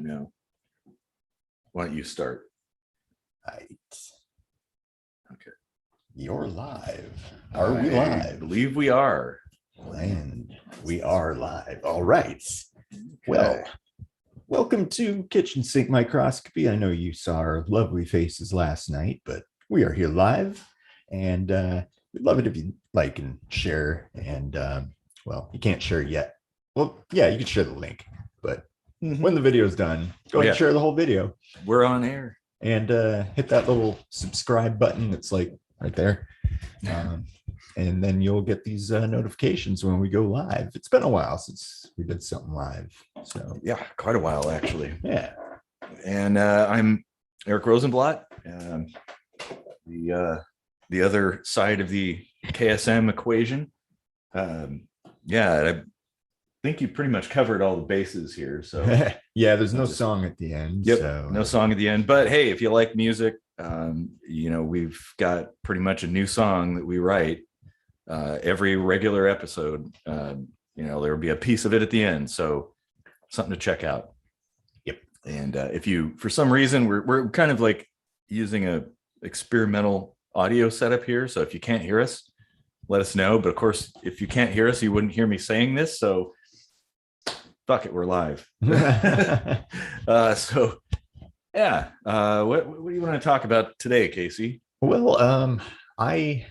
know. Why don't you start? Right. Okay. You're live. Are we live? I believe we are. And we are live. All right. Okay. Well, welcome to Kitchen Sink Microscopy. I know you saw our lovely faces last night, but we are here live. And we'd love it if you like and share. And well, you can't share yet. Well, yeah, you can share the link. But when the video is done, go ahead and share the whole video. We're on air. And hit that little subscribe button that's like right there. And then you'll get these notifications when we go live. It's been a while since we did something live. So yeah, quite a while actually. Yeah. And I'm Eric Rosenblatt. The other side of the KSM equation. I think you pretty much covered all the bases here. So yeah, there's no song at the end. Yep, so. No song at the end. But hey, if you like music, we've got pretty much a new song that we write every regular episode. There will be a piece of it at the end. So something to check out. Yep. And if you, for some reason, we're kind of like using a experimental audio setup here. So if you can't hear us, let us know. But of course, if you can't hear us, you wouldn't hear me saying this. So fuck it, we're live. What do you want to talk about today, Casey? Well, a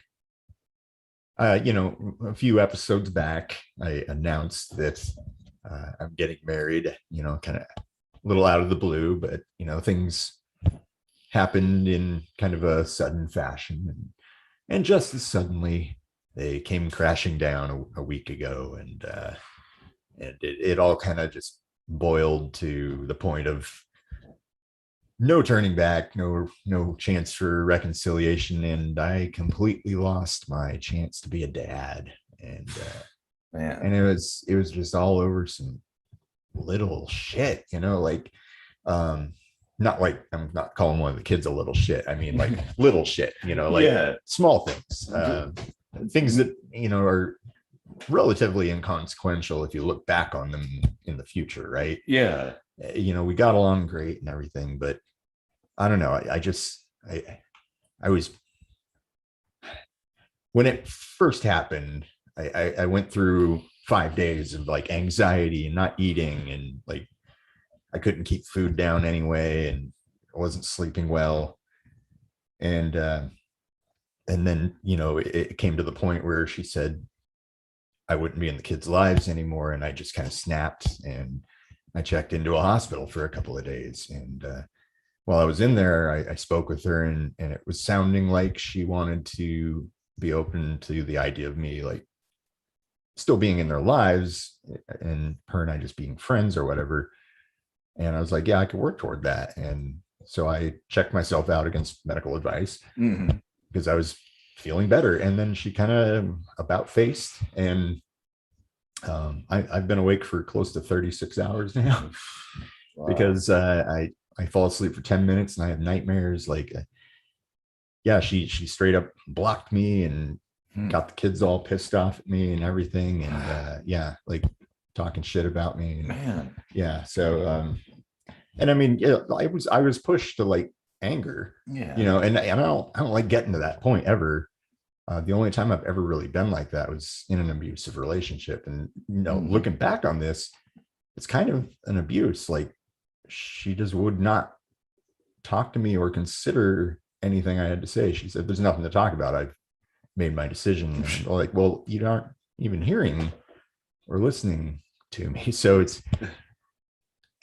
few episodes back, I announced that I'm getting married, kind of a little out of the blue, but, things happened in kind of a sudden fashion. And just as suddenly, they came crashing down a week ago. And it all kind of just boiled to the point of no turning back, no chance for reconciliation, and I completely lost my chance to be a dad. And and it was just all over some little shit, not like I'm not calling one of the kids a little shit. I mean, like little shit, small things, things that are relatively inconsequential if you look back on them in the future, right? Yeah. We got along great and everything, but I don't know. I was, when it first happened, I went through 5 days of like anxiety and not eating, and like I couldn't keep food down anyway, and I wasn't sleeping well. And then, it came to the point where she said I wouldn't be in the kids' lives anymore. And I just kind of snapped, and I checked into a hospital for a couple of days. And while I was in there, I spoke with her, and it was sounding like she wanted to be open to the idea of me like still being in their lives, and her and I just being friends or whatever. And I was like, yeah, I could work toward that. And so I checked myself out against medical advice because I was feeling better. And then she kind of about faced, and I've been awake for close to 36 hours now. Wow. Because I fall asleep for 10 minutes and I have nightmares. Like, she straight up blocked me and got the kids all pissed off at me and everything. And like talking shit about me. And, man. Yeah. So, and I mean, I was pushed to like anger, and I don't like getting to that point ever. The only time I've ever really been like that was in an abusive relationship. And, looking back on this, it's kind of an abuse. Like, she just would not talk to me or consider anything I had to say. She said, there's nothing to talk about. I've made my decision. And like, well, you aren't even hearing or listening to me. So it's,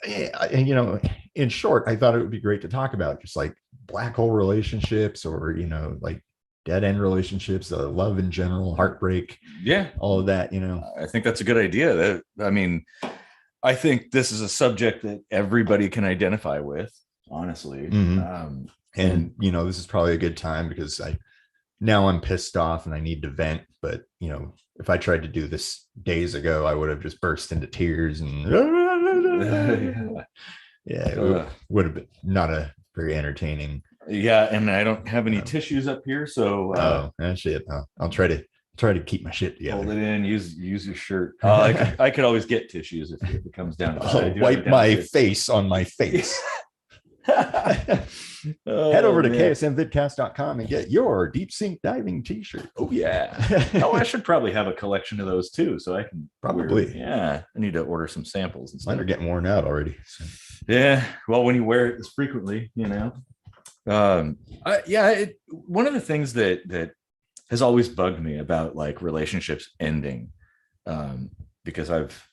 in short, I thought it would be great to talk about just like black hole relationships, or, like dead end relationships, love in general, heartbreak. Yeah. All of that, I think that's a good idea. I think this is a subject that everybody can identify with, honestly. And this is probably a good time because I'm pissed off and I need to vent. But, if I tried to do this days ago, I would have just burst into tears and it would have been not a very entertaining. Yeah. And I don't have any tissues up here. So shit. I'll try to try to keep my shit together. Hold it in. Use your shirt. I could always get tissues if it comes down to I'll it. wipe my face on my face. Head over to ksmvidcast.com and get your deep sink diving t-shirt. Oh yeah. Oh, I should probably have a collection of those too, so I can probably. Yeah, I need to order some samples and stuff. Mine are getting worn out already. So. Yeah. Well, when you wear it this frequently, one of the things that has always bugged me about like relationships ending, because I've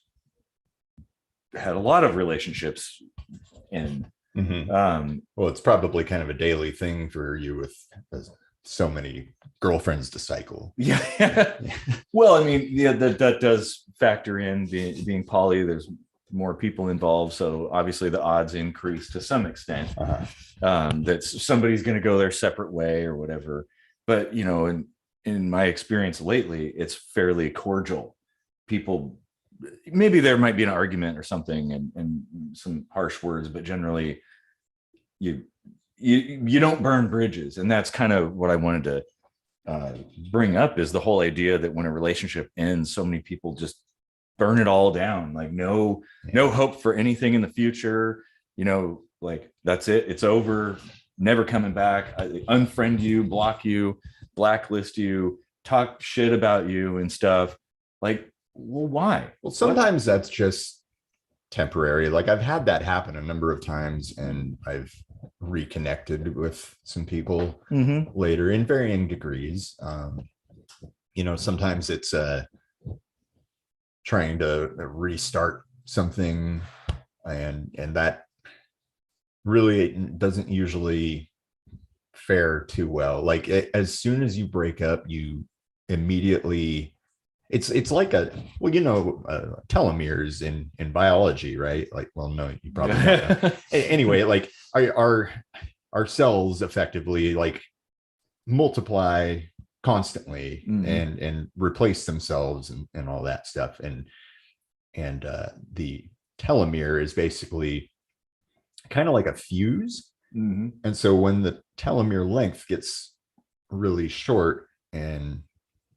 had a lot of relationships end. Mm-hmm. Well, it's probably kind of a daily thing for you with so many girlfriends to cycle. Yeah. Well, I mean, yeah, that does factor in being poly. There's more people involved, so obviously the odds increase to some extent that somebody's going to go their separate way or whatever. But in my experience lately, it's fairly cordial. People, maybe there might be an argument or something and some harsh words, but generally you don't burn bridges. And that's kind of what I wanted to bring up, is the whole idea that when a relationship ends, so many people just burn it all down. Like no hope for anything in the future, like that's it. It's over, never coming back. I unfriend you, block you, blacklist you, talk shit about you and stuff. Like, well, why? Well, sometimes that's just temporary. Like I've had that happen a number of times, and I've reconnected with some people later in varying degrees. Sometimes it's trying to restart something, and that really doesn't usually fare too well. Like as soon as you break up, you immediately it's like telomeres in biology, right? Like, well, no, you probably don't know. Anyway, like our cells effectively like multiply constantly and replace themselves and all that stuff. And the telomere is basically kind of like a fuse. And so when the telomere length gets really short, and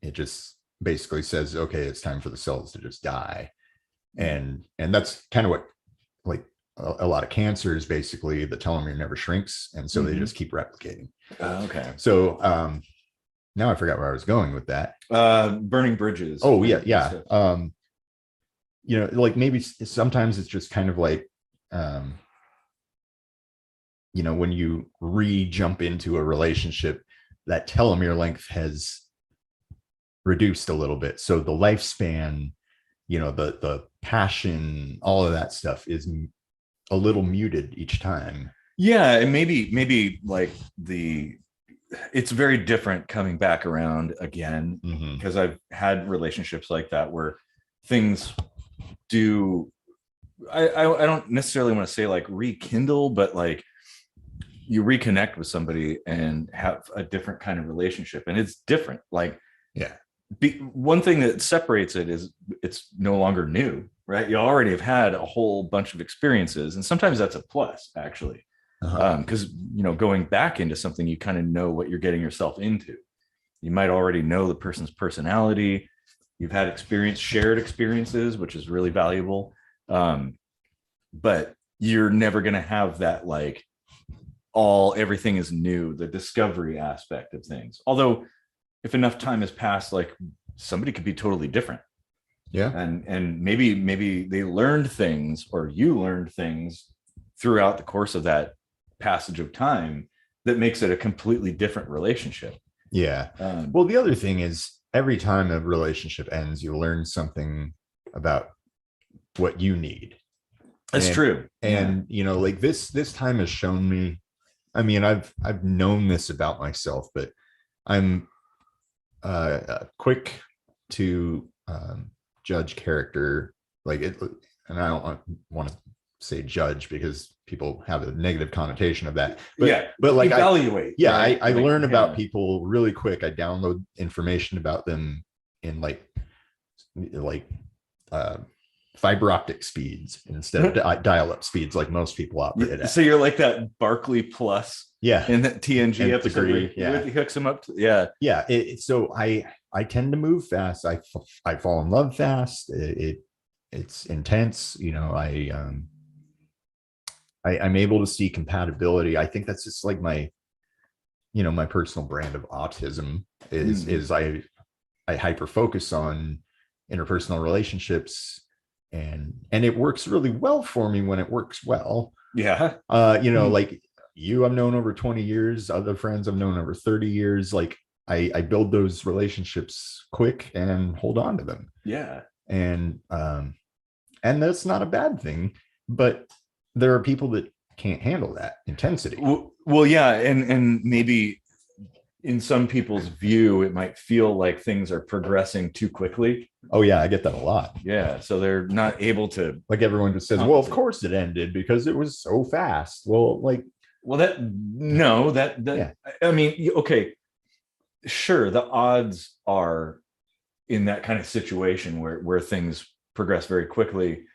it just basically says, okay, it's time for the cells to just die. And that's kind of what, like a lot of cancers, basically the telomere never shrinks, and so they just keep replicating. Okay. So now I forgot where I was going with that. Burning bridges. Oh yeah. Like maybe sometimes it's just kind of like when you jump into a relationship, that telomere length has reduced a little bit. So the lifespan, the passion, all of that stuff is a little muted each time. Yeah. And maybe like it's very different coming back around again, because I've had relationships like that where things do, I don't necessarily want to say like rekindle, but like you reconnect with somebody and have a different kind of relationship, and it's different. Like, yeah. One thing that separates it is it's no longer new, right? You already have had a whole bunch of experiences, and sometimes that's a plus, actually, because going back into something, you kind of know what you're getting yourself into. You might already know the person's personality. You've had shared experiences, which is really valuable, but you're never going to have that like everything is new, the discovery aspect of things. Although if enough time has passed, like somebody could be totally different. Yeah. And maybe they learned things, or you learned things throughout the course of that passage of time that makes it a completely different relationship. Yeah. Well, the other thing is, every time a relationship ends, you learn something about what you need. That's true. And like this time has shown me, I mean, I've known this about myself, but I'm quick to judge character, like it, and I don't want to say judge because people have a negative connotation of that. But like evaluate. I learn about people really quick. I download information about them in like fiber optic speeds instead of dial-up speeds, like most people operate at. So you're like that Barkley Plus, in that TNG episode. He hooks them up. So I I tend to move fast. I fall in love fast. It's intense. I'm able to see compatibility. I think that's just like my my personal brand of autism is I hyper focus on interpersonal relationships, and it works really well for me when it works well. Yeah. Like you I've known over 20 years, other friends I've known over 30 years. Like I build those relationships quick and hold on to them. Yeah. And that's not a bad thing, but there are people that can't handle that intensity. Well, yeah, and maybe in some people's view, it might feel like things are progressing too quickly. Oh yeah, I get that a lot. Yeah, so they're not able to. Like everyone just says, well, of course it ended because it was so fast. Well, yeah. I mean, okay, sure, the odds are in that kind of situation where things progress very quickly.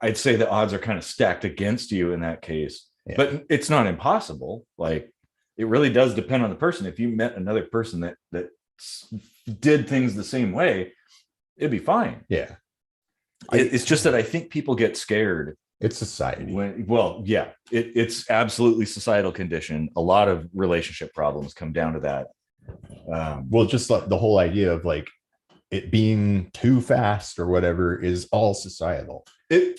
I'd say the odds are kind of stacked against you in that case, but it's not impossible. Like, it really does depend on the person. If you met another person that did things the same way, it'd be fine. Yeah. It's just that I think people get scared. It's society. It's absolutely societal condition. A lot of relationship problems come down to that. Just like the whole idea of like it being too fast or whatever is all societal. It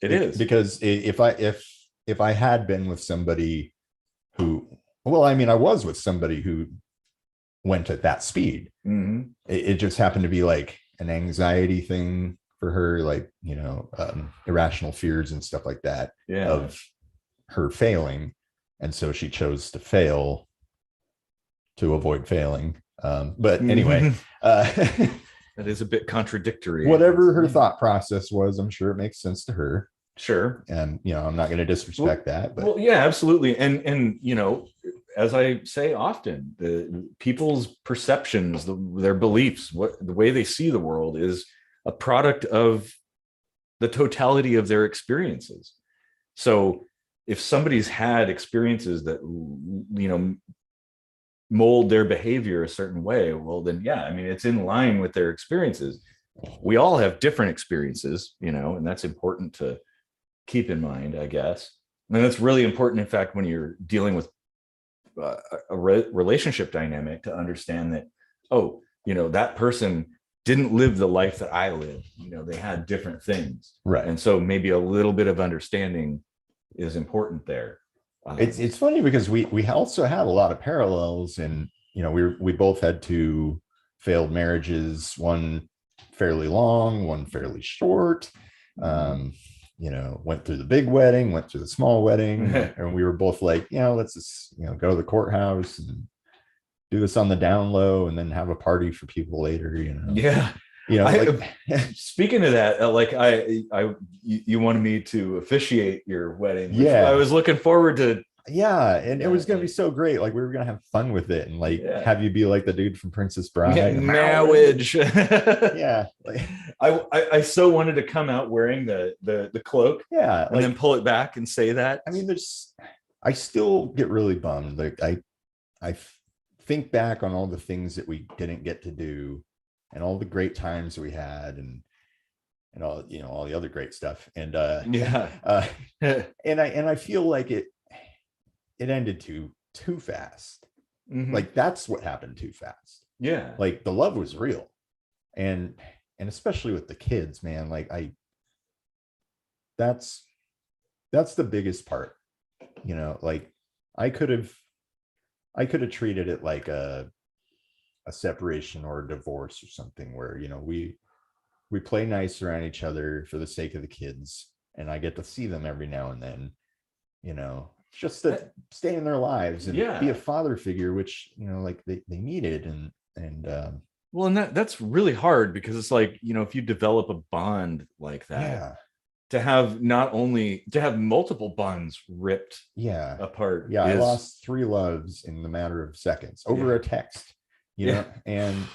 is. Because if I had been with somebody who, I was with somebody who went at that speed. Mm-hmm. It just happened to be like an anxiety thing for her, like, irrational fears and stuff like that of her failing. And so she chose to fail to avoid failing. But anyway, that is a bit contradictory. Whatever her thought process was, I'm sure it makes sense to her. Sure. And, I'm not going to disrespect that. But well, yeah, absolutely. And, as I say often, the people's perceptions, their beliefs, the way they see the world is a product of the totality of their experiences. So if somebody's had experiences that, mold their behavior a certain way, well, then, it's in line with their experiences. We all have different experiences, and that's important to keep in mind, I guess. And that's really important, in fact, when you're dealing with a relationship dynamic, to understand that, that person didn't live the life that I lived. They had different things. Right. And so maybe a little bit of understanding is important there. It's funny because we also had a lot of parallels, and we both had two failed marriages, one fairly long, one fairly short. Went through the big wedding, went through the small wedding, and we were both like, let's just go to the courthouse and do this on the down low, and then have a party for people later. Yeah. Speaking of that, you wanted me to officiate your wedding. Yeah, I was looking forward to. Yeah, and it was gonna be so great. Like, we were gonna have fun with it, and have you be like the dude from Princess Bride. Marriage. Yeah, I so wanted to come out wearing the cloak. Yeah, and then pull it back and say that. I mean, I still get really bummed. Like, I think back on all the things that we didn't get to do, and all the great times we had, and all all the other great stuff. And and I feel like it ended too fast. Mm-hmm. Like, that's what happened too fast. Yeah, like the love was real, and especially with the kids, man. Like, that's the biggest part. Like, I could have treated it like a separation or a divorce or something, where we play nice around each other for the sake of the kids, and I get to see them every now and then, just to stay in their lives and be a father figure, which like they needed. And well, and that's really hard, because it's like, if you develop a bond like that, to have multiple bonds ripped apart. I lost 3 loves in the matter of seconds over a text. And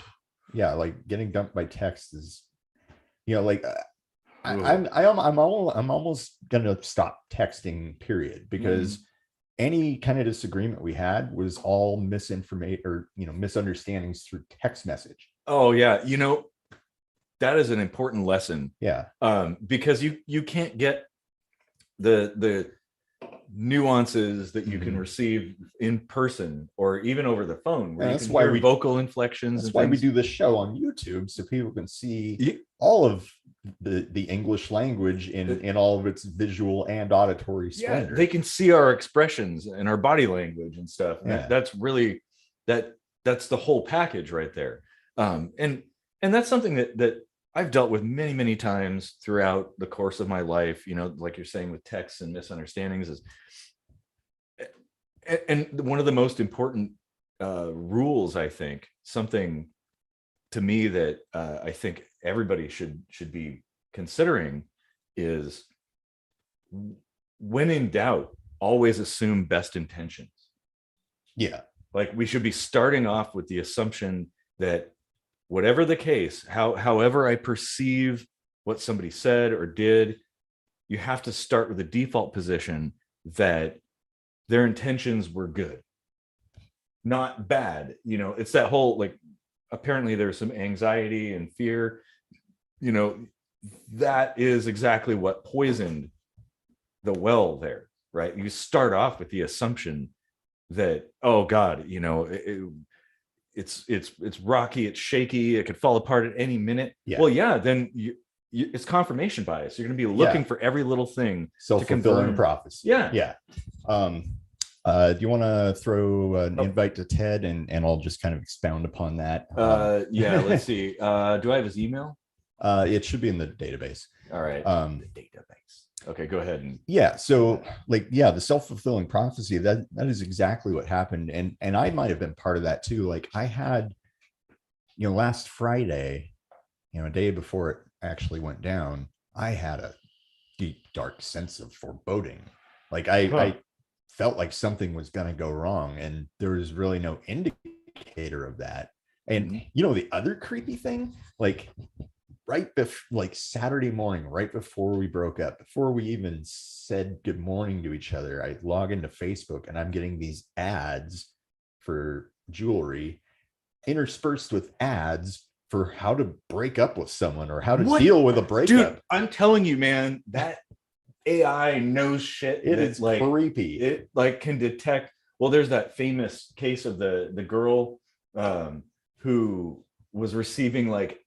like, getting dumped by text is, like, I'm almost gonna stop texting, period, because any kind of disagreement we had was all misinformation or misunderstandings through text message. Oh yeah, that is an important lesson. Yeah. Because you can't get the nuances that you can Mhm. receive in person or even over the phone, where And you that's can why hear vocal inflections that's and why we things. do this show on YouTube, so people can see You- all of the English language in all of its visual and auditory yeah, splendor. they can see our expressions and our body language and stuff. And Yeah. that's really that's the whole package right there. And that's something that I've dealt with many, many times throughout the course of my life, like you're saying, with texts and misunderstandings. And one of the most important rules, I think, something to me that I think everybody should be considering, is when in doubt, always assume best intentions. Yeah. Like, we should be starting off with the assumption that whatever the case, however I perceive what somebody said or did, you have to start with the default position that their intentions were good, not bad. It's that whole, like, apparently there's some anxiety and fear, that is exactly what poisoned the well there, right? You start off with the assumption that, oh God, it's rocky, it's shaky, it could fall apart at any minute. Yeah. Well, yeah, then it's confirmation bias. You're going to be looking for every little thing to self-fulfilling confirm. prophecy. Yeah. Do you want to throw an invite to Ted, and I'll just kind of expound upon that? Yeah, let's see. Do I have his email? It should be in the database. All right. The database. Okay, go ahead. So the self-fulfilling prophecy, that is exactly what happened. And I might have been part of that too. Like, I had, last Friday, a day before it actually went down, I had a deep, dark sense of foreboding. Like, I felt like something was going to go wrong, and there was really no indicator of that. And the other creepy thing, like, like Saturday morning, right before we broke up, before we even said good morning to each other, I log into Facebook and I'm getting these ads for jewelry interspersed with ads for how to break up with someone or how to deal with a breakup. Dude, I'm telling you, man, that AI knows shit. It is like creepy. It like can detect. Well, there's that famous case of the girl who was receiving like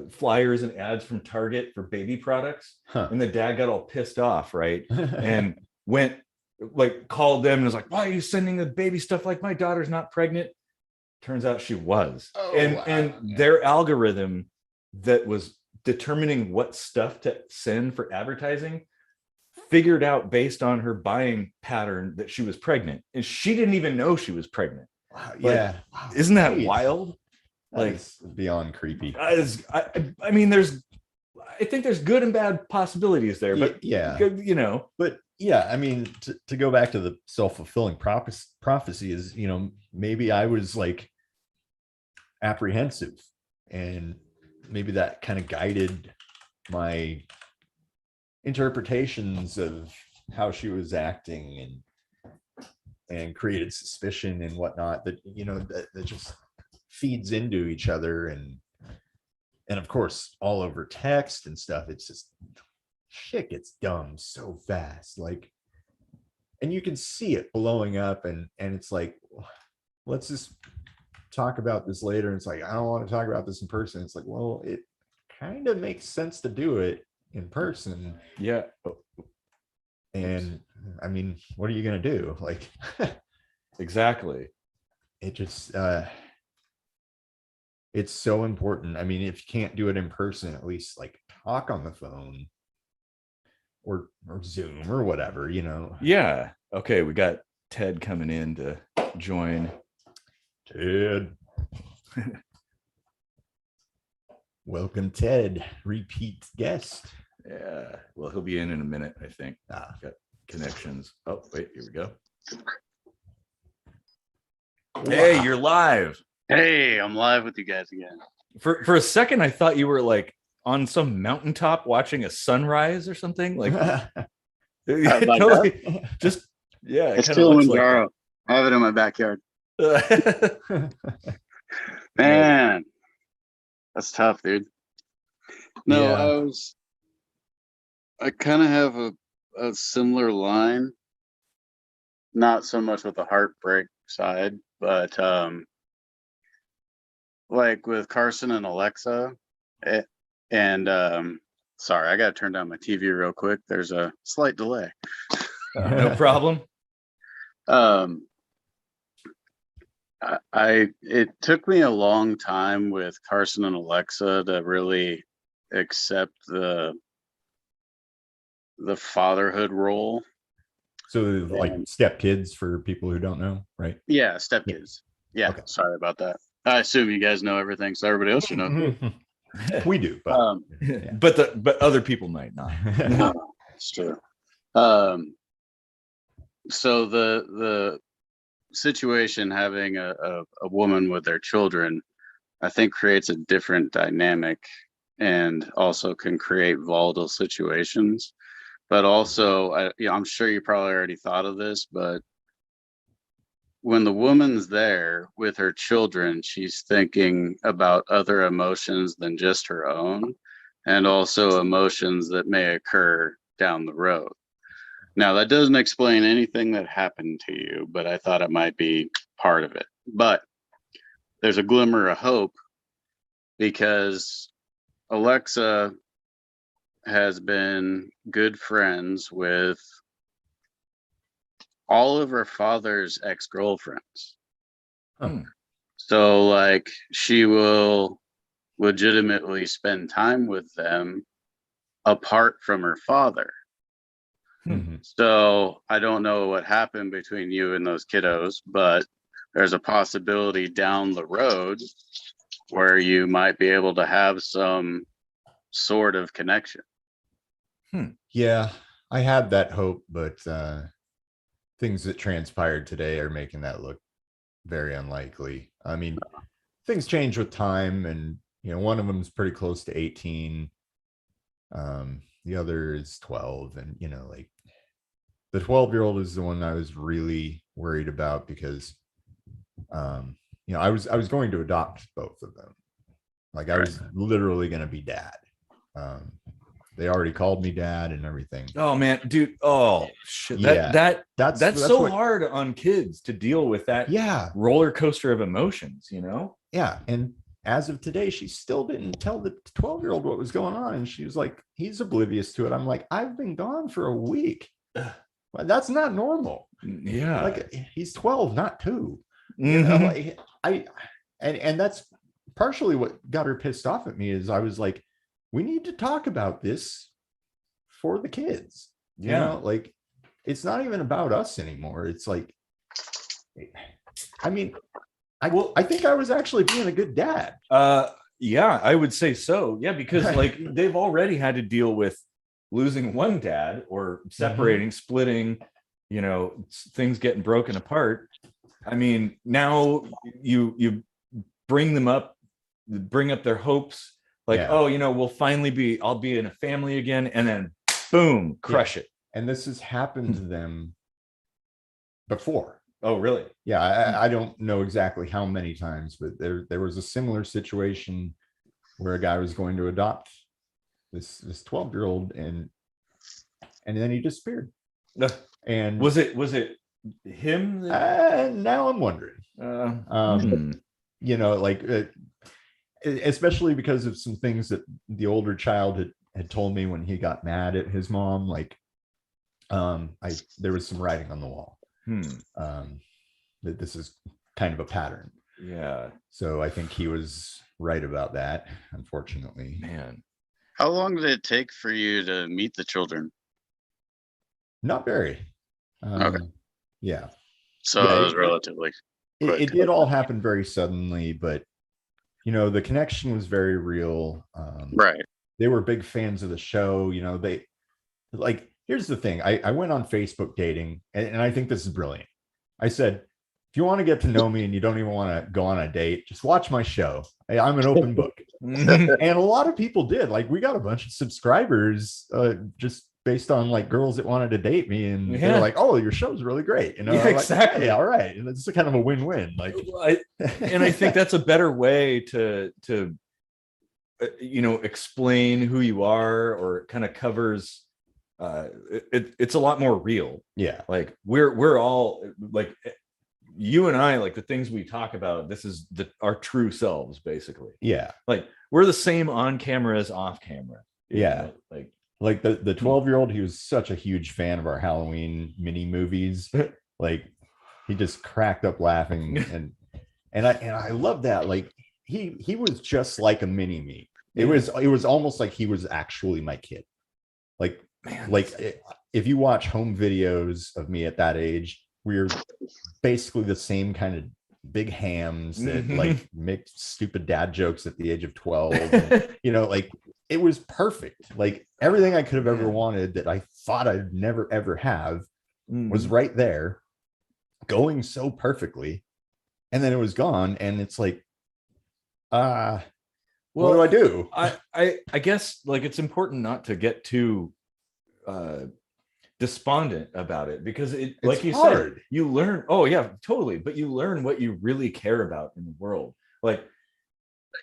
flyers and ads from Target for baby products, and the dad got all pissed off, right? And went, like, called them and was like, "Why are you sending the baby stuff? Like, my daughter's not pregnant." Turns out she was. And their algorithm that was determining what stuff to send for advertising figured out, based on her buying pattern, that she was pregnant, and she didn't even know she was pregnant. Wow, yeah. Isn't that wild? Like, beyond creepy. I think there's good and bad possibilities there, but but yeah, I mean, to go back to the self-fulfilling prophecy is, maybe I was like apprehensive, and maybe that kind of guided my interpretations of how she was acting, and created suspicion and whatnot that that just feeds into each other, and of course all over text and stuff. It's just, shit gets dumb so fast, like, and you can see it blowing up, and it's like, let's just talk about this later. And it's like, I don't want to talk about this in person. It's like, well, it kind of makes sense to do it in person. Yeah. And I mean, what are you gonna do? Like, exactly. It just it's so important. I mean, if you can't do it in person, at least like talk on the phone or Zoom or whatever, Yeah. Okay, we got Ted coming in to join. Ted. Welcome, Ted, repeat guest. Yeah, well, he'll be in a minute, I think. Got connections. Oh, wait, here we go. Wow. Hey, you're live. Hey, I'm live with you guys again. For a second, I thought you were like on some mountaintop watching a sunrise or something. Like, totally, just it's Kilimanjaro. I have it in my backyard. Man, That's tough, dude. No, Yeah. I kind of have a similar line, not so much with the heartbreak side, but like with Carson and Alexa, eh, and sorry, I gotta turn down my TV real quick. There's a slight delay. No problem. Um, it took me a long time with Carson and Alexa to really accept the fatherhood role. So like stepkids for people who don't know, right? Yeah, stepkids. Yeah, Okay. sorry about that. I assume you guys know everything, so everybody else should know. We do, but Yeah. but other people might not. No, it's true. So the situation having a woman with their children, I think creates a different dynamic and also can create volatile situations. But also, I'm sure you probably already thought of this, but when the woman's there with her children, she's thinking about other emotions than just her own, and also emotions that may occur down the road. Now, that doesn't explain anything that happened to you, but I thought it might be part of it. But there's a glimmer of hope because Alexa has been good friends with all of her father's ex-girlfriends. So like she will legitimately spend time with them apart from her father. So I don't know what happened between you and those kiddos, but there's a possibility down the road where you might be able to have some sort of connection. Yeah, I had that hope, but things that transpired today are making that look very unlikely. I mean, things change with time, and one of them is pretty close to 18. The other is 12, and like the 12-year-old is the one I was really worried about because I was going to adopt both of them. Like I was literally going to be dad. They already called me dad and everything. Oh man, dude. Oh shit. Yeah, That's so hard on kids to deal with that roller coaster of emotions, Yeah. And as of today, she still didn't tell the 12-year-old what was going on. And she was like, he's oblivious to it. I'm like, I've been gone for a week. Well, that's not normal. Yeah. Like he's 12, not 2. And that's partially what got her pissed off at me is I was like, we need to talk about this for the kids. Like it's not even about us anymore. It's like, I mean, I think I was actually being a good dad. Yeah, I would say so. Yeah, because like they've already had to deal with losing one dad or separating, splitting, things getting broken apart. I mean, now you bring up their hopes. Like, I'll be in a family again, and then boom, crush it. And this has happened to them before. Oh, really? Yeah, I don't know exactly how many times, but there was a similar situation where a guy was going to adopt this 12-year-old, and then he disappeared. And was it him? Now I'm wondering. Especially because of some things that the older child had told me when he got mad at his mom. Like, there was some writing on the wall. That this is kind of a pattern. Yeah. So I think he was right about that, unfortunately. Man. How long did it take for you to meet the children? Not very. Okay. Yeah. So it was relatively quick. It did all happen very suddenly, but the connection was very real. Right. They were big fans of the show. They like, here's the thing. I went on Facebook dating, and I think this is brilliant. I said, if you want to get to know me and you don't even want to go on a date, just watch my show. I'm an open book. And a lot of people did. Like, we got a bunch of subscribers just based on like girls that wanted to date me, and they're like, oh, your show's really great. Exactly. Like, hey, all right. And it's kind of a win-win. Like, and I think that's a better way to explain who you are, or it kind of covers it's a lot more real. Yeah. Like we're all like, you and I, like the things we talk about, this is our true selves, basically. Yeah. Like we're the same on camera as off camera. Yeah. Like the 12-year-old, he was such a huge fan of our Halloween mini movies. Like he just cracked up laughing, and I love that. Like he was just like a mini me. It was almost like he was actually my kid. Like, man, like if you watch home videos of me at that age, we're basically the same kind of big hams that like make stupid dad jokes at the age of 12. And, like it was perfect. Like everything I could have ever wanted that I thought I'd never ever have was right there, going so perfectly. And then it was gone, and it's like, what do I do? I guess like it's important not to get too despondent about it, because it's like you hard. Said, you learn, oh yeah, totally, but you learn what you really care about in the world. Like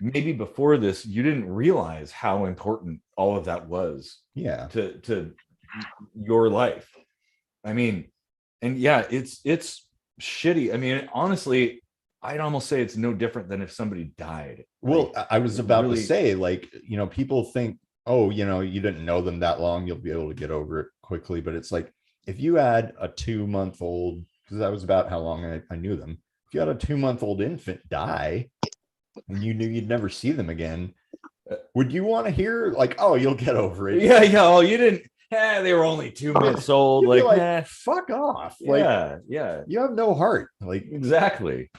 maybe before this you didn't realize how important all of that was to your life. I mean, and yeah, it's shitty. I mean, honestly, I'd almost say it's no different than if somebody died. Well, I was about to say, like, people think, oh, you didn't know them that long, you'll be able to get over it quickly. But it's like, if you had a 2-month-old, because that was about how long I knew them. If you had a 2-month-old infant die and you knew you'd never see them again, would you want to hear like, oh, you'll get over it? Yeah. Oh, you didn't. They were only 2 months old. Like, fuck off. Yeah. You have no heart. Like, exactly.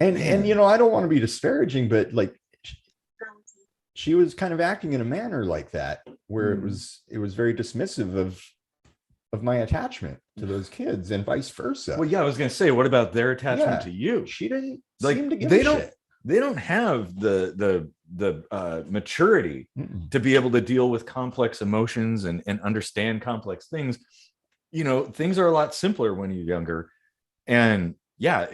And I don't want to be disparaging, but like she was kind of acting in a manner like that, where it was very dismissive of my attachment to those kids, and vice versa. Well, yeah, I was gonna say, what about their attachment to you? She didn't seem to give a shit. They don't have the maturity to be able to deal with complex emotions and understand complex things. Things are a lot simpler when you're younger, and yeah,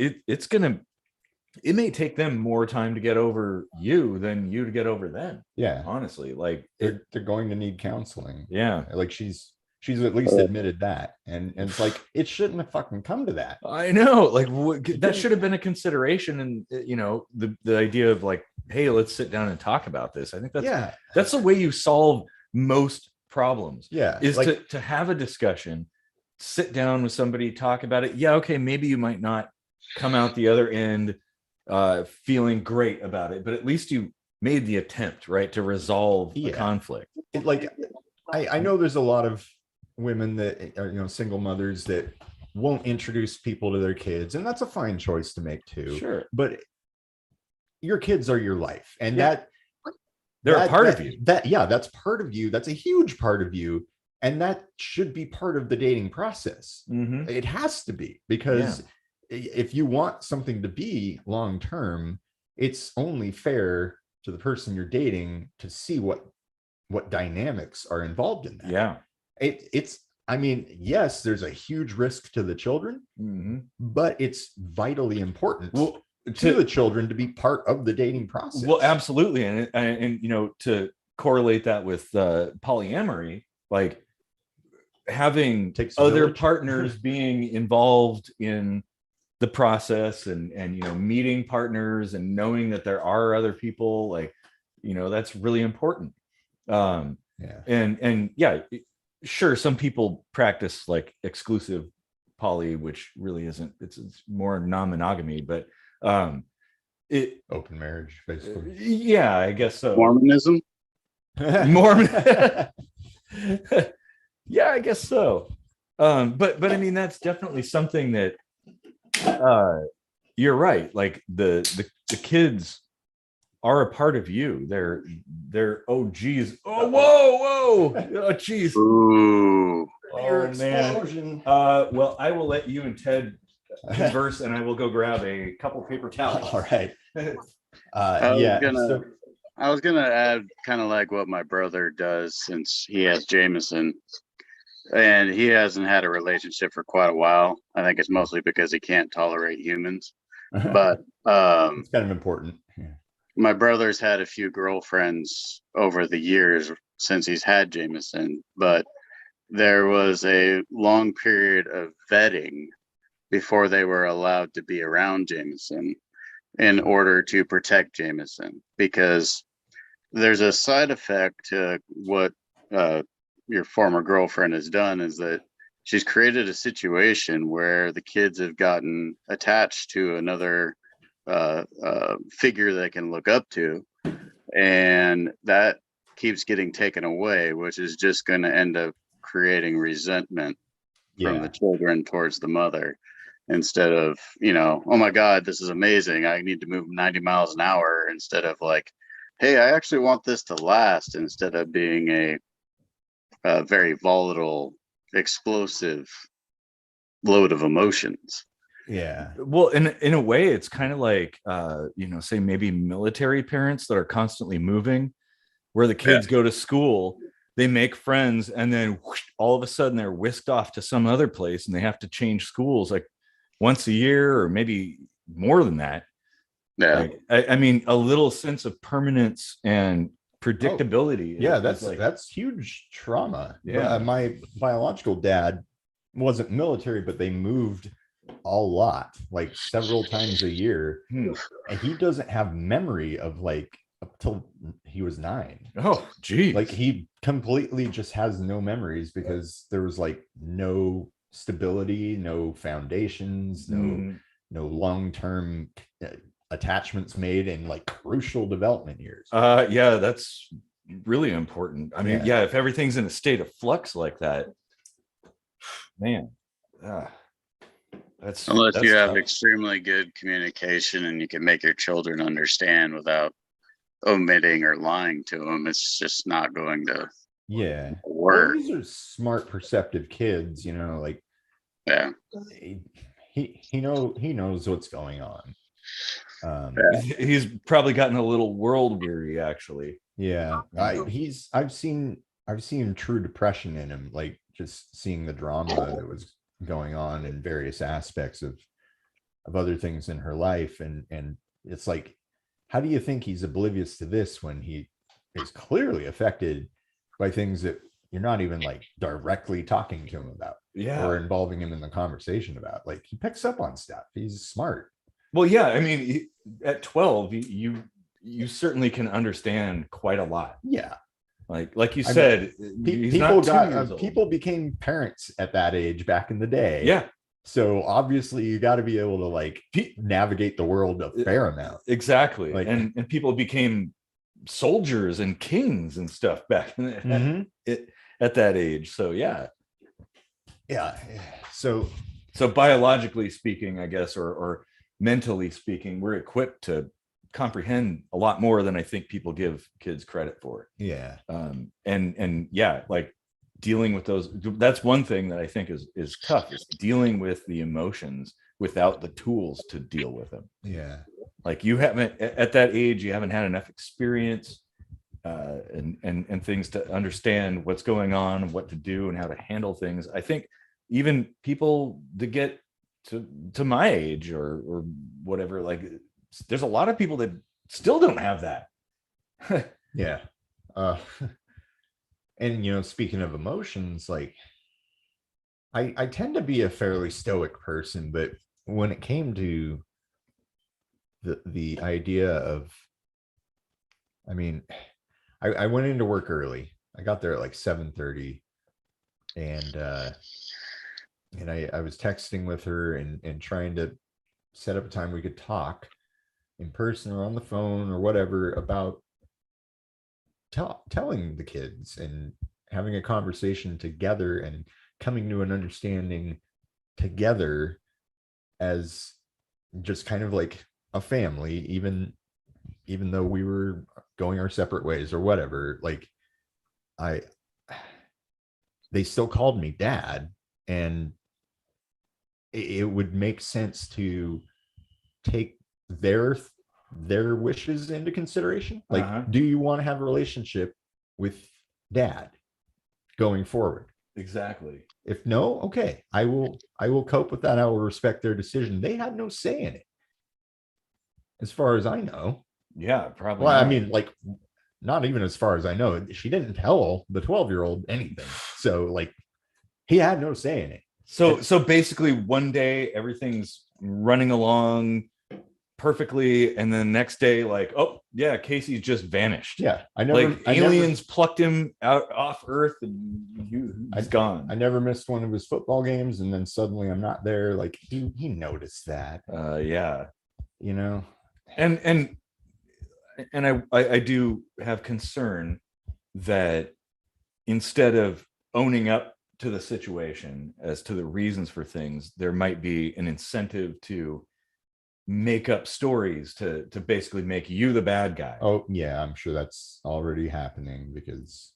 it may take them more time to get over you than you to get over them. Yeah, honestly, like they're going to need counseling. Yeah, like she's at least admitted that, and it's like, it shouldn't have fucking come to that. I know, like that should have been a consideration, and the idea of like, hey, let's sit down and talk about this. I think that's the way you solve most problems. Yeah, is like, to have a discussion, sit down with somebody, talk about it. Yeah, okay, maybe you might not come out the other end feeling great about it, but at least you made the attempt, right, to resolve the conflict. I know there's a lot of women that are single mothers that won't introduce people to their kids, and that's a fine choice to make too. Sure, but your kids are your life, and they're a part of you. That's part of you. That's a huge part of you, and that should be part of the dating process. It has to be, because if you want something to be long term, it's only fair to the person you're dating to see what dynamics are involved in that. Yeah. I mean, yes, there's a huge risk to the children, but it's vitally important to the children to be part of the dating process. Well, absolutely. And to correlate that with polyamory, like having other partners being involved in the process, and meeting partners and knowing that there are other people, like, that's really important. And yeah, sure, some people practice like exclusive poly, which really isn't, it's more non-monogamy, but open marriage, basically. Yeah, I guess so. Mormonism. Yeah, I guess so. But I mean, that's definitely something that you're right, like the kids are a part of you. They're oh geez, oh whoa, oh geez, ooh, oh man. Well, I will let you and Ted converse, and I will go grab a couple paper towels. All right. I was gonna add kind of like what my brother does, since he has Jameson, and he hasn't had a relationship for quite a while. I think it's mostly because he can't tolerate humans. But it's kind of important. my brother's had a few girlfriends over the years since he's had Jameson, but there was a long period of vetting before they were allowed to be around Jameson in order to protect Jameson, because there's a side effect to what your former girlfriend has done, is that she's created a situation where the kids have gotten attached to another figure they can look up to, and that keeps getting taken away, which is just going to end up creating resentment from the children towards the mother, instead of, oh my God, this is amazing, I need to move 90 miles an hour, instead of like, hey, I actually want this to last, instead of being a very volatile, explosive load of emotions. Yeah. Well, in a way, it's kind of like, say maybe military parents that are constantly moving, where the kids go to school, they make friends, and then whoosh, all of a sudden they're whisked off to some other place, and they have to change schools like once a year or maybe more than that. Yeah. Like, I mean, a little sense of permanence and predictability. Yeah, that's huge trauma. Yeah. My biological dad wasn't military, but they moved a lot, like several times a year. And he doesn't have memory of like up till he was 9. Oh, geez. Like he completely just has no memories, because there was like no stability, no foundations, no long-term attachments made in like crucial development years. Yeah, that's really important. I mean, if everything's in a state of flux like that, man, that's unless you have tough. extremely good communication and you can make your children understand without omitting or lying to them, it's just not going to work. Well, these are smart, perceptive kids, like he knows what's going on. He's probably gotten a little world weary, actually. I've seen true depression in him, like just seeing the drama that was going on in various aspects of other things in her life, and it's like, how do you think he's oblivious to this when he is clearly affected by things that you're not even like directly talking to him about or involving him in the conversation about? Like, he picks up on stuff. He's smart. Well, yeah, I mean, at 12, you certainly can understand quite a lot. Yeah. Like you said, people became parents at that age back in the day. Yeah. So obviously you got to be able to like navigate the world a fair amount. Exactly. Like, and people became soldiers and kings and stuff back at that age. So yeah. So biologically speaking, I guess, or mentally speaking, we're equipped to comprehend a lot more than I think people give kids credit for. And like dealing with those, that's one thing that I think is tough, is dealing with the emotions without the tools to deal with them. Like, you haven't, at that age, you haven't had enough experience and things to understand what's going on and what to do and how to handle things. I think even people that get to my age or whatever, like, there's a lot of people that still don't have that. And speaking of emotions, like, I tend to be a fairly stoic person, but when it came to the idea of, I mean, I went into work early. I got there at like 7:30, and I was texting with her and trying to set up a time we could talk in person or on the phone or whatever about telling the kids and having a conversation together and coming to an understanding together as just kind of like a family, even though we were going our separate ways or whatever. Like, they still called me dad, and it would make sense to take their wishes into consideration. Like, do you want to have a relationship with dad going forward? Exactly. If no, okay, I will cope with that. I will respect their decision. They had no say in it, as far as I know. Yeah, probably. Well, I not. mean, like, not even as far as I know, she didn't tell the 12-year-old anything. So, like, he had no say in it. So basically, one day everything's running along perfectly, and then the next day, like, oh yeah, Casey's just vanished. Yeah, Like aliens plucked him out off Earth, and he's gone. I never missed one of his football games, and then suddenly I'm not there. Like he noticed that. Yeah, you know, and I do have concern that instead of owning up to the situation as to the reasons for things, there might be an incentive to make up stories to basically make you the bad guy. Oh yeah, I'm sure that's already happening, because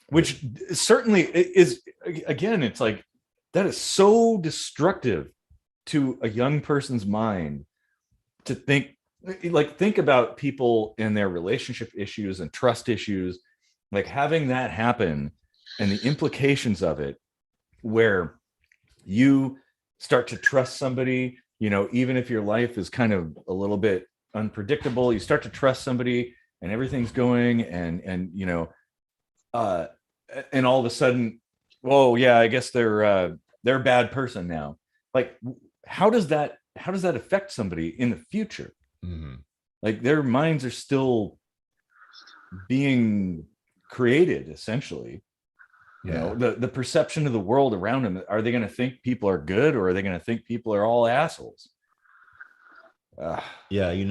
which certainly is, again, it's like that is so destructive to a young person's mind to think about people and their relationship issues and trust issues, like having that happen and the implications of it, where you start to trust somebody, even if your life is kind of a little bit unpredictable, you start to trust somebody and everything's going and and all of a sudden, whoa, yeah, I guess they're a bad person now. Like, how does that affect somebody in the future? Mm-hmm. Like, their minds are still being created, essentially. The perception of the world around them. Are they going to think people are good, or are they going to think people are all assholes? Yeah, I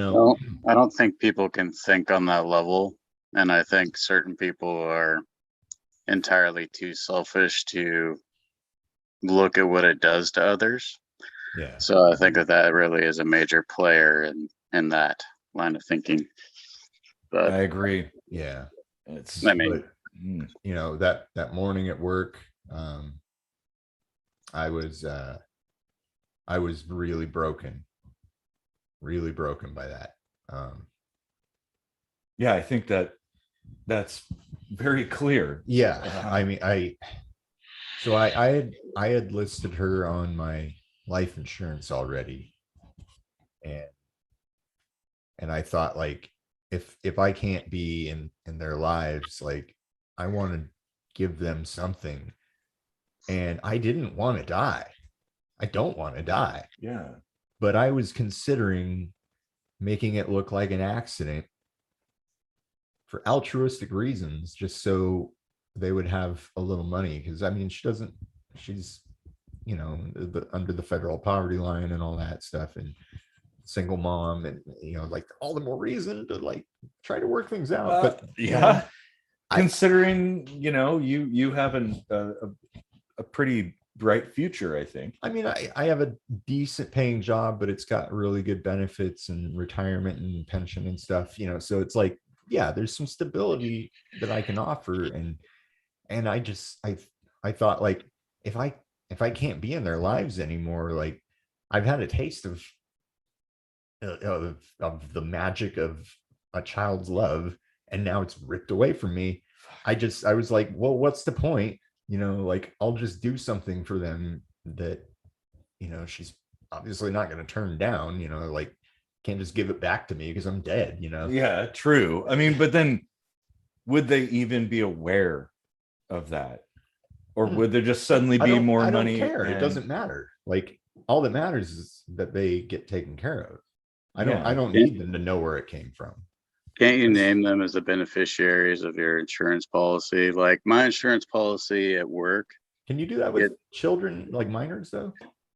don't think people can think on that level, and I think certain people are entirely too selfish to look at what it does to others. Yeah. So I think that really is a major player in that line of thinking. But I agree. Yeah. It's, I mean, that morning at work, I was really broken by that. Yeah, I think that's very clear. Yeah. I mean, I had listed her on my life insurance already, and I thought, like, if I can't be in their lives, like, I want to give them something. And I didn't want to die. I don't want to die. Yeah. But I was considering making it look like an accident for altruistic reasons, just so they would have a little money. Because I mean, she's under the federal poverty line and all that stuff, and single mom, and like, all the more reason to, like, try to work things out. But yeah, considering you have a pretty bright future, I think. I mean, I have a decent paying job, but it's got really good benefits and retirement and pension and stuff, so it's like, yeah, there's some stability that I can offer. And I thought, like, if I can't be in their lives anymore, like, I've had a taste of the magic of a child's love, and now it's ripped away from me. I was like, well, what's the point? Like, I'll just do something for them that, she's obviously not going to turn down, like, can't just give it back to me because I'm dead, Yeah, true. I mean, but then would they even be aware of that? Or would there just suddenly be more money? I don't care. It doesn't matter. Like, all that matters is that they get taken care of. I don't need them to know where it came from. Can't you name them as the beneficiaries of your insurance policy? Like, my insurance policy at work. Can you do that with children, like minors, though?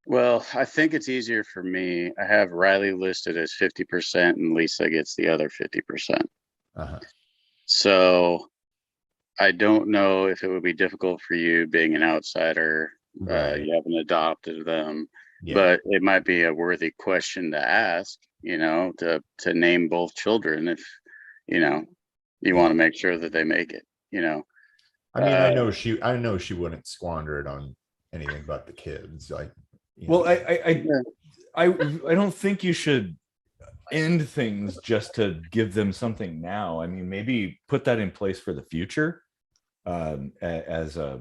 Well, I think it's easier for me. I have Riley listed as 50%, and Lisa gets the other 50%. Uh-huh. So I don't know if it would be difficult for you, being an outsider. Right. You haven't adopted them, Yeah. but it might be a worthy question to ask, to name both children if, you want to make sure that they make it, I mean, I know she wouldn't squander it on anything but the kids. Like, well, I don't think you should end things just to give them something now. I mean, maybe put that in place for the future, as a,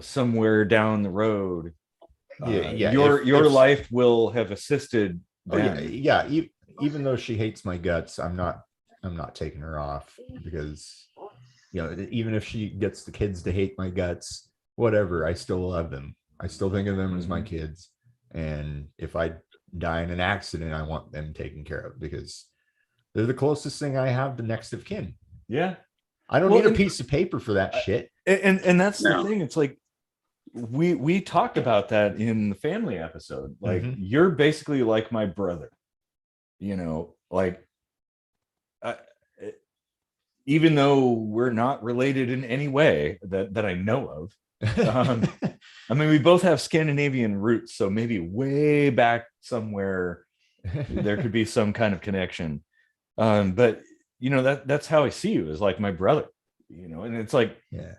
somewhere down the road, your life will have assisted them. Yeah. even though she hates my guts, I'm not taking her off, because even if she gets the kids to hate my guts, whatever, I still love them. I still think of them as my kids. And if I die in an accident, I want them taken care of, because they're the closest thing I have to next of kin. Yeah. I don't need a piece of paper for that shit. And that's the thing. It's like, we talked about that in the family episode. Like, you're basically like my brother, like, even though we're not related in any way that I know of. I mean, we both have Scandinavian roots, so maybe way back somewhere there could be some kind of connection. But that's how I see you, as like my brother, and it's like, yeah.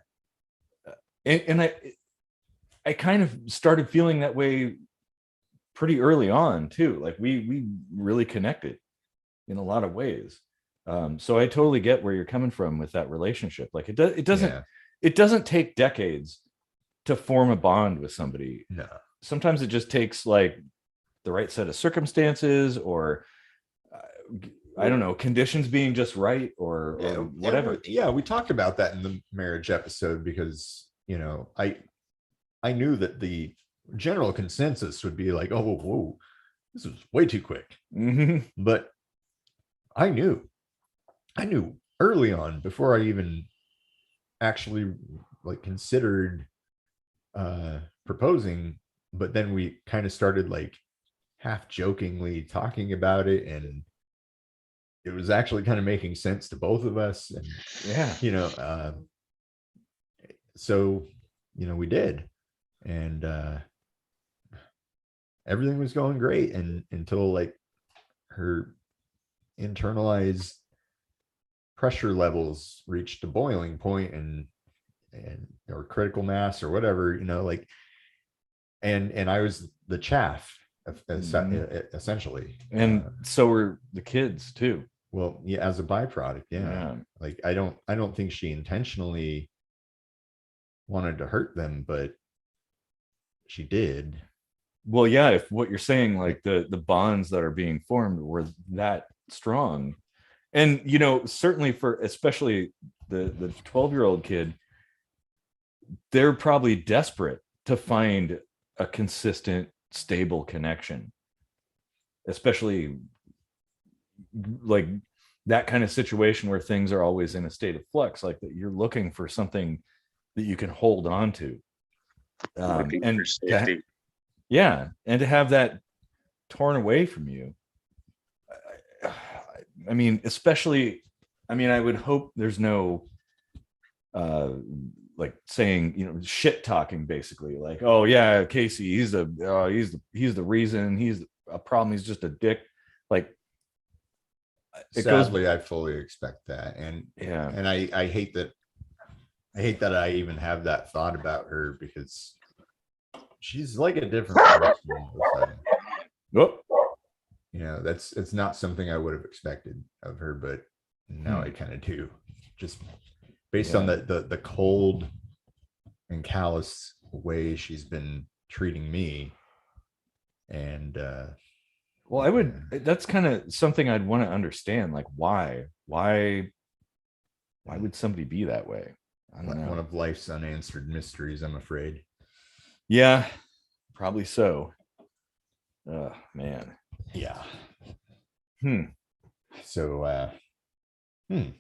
And I kind of started feeling that way pretty early on too. Like we really connected in a lot of ways. So I totally get where you're coming from with that relationship. Like it doesn't take decades to form a bond with somebody. No. Sometimes it just takes like the right set of circumstances, or I don't know, conditions being just right, or whatever. We talked about that in the marriage episode, because I knew that the general consensus would be like, oh, whoa, this was way too quick. But I knew early on, before I even actually like considered proposing, but then we kind of started like half jokingly talking about it, and it was actually kind of making sense to both of us. And so we did, and everything was going great, and until like her internalized pressure levels reached a boiling point, and or critical mass or whatever, like, and I was the chaff, essentially. And so were the kids too. Well, yeah, as a byproduct. Yeah. Like I don't think she intentionally wanted to hurt them, but she did. Well, yeah, if what you're saying, like the bonds that are being formed were that strong. And certainly for especially the 12-year-old kid, they're probably desperate to find a consistent, stable connection, especially like that kind of situation where things are always in a state of flux, like that. You're looking for something that you can hold on to, and to have that torn away from you. I mean, especially, I would hope there's no like saying, shit talking, basically, like, oh yeah, Casey, he's the reason, he's a problem, he's just a dick. Like, sadly, I fully expect that. And I hate that I even have that thought about her, because she's like a different person all of a sudden. It's not something I would have expected of her, but now I kind of do, just based on the cold and callous way she's been treating me. And well, that's kind of something I'd want to understand, like why would somebody be that way? I don't know. One of life's unanswered mysteries, I'm afraid. Yeah, probably so. Oh man. Yeah. So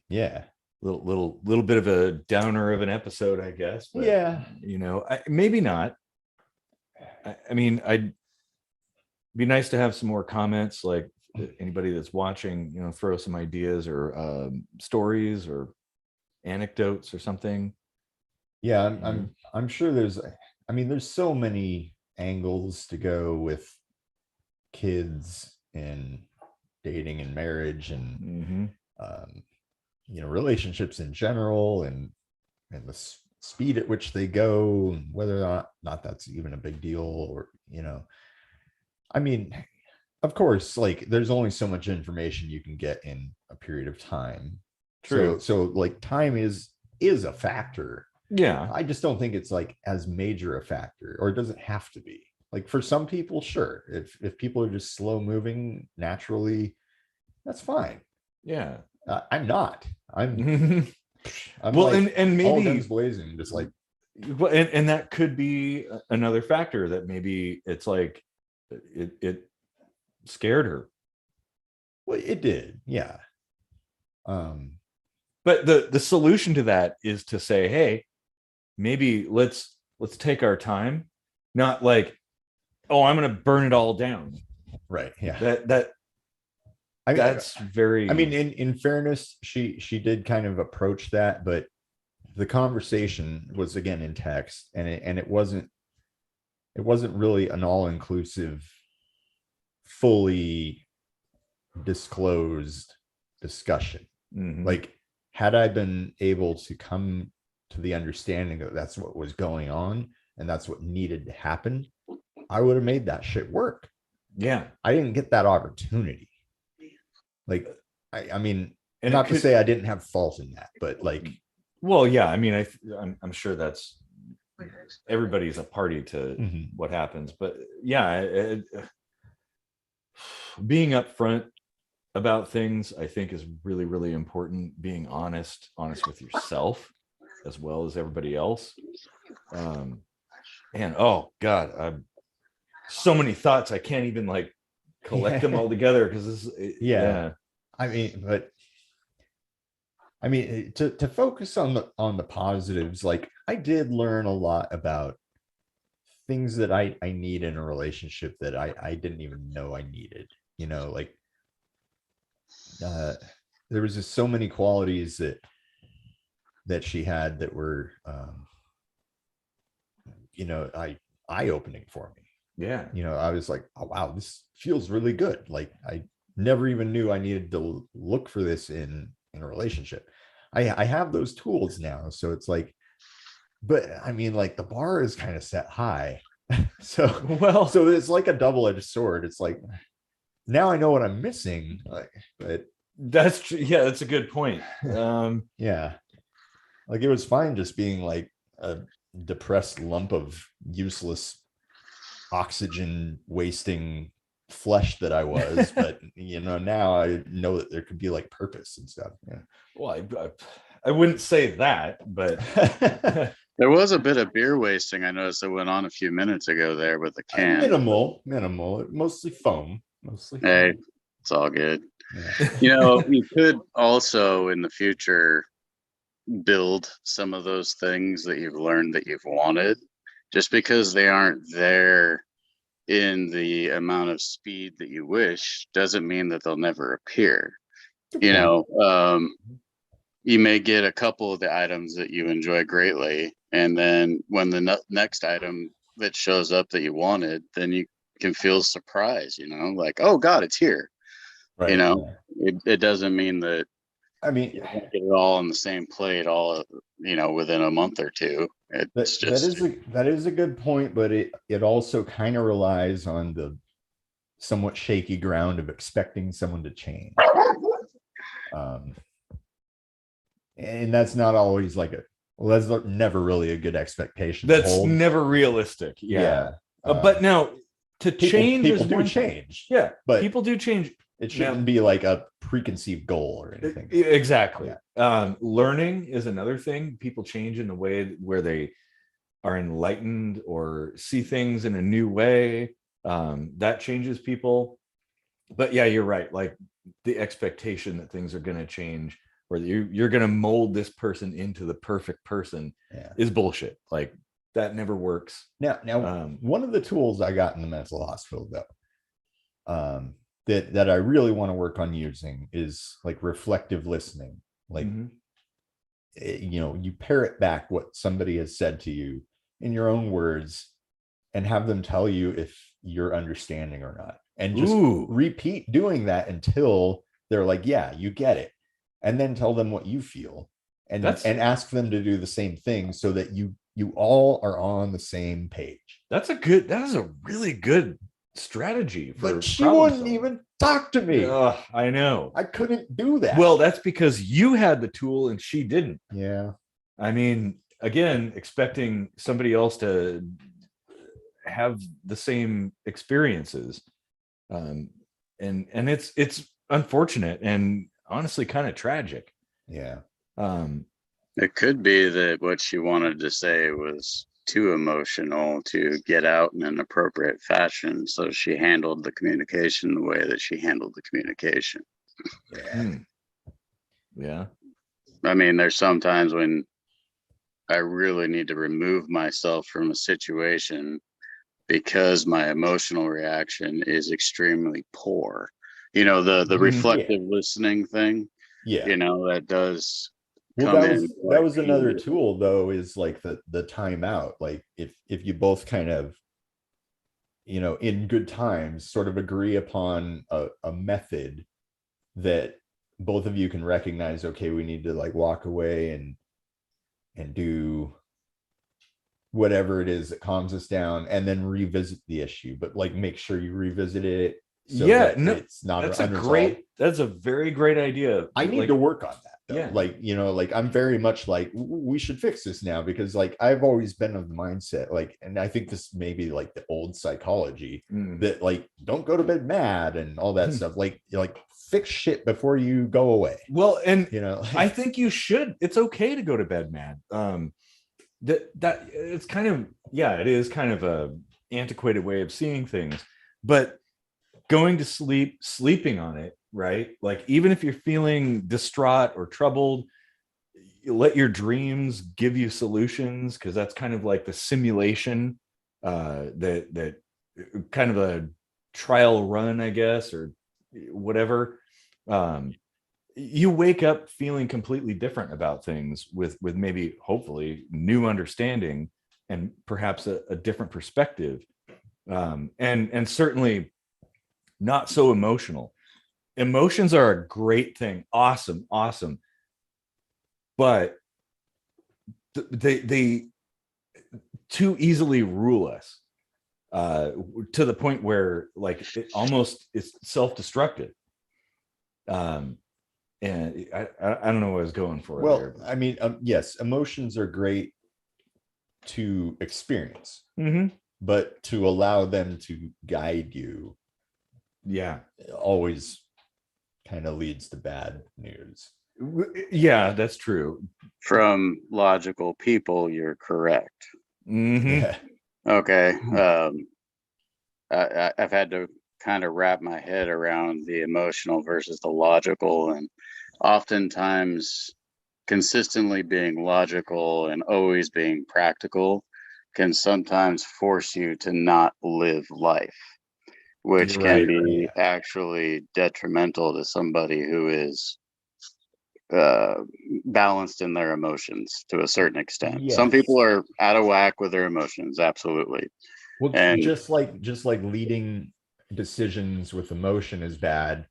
yeah. Little bit of a downer of an episode, I guess. But, yeah. Maybe not. I mean, I'd be nice to have some more comments, like anybody that's watching, throw some ideas or stories or anecdotes or something. Yeah, I'm sure there's so many angles to go with kids and dating and marriage and relationships in general, and the speed at which they go, and whether or not that's even a big deal, or of course, like, there's only so much information you can get in a period of time. True. So like, time is a factor. Yeah. I just don't think it's like as major a factor, or it doesn't have to be. Like, for some people, sure, if people are just slow moving naturally, That's fine. Yeah. I'm not. I'm Well, like and all maybe guns blazing, just like, well, and that could be another factor, that maybe it's like it scared her. well, it did, yeah. But the solution to that is to say, hey, maybe let's take our time, not like, oh, I'm going to burn it all down. Right, yeah. That's very, I mean, in fairness, she did kind of approach that, but the conversation was again in text, and it wasn't really an all-inclusive, fully disclosed discussion. Like, had I been able to come to the understanding that that's what was going on and that's what needed to happen, I would have made that shit work. yeah. I didn't get that opportunity. Like, I mean, And not to say I didn't have fault in that, but like, well, yeah, I mean, I'm sure that's, everybody's a party to what happens, but yeah, being upfront about things, I think, is really, really important. Being honest with yourself as well as everybody else. And oh God, I'm so many thoughts. I can't even like collect them all together, because this is, yeah. I mean, to focus on the positives, like, I did learn a lot about things that I need in a relationship that I didn't even know I needed, you know, like, there was just so many qualities that she had that were, you know, eye-opening for me. Yeah. You know, I was like, oh wow, this feels really good. Like, I never even knew I needed to look for this in a relationship. I have those tools now, so it's like, but I mean, like, the bar is kind of set high. So it's like a double-edged sword. It's like, now I know what I'm missing, like, but that's true. Yeah, that's a good point. yeah, like, it was fine just being like a depressed lump of useless oxygen wasting flesh that I was, but you know, now I know that there could be like purpose and stuff. Yeah. Well, I wouldn't say that, but there was a bit of beer wasting I noticed that went on a few minutes ago there with the can. Minimal, mostly foam. Hey, it's all good. Yeah. You know, you could also in the future build some of those things that you've learned that you've wanted. Just because they aren't there in the amount of speed that you wish doesn't mean that they'll never appear. You know, you may get a couple of the items that you enjoy greatly, and then when the next item that shows up that you wanted, then you can feel surprise, you know, like, oh God, it's here. Right. You know, it doesn't mean that, I mean, you're gonna get it all on the same plate all, you know, within a month or two. It's just that is a good point, but it also kind of relies on the somewhat shaky ground of expecting someone to change. And that's not always like that's never really a good expectation. That's never realistic. Yeah. But now to change, people do change. Yeah, but people do change. It shouldn't be like a preconceived goal or anything. Exactly. Yeah. Learning is another thing. People change in the way where they are enlightened or see things in a new way. That changes people. But yeah, you're right. Like, the expectation that things are going to change, or you're going to mold this person into the perfect person, is bullshit. Like, that never works. Now, one of the tools I got in the mental hospital, though, that I really want to work on using is like reflective listening. Like, you know, you parrot back what somebody has said to you in your own words and have them tell you if you're understanding or not. And just repeat doing that until they're like, yeah, you get it. And then tell them what you feel and ask them to do the same thing, so that you all are on the same page. That is a really good strategy. But she wouldn't even talk to me. I know. I couldn't do that. Well, that's because you had the tool and she didn't. Yeah. I mean, again, expecting somebody else to have the same experiences, and it's unfortunate and honestly kind of tragic. Yeah. It could be that what she wanted to say was too emotional to get out in an appropriate fashion. So she handled the communication the way that she handled the communication. Yeah. Yeah. I mean, there's sometimes when I really need to remove myself from a situation because my emotional reaction is extremely poor. You know, the reflective listening thing, Yeah. you know, that does Well, come that in. was another tool though, is like the timeout. Like if you both kind of, you know, in good times sort of agree upon a method that both of you can recognize, okay, we need to like walk away and do whatever it is that calms us down, and then revisit the issue, but like make sure you revisit it so that it's not unresolved. That's a very great idea. I need to work on that though. Yeah. Like, you know, like I'm very much like, we should fix this now, because like I've always been of the mindset, like, and I think this may be like the old psychology that like, don't go to bed mad and all that stuff. Like, you're like, fix shit before you go away. Well, and you know, I think you should. It's okay to go to bed mad. That it's kind of, yeah, it is kind of a antiquated way of seeing things, but going to sleep, sleeping on it, right? Like, even if you're feeling distraught or troubled, you let your dreams give you solutions, because that's kind of like the simulation, that kind of a trial run, I guess, or whatever. You wake up feeling completely different about things, with maybe hopefully new understanding and perhaps a different perspective, and certainly not so emotional. Emotions are a great thing, awesome, but they too easily rule us, to the point where like it almost is self-destructive. And I don't know what I was going for. Well, there. I mean, yes, emotions are great to experience, but to allow them to guide you, yeah, always kind of leads to bad news. Yeah, that's true. From logical people, you're correct. Yeah. Okay. I've had to kind of wrap my head around the emotional versus the logical, and oftentimes consistently being logical and always being practical can sometimes force you to not live life, which can be actually detrimental to somebody who is balanced in their emotions to a certain extent. Yes. Some people are out of whack with their emotions, absolutely. Well, and just like leading decisions with emotion is bad,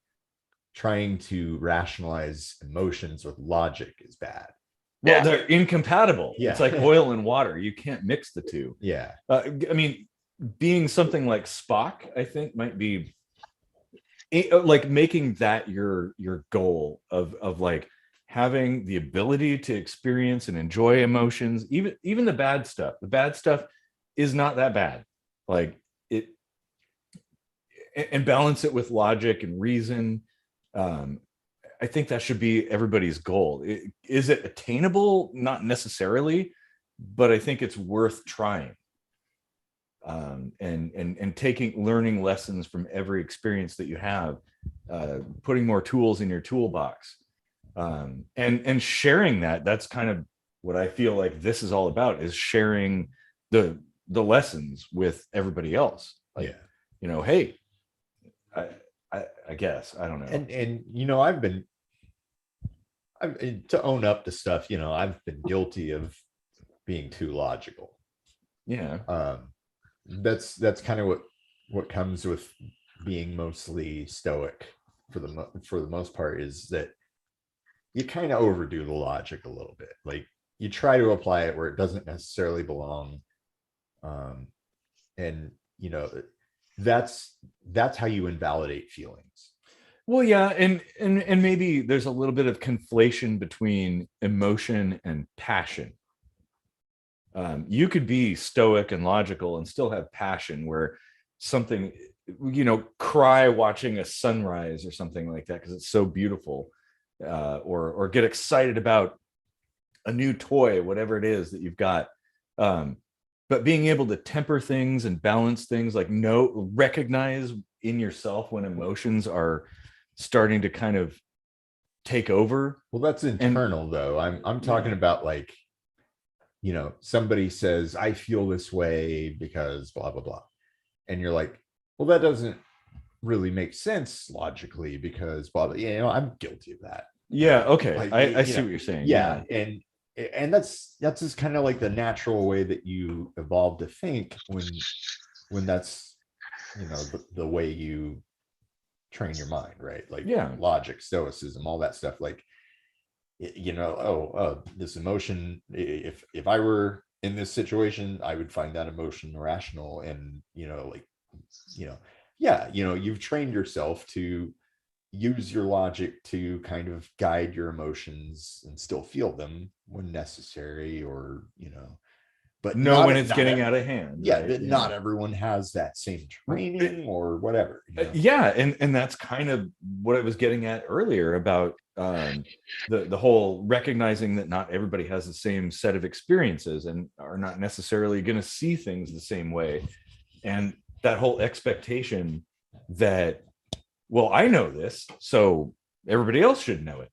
trying to rationalize emotions with logic is bad. Well, they're incompatible. Yeah. It's like oil and water. You can't mix the two. Yeah. I mean, being something like Spock, I think, might be like making that your goal of like having the ability to experience and enjoy emotions, even the bad stuff. The bad stuff is not that bad. Like it, and balance it with logic and reason. I think that should be everybody's goal. Is it attainable? Not necessarily, but I think it's worth trying. And learning lessons from every experience that you have, putting more tools in your toolbox, and sharing that. That's kind of what I feel like this is all about, is sharing the lessons with everybody else. Like, you know, hey, I guess, I don't know. And you know, I've to own up to stuff, you know, I've been guilty of being too logical. Yeah. That's kind of what comes with being mostly stoic for the most part, is that you kind of overdo the logic a little bit. Like, you try to apply it where it doesn't necessarily belong. And you know, that's how you invalidate feelings. Well, yeah, and maybe there's a little bit of conflation between emotion and passion. You could be stoic and logical and still have passion, where something cry watching a sunrise or something like that because it's so beautiful, or get excited about a new toy, whatever it is that you've got. But being able to temper things and balance things, like recognize in yourself when emotions are starting to kind of take over. Well, that's internal though. I'm talking about like, somebody says, I feel this way because blah, blah, blah. And you're like, well, that doesn't really make sense logically because blah, blah. I'm guilty of that. Yeah. Okay. Like, I see what you're saying. Yeah. And that's just kind of like the natural way that you evolve to think when that's, the way you train your mind, right? Like logic, stoicism, all that stuff. Like, this emotion, if I were in this situation, I would find that emotion irrational. And, you've trained yourself to use your logic to kind of guide your emotions and still feel them when necessary, or, but know when it's getting out of hand. Yeah. Right? Not everyone has that same training or whatever. Yeah. And that's kind of what I was getting at earlier about the whole recognizing that not everybody has the same set of experiences and are not necessarily going to see things the same way. And that whole expectation that, well, I know this, so everybody else should know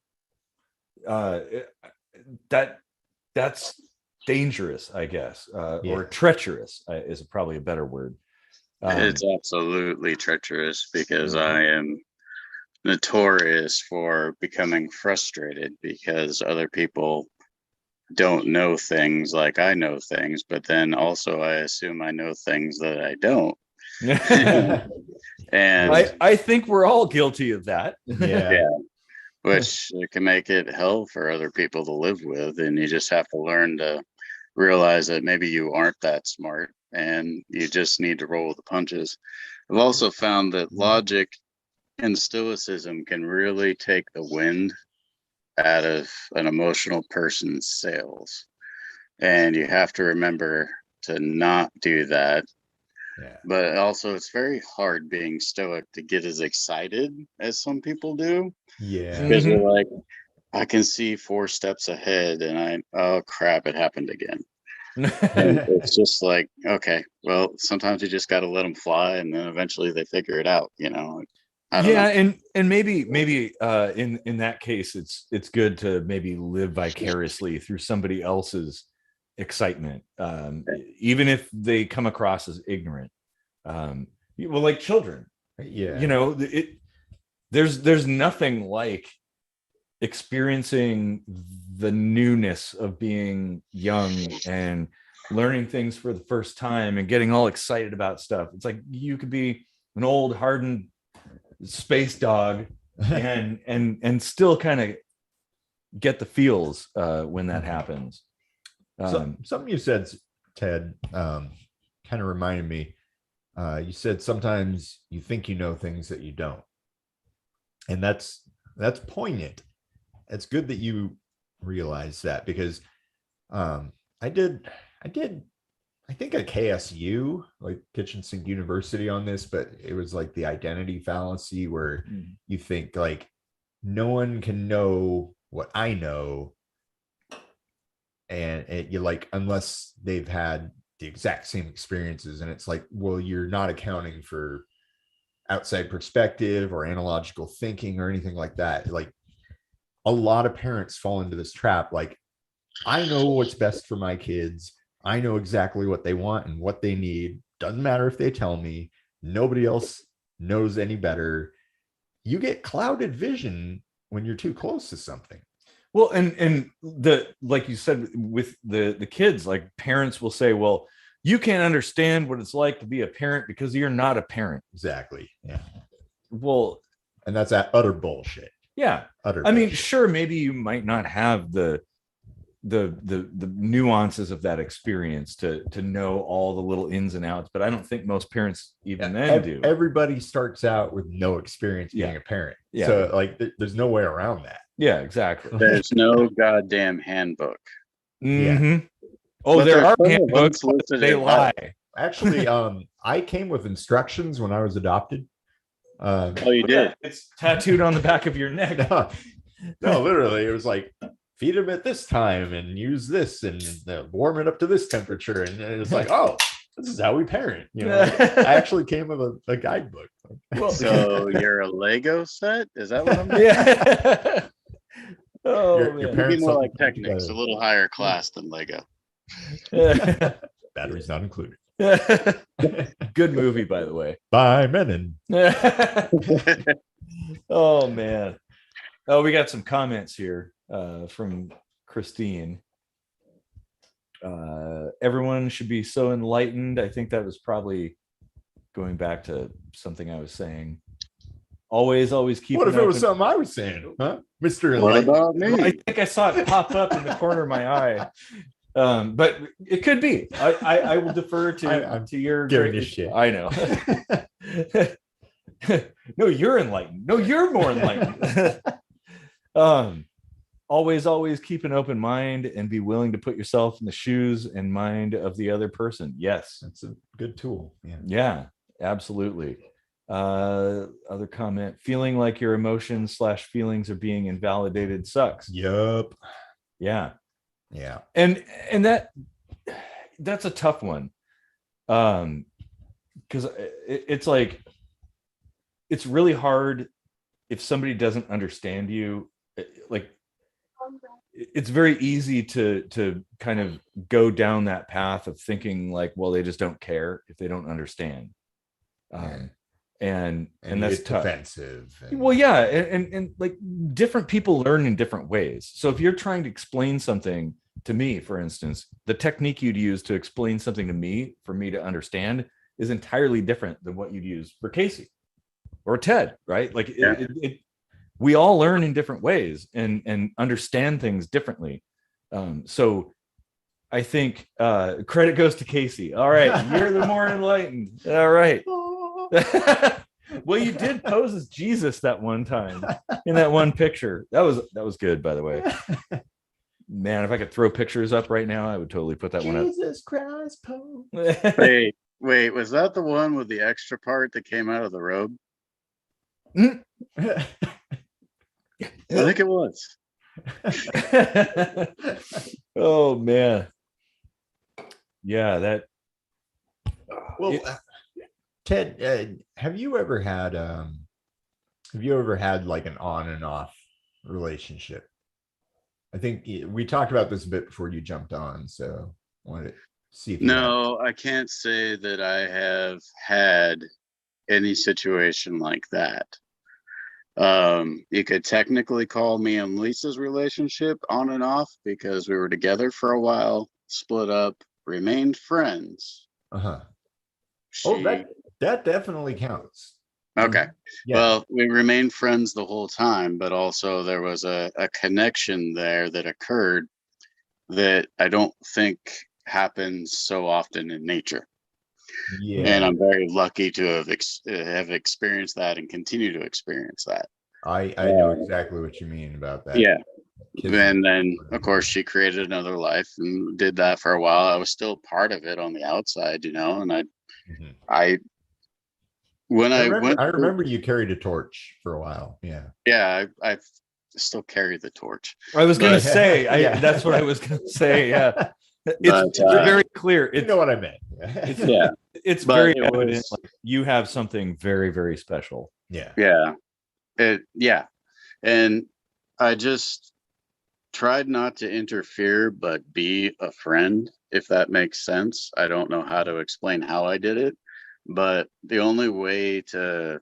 it. That's dangerous, I guess, or treacherous is probably a better word. It's absolutely treacherous because I am notorious for becoming frustrated because other people don't know things like I know things, but then also I assume I know things that I don't. And I think we're all guilty of that. Yeah, which can make it hell for other people to live with, and you just have to learn to realize that maybe you aren't that smart and you just need to roll with the punches. I've also found that logic and stoicism can really take the wind out of an emotional person's sails, and you have to remember to not do that. But also it's very hard being stoic to get as excited as some people do. Because you're like, I can see 4 steps ahead and oh crap, it happened again. And it's just like, okay, well, sometimes you just got to let them fly and then eventually they figure it out, I don't know. And maybe in that case it's good to maybe live vicariously through somebody else's excitement, even if they come across as ignorant. Well, like children, there's nothing like experiencing the newness of being young and learning things for the first time and getting all excited about stuff. It's like you could be an old hardened space dog and still kind of get the feels when that happens. Something you said, Ted, kind of reminded me. You said sometimes you think you know things that you don't, and that's poignant. It's good that you realize that, because I did I think a KSU, like Kitchen Sink University, on this, but it was like the identity fallacy where you think like no one can know what I know, and you like, unless they've had the exact same experiences. And it's like, well, you're not accounting for outside perspective or analogical thinking or anything like that. Like a lot of parents fall into this trap. Like, I know what's best for my kids. I know exactly what they want and what they need. Doesn't matter if they tell me. Nobody else knows any better. You get clouded vision when you're too close to something. Well, and the, like you said, with the kids, like parents will say, well, you can't understand what it's like to be a parent because you're not a parent. Exactly. Yeah. Well, and that's that utter bullshit. Yeah. Utter I mean, bullshit. sure, maybe you might not have the nuances of that experience to know all the little ins and outs, but I don't think most parents even then do. Everybody starts out with no experience being a parent. Yeah. So like there's no way around that. Yeah, exactly. There's no goddamn handbook. Mm-hmm. Yeah. Oh, But there are there's handbooks, but they lie. Actually, I came with instructions when I was adopted. Oh, you did? It's tattooed on the back of your neck. No, literally, it was like feed them at this time and use this and warm it up to this temperature. And it was like, oh, this is how we parent. You know, I actually came with a guidebook. Well, So you're a Lego set? Is that what I'm yeah. Oh, Your man. It'd be parents more help like you put Technics, a together. little higher class than Lego. Batteries not included. Good movie, by the way. By Menon. Oh, man. Oh, we got some comments here from Christine. Everyone should be so enlightened. I think that was probably going back to something I was saying. Always keep. What if it was something I was saying, huh, Mr. What Enlightened? about me? I think I saw it pop up in the corner of my eye. But it could be. I will defer to your giving you shit. I know. No, you're enlightened. No, you're more enlightened. Always keep an open mind and be willing to put yourself in the shoes and mind of the other person. Yes. That's a good tool. Yeah, absolutely. Other comment, feeling like your emotions / feelings are being invalidated sucks. Yup. Yeah. Yeah. And that's a tough one. Because it's like, it's really hard if somebody doesn't understand you. Like, it's very easy to kind of go down that path of thinking like, well, they just don't care if they don't understand. And that's tough. Defensive. Well, yeah, and like different people learn in different ways. So if you're trying to explain something to me, for instance, the technique you'd use to explain something to me for me to understand is entirely different than what you'd use for Casey or Ted, right? Like we all learn in different ways and understand things differently. So I think credit goes to Casey. All right, you're the more enlightened. All right. Well, you did pose as Jesus that one time in that one picture. That was good, by the way. Man, if I could throw pictures up right now, I would totally put that one up. Jesus Christ, Poe. Wait, was that the one with the extra part that came out of the robe? I think it was. Oh man. Yeah, that. Well, Ted, have you ever had like an on and off relationship? I think we talked about this a bit before you jumped on, so I wanted to see if I can't say that I have had any situation like that. You could technically call me and Lisa's relationship on and off because we were together for a while, split up, remained friends. That definitely counts. Okay. Yeah. Well, we remained friends the whole time, but also there was a connection there that occurred that I don't think happens so often in nature. Yeah. And I'm very lucky to have experienced that and continue to experience that. I know exactly what you mean about that. Yeah. And then, of course, she created another life and did that for a while. I was still part of it on the outside, and I remember you carried a torch for a while. Yeah. I still carry the torch. I was going to say, that's what I was going to say. Yeah. It's very clear. You know what I meant. It's very evident. Like, you have something very, very special. Yeah. And I just tried not to interfere, but be a friend, if that makes sense. I don't know how to explain how I did it, but the only way to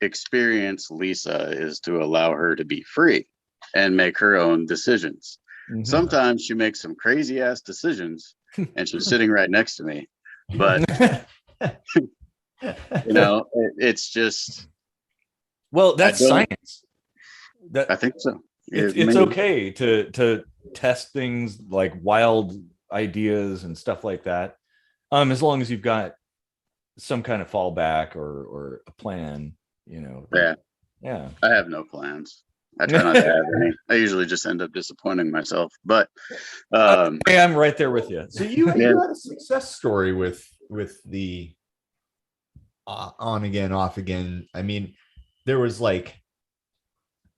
experience Lisa is to allow her to be free and make her own decisions. Mm-hmm. Sometimes she makes some crazy ass decisions and she's sitting right next to me, but it's just, well, that's science. I think so. It's okay to test things like wild ideas and stuff like that, as long as you've got some kind of fallback or a plan. Yeah. I have no plans. I try not to have any. I usually just end up disappointing myself. But I'm right there with you. So you had a success story with with the on again, off again, I mean, there was like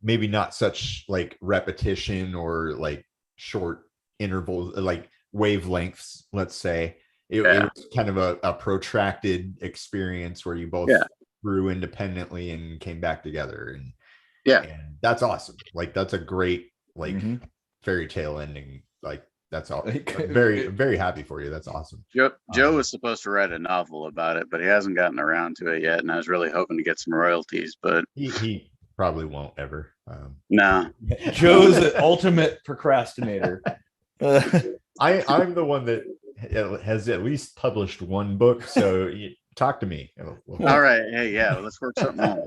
maybe not such like repetition or like short intervals, like wavelengths, let's say. It was kind of a protracted experience where you both grew independently and came back together. And that's awesome. Like, that's a great, like, fairy tale ending. Like, that's all. I'm very, very happy for you. That's awesome. Joe was supposed to write a novel about it, but he hasn't gotten around to it yet. And I was really hoping to get some royalties, but he probably won't ever. No. Joe's an ultimate procrastinator. I'm the one that has at least published one book, so talk to me. All right. Hey, yeah, let's work something out.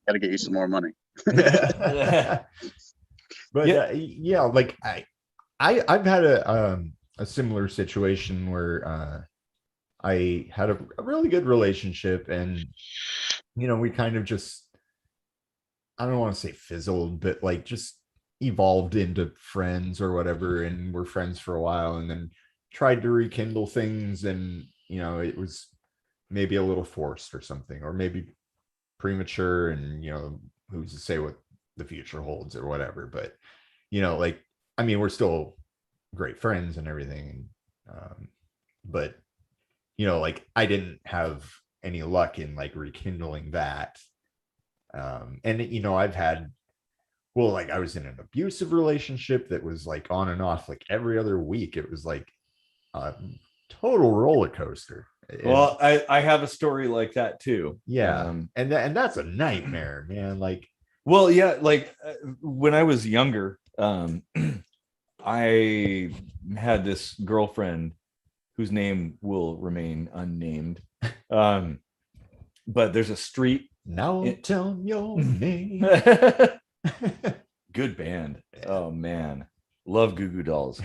Gotta get you some more money. But like I've had a similar situation where I had a really good relationship, and we kind of just, I don't want to say fizzled, but like just evolved into friends or whatever, and we're friends for a while, and then tried to rekindle things, and it was maybe a little forced or something, or maybe premature, and who's to say what the future holds or whatever. But like, I mean, we're still great friends and everything, but like, I didn't have any luck in like rekindling that. And I've had, well, like, I was in an abusive relationship that was like on and off, like every other week. It was like a total roller coaster. Well, I have a story like that too. And that's a nightmare, man. Like, well, yeah, like when I was younger, I had this girlfriend whose name will remain unnamed. But there's a street. Now tell your name. Good band. Oh man, love Goo Goo Dolls.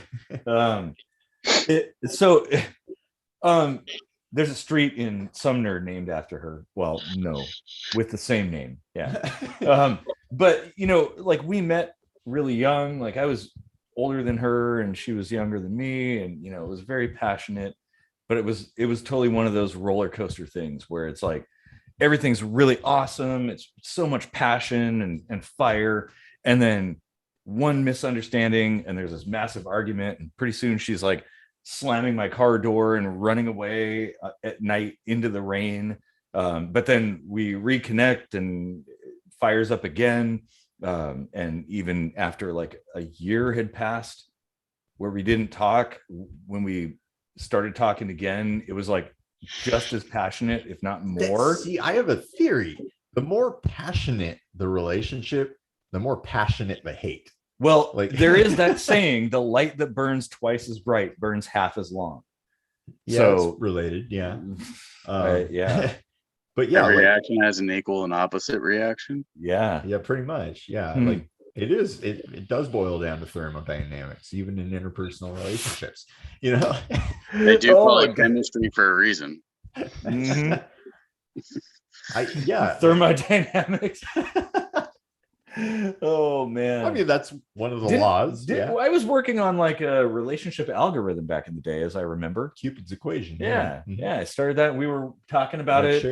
There's a street in Sumner named after her. Well, no, with the same name. Yeah. But like, we met really young. Like, I was older than her and she was younger than me, and it was very passionate. But it was totally one of those roller coaster things where it's like everything's really awesome. It's so much passion and fire. And then one misunderstanding, and there's this massive argument. And pretty soon she's like slamming my car door and running away at night into the rain. But then we reconnect and fires up again. And even after like a year had passed where we didn't talk, when we started talking again, it was like just as passionate, if not more. See, I have a theory. The more passionate the relationship, the more passionate the hate. Well, like, there is that saying, the light that burns twice as bright burns half as long. Yeah, so it's related. Yeah. Yeah. But yeah, every reaction has an equal and opposite reaction. Yeah. Yeah, pretty much. Yeah. Like, it does boil down to thermodynamics, even in interpersonal relationships. They do call it chemistry for a reason. Thermodynamics. Oh man, I mean, that's one of the laws. I was working on like a relationship algorithm back in the day, as I remember. Cupid's equation. Yeah. I started that. We were talking about it.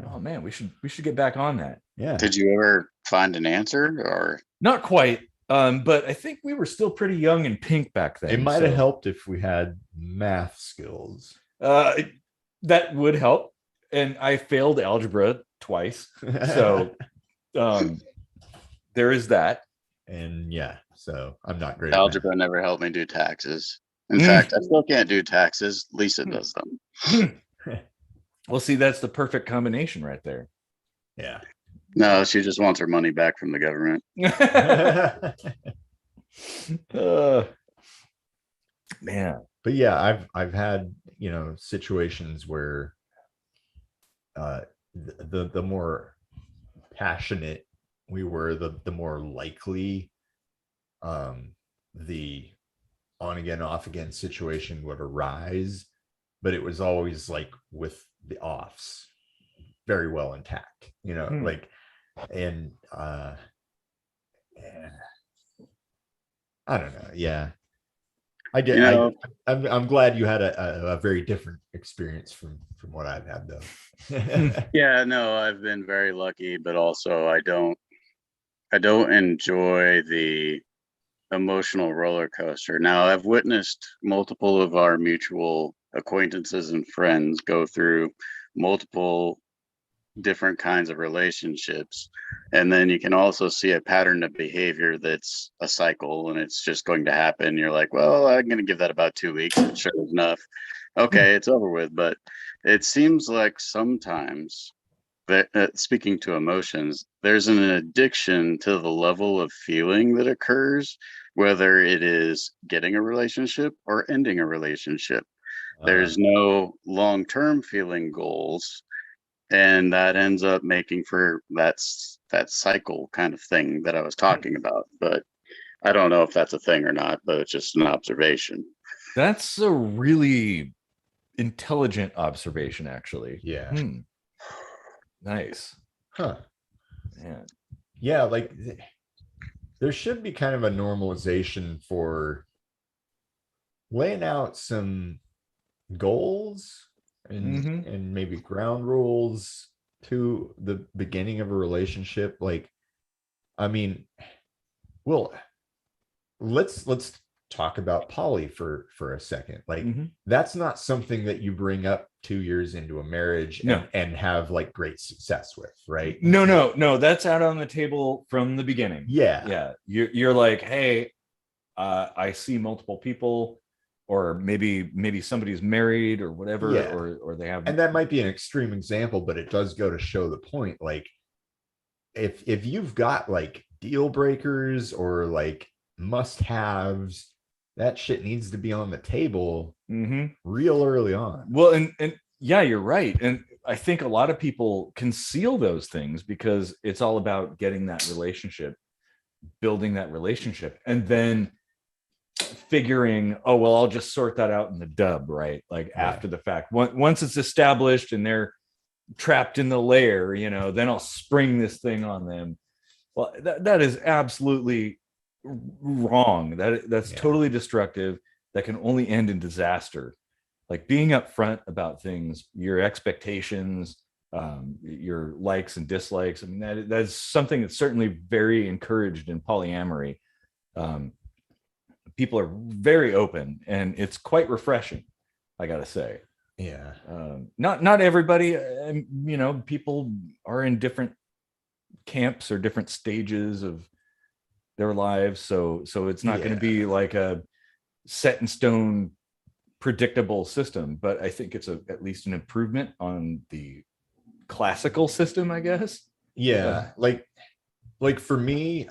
Oh man, we should get back on that. Yeah. Did you ever find an answer, or not quite? But I think we were still pretty young and pink back then. It might have helped if we had math skills. That would help. And I failed algebra twice, so there is that. And so I'm not great. Algebra never helped me do taxes. In fact, I still can't do taxes. Lisa does them. Well, see, that's the perfect combination right there. Yeah. No, she just wants her money back from the government. Man. But yeah, I've had, situations where the more passionate we were, the more likely the on again, off again situation would arise. But it was always like with the offs very well intact, like, and I don't know. Yeah. I get. You know, I'm glad you had a very different experience from what I've had though. yeah, no, I've been very lucky, but also I don't enjoy the emotional roller coaster. Now, I've witnessed multiple of our mutual acquaintances and friends go through multiple different kinds of relationships. And then you can also see a pattern of behavior that's a cycle and it's just going to happen. You're like, well, I'm going to give that about 2 weeks. And sure enough, okay, it's over with. But it seems like sometimes that speaking to emotions, there's an addiction to the level of feeling that occurs, whether it is getting a relationship or ending a relationship. There's no long-term feeling goals, and that ends up making for that cycle kind of thing that I was talking about. But I don't know if that's a thing or not, but it's just an observation. That's a really intelligent observation, actually. Yeah. Nice. Huh. Man. Yeah, like there should be kind of a normalization for laying out some goals and maybe ground rules to the beginning of a relationship. Like, I mean, well, let's talk about poly for a second. Like, that's not something that you bring up 2 years into a marriage and have like great success with, right? No, that's out on the table from the beginning. Yeah. You're like, hey, I see multiple people, or maybe somebody's married or whatever, or they have. And that might be an extreme example, but it does go to show the point. Like, if you've got like deal breakers or like must-haves, that shit needs to be on the table real early on. Well, and yeah, you're right. And I think a lot of people conceal those things because it's all about getting that relationship, building that relationship, and then figuring, oh, well, I'll just sort that out in the dub, right? Like after the fact. Once it's established and they're trapped in the layer, then I'll spring this thing on them. Well, that is absolutely wrong. That's totally destructive. That can only end in disaster. Like being upfront about things, your expectations, your likes and dislikes. I mean, that's something that's certainly very encouraged in polyamory. People are very open, and it's quite refreshing, I gotta say. Yeah. Not everybody, people are in different camps or different stages of their lives, so it's not going to be like a set in stone predictable system, but I think it's at least an improvement on the classical system, I guess. Like for me,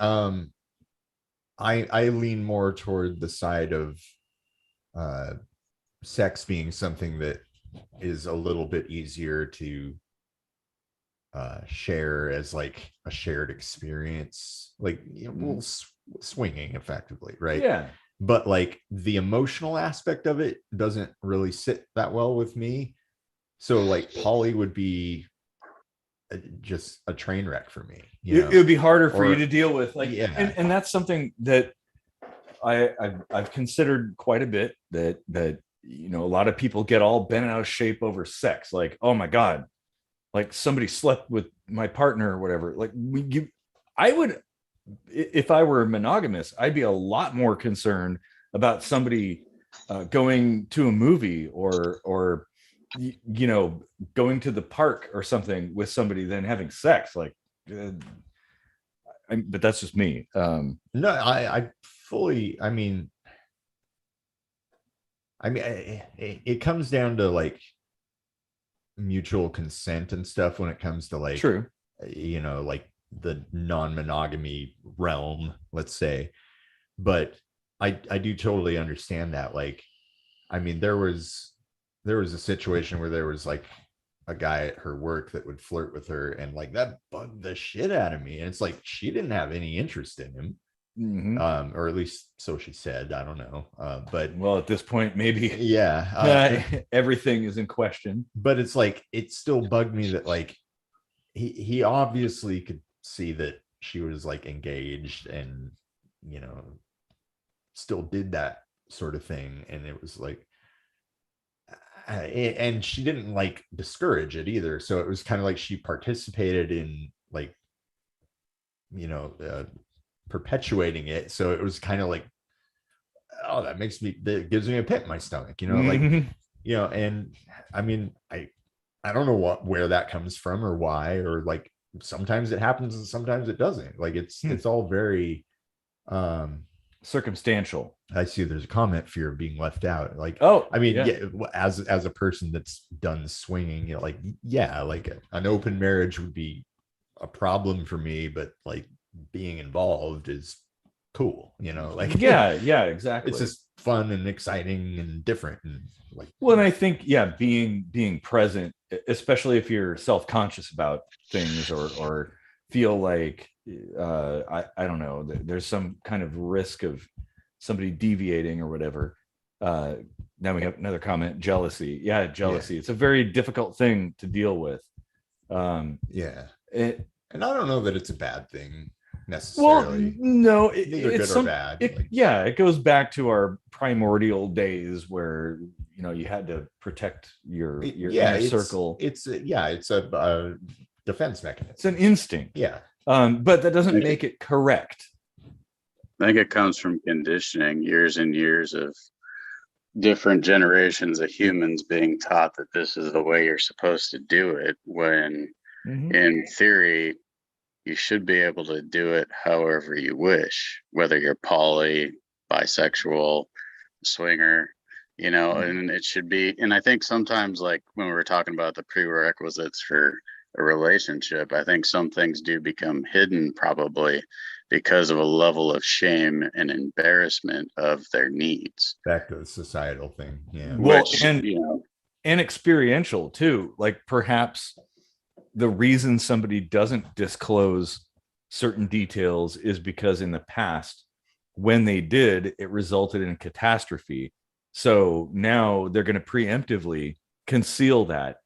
I lean more toward the side of sex being something that is a little bit easier to share as like a shared experience, like swinging effectively, right? Yeah. But like the emotional aspect of it doesn't really sit that well with me. So like poly would be just a train wreck for me. It would be harder for you to deal with, like, and that's something that I've considered quite a bit. That a lot of people get all bent out of shape over sex. Like, oh my god, like somebody slept with my partner or whatever. Like I would, if I were monogamous, I'd be a lot more concerned about somebody going to a movie or going to the park or something with somebody than having sex. Like, but that's just me. No, I fully. I mean, it comes down to like mutual consent and stuff when it comes to like, true, like the non-monogamy realm, let's say. But I do totally understand that. Like, I mean, there was a situation where there was like a guy at her work that would flirt with her, and like that bugged the shit out of me. And it's like she didn't have any interest in him. Or at least so she said. I don't know. But well, at this point, maybe everything is in question. But it's like it still bugged me that like he obviously could see that she was like engaged and still did that sort of thing. And it was like, and she didn't like discourage it either. So it was kind of like she participated in like, perpetuating it. So it was kind of like, oh, that gives me a pit in my stomach, like, and I mean, I don't know where that comes from or why, or like sometimes it happens and sometimes it doesn't. Like it's all very circumstantial. I see there's a comment, fear of being left out. Like, oh, I mean, yeah, as a person that's done swinging, like, yeah, like an open marriage would be a problem for me, but like being involved is cool, like, yeah, exactly. It's just fun and exciting and different, and like, well, and I think, being present, especially if you're self-conscious about things or feel like I don't know, there's some kind of risk of somebody deviating or whatever. Now we have another comment, jealousy. Jealousy. Yeah. It's a very difficult thing to deal with. And I don't know that it's a bad thing necessarily. Well, no, neither good or bad. It goes back to our primordial days where you had to protect your inner circle. It's a defense mechanism. It's an instinct. But that doesn't make it correct. I think it comes from conditioning, years and years of different generations of humans being taught that this is the way you're supposed to do it, when in theory you should be able to do it however you wish, whether you're poly, bisexual, swinger, and it should be. And I think sometimes, like when we were talking about the prerequisites for a relationship, I think some things do become hidden, probably because of a level of shame and embarrassment of their needs. Back to the societal thing. Well, and experiential too. Like perhaps the reason somebody doesn't disclose certain details is because in the past, when they did, it resulted in a catastrophe. So now they're going to preemptively conceal that.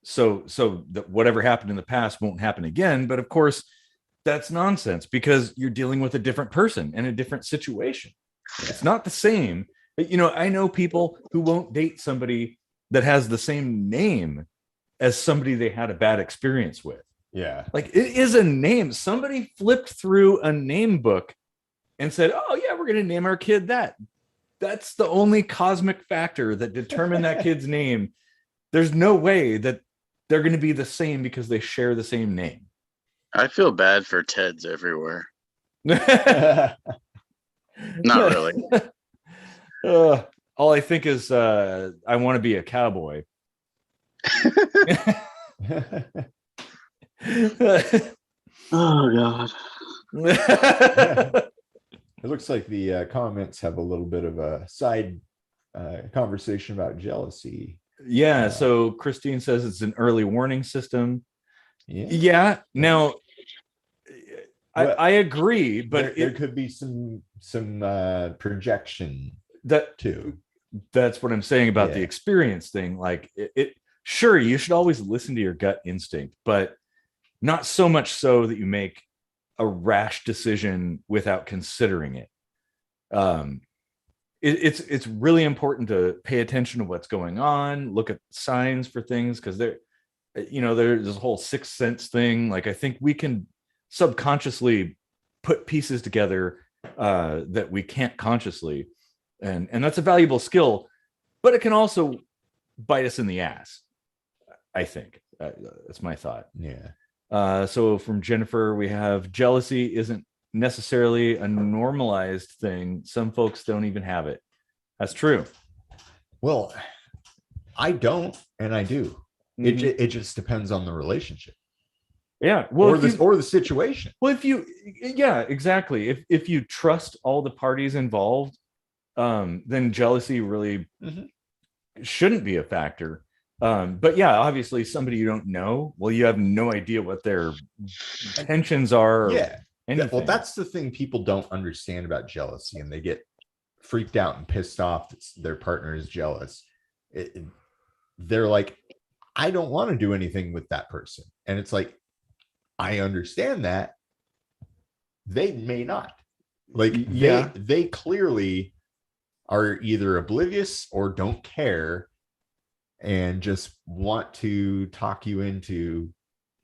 So that whatever happened in the past won't happen again. But of course, that's nonsense, because you're dealing with a different person and a different situation. It's not the same. But, I know people who won't date somebody that has the same name as somebody they had a bad experience with. Like, it is a name. Somebody flipped through a name book and said, oh yeah, we're going to name our kid that. That's the only cosmic factor that determined that kid's name. There's no way that they're going to be the same because they share the same name. I feel bad for Teds everywhere. Not really. All I think is I want to be a cowboy. Oh God. It looks like the comments have a little bit of a side conversation about jealousy. So Christine says it's an early warning system. Now I agree, but there could be some projection that too. That's what I'm saying about the experience thing. Like sure, you should always listen to your gut instinct, but not so much so that you make a rash decision without considering it. It's really important to pay attention to what's going on, look at signs for things, because there's this whole sixth sense thing. Like, I think we can subconsciously put pieces together that we can't consciously, and that's a valuable skill, but it can also bite us in the ass, I think. That's my thought. So from Jennifer, we have jealousy isn't necessarily a normalized thing. Some folks don't even have it. That's true. Well, I don't, and I do. It just depends on the relationship. Well, or the situation. Well, exactly. If you trust all the parties involved, then jealousy really shouldn't be a factor. But obviously somebody you don't know, well, you have no idea what their intentions are. Well, that's the thing people don't understand about jealousy, and they get freaked out and pissed off that their partner is jealous. They're like, I don't want to do anything with that person. And it's like, I understand that. They may not. Like Yeah. they clearly are either oblivious or don't care and just want to talk you into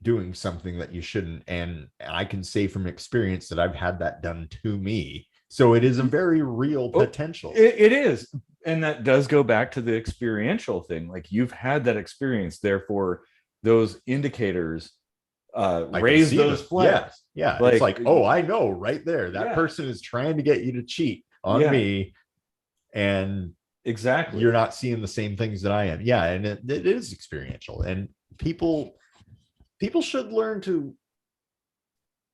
doing something that you shouldn't. And I can say from experience that I've had that done to me. So it is a very real potential. It is. And that does go back to the experiential thing. Like you've had that experience, therefore those indicators raise those flags. Yeah. Like, it's like, oh, I know right there. That yeah. person is trying to get you to cheat on me. And exactly, you're not seeing the same things that I am. Yeah. And it is experiential. And people should learn to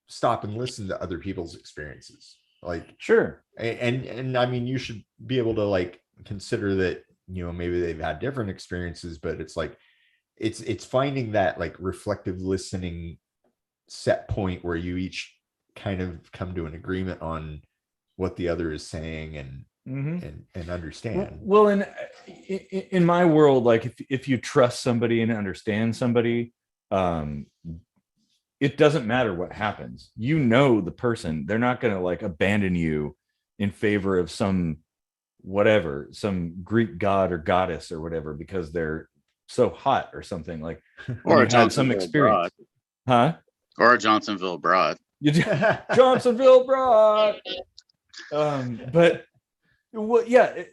stop and listen to other people's experiences. Like, sure. And I mean, you should be able to like consider that, you know, maybe they've had different experiences, but it's like, it's finding that like reflective listening set point where you each kind of come to an agreement on what the other is saying and understand. Well, in my world, like if you trust somebody and understand somebody, it doesn't matter what happens. You know the person. They're not going to like abandon you in favor of some whatever, some Greek god or goddess or whatever, because they're so hot or something. Like, or had some experience, huh? Or a Johnsonville broad. Johnsonville broad. But well, yeah,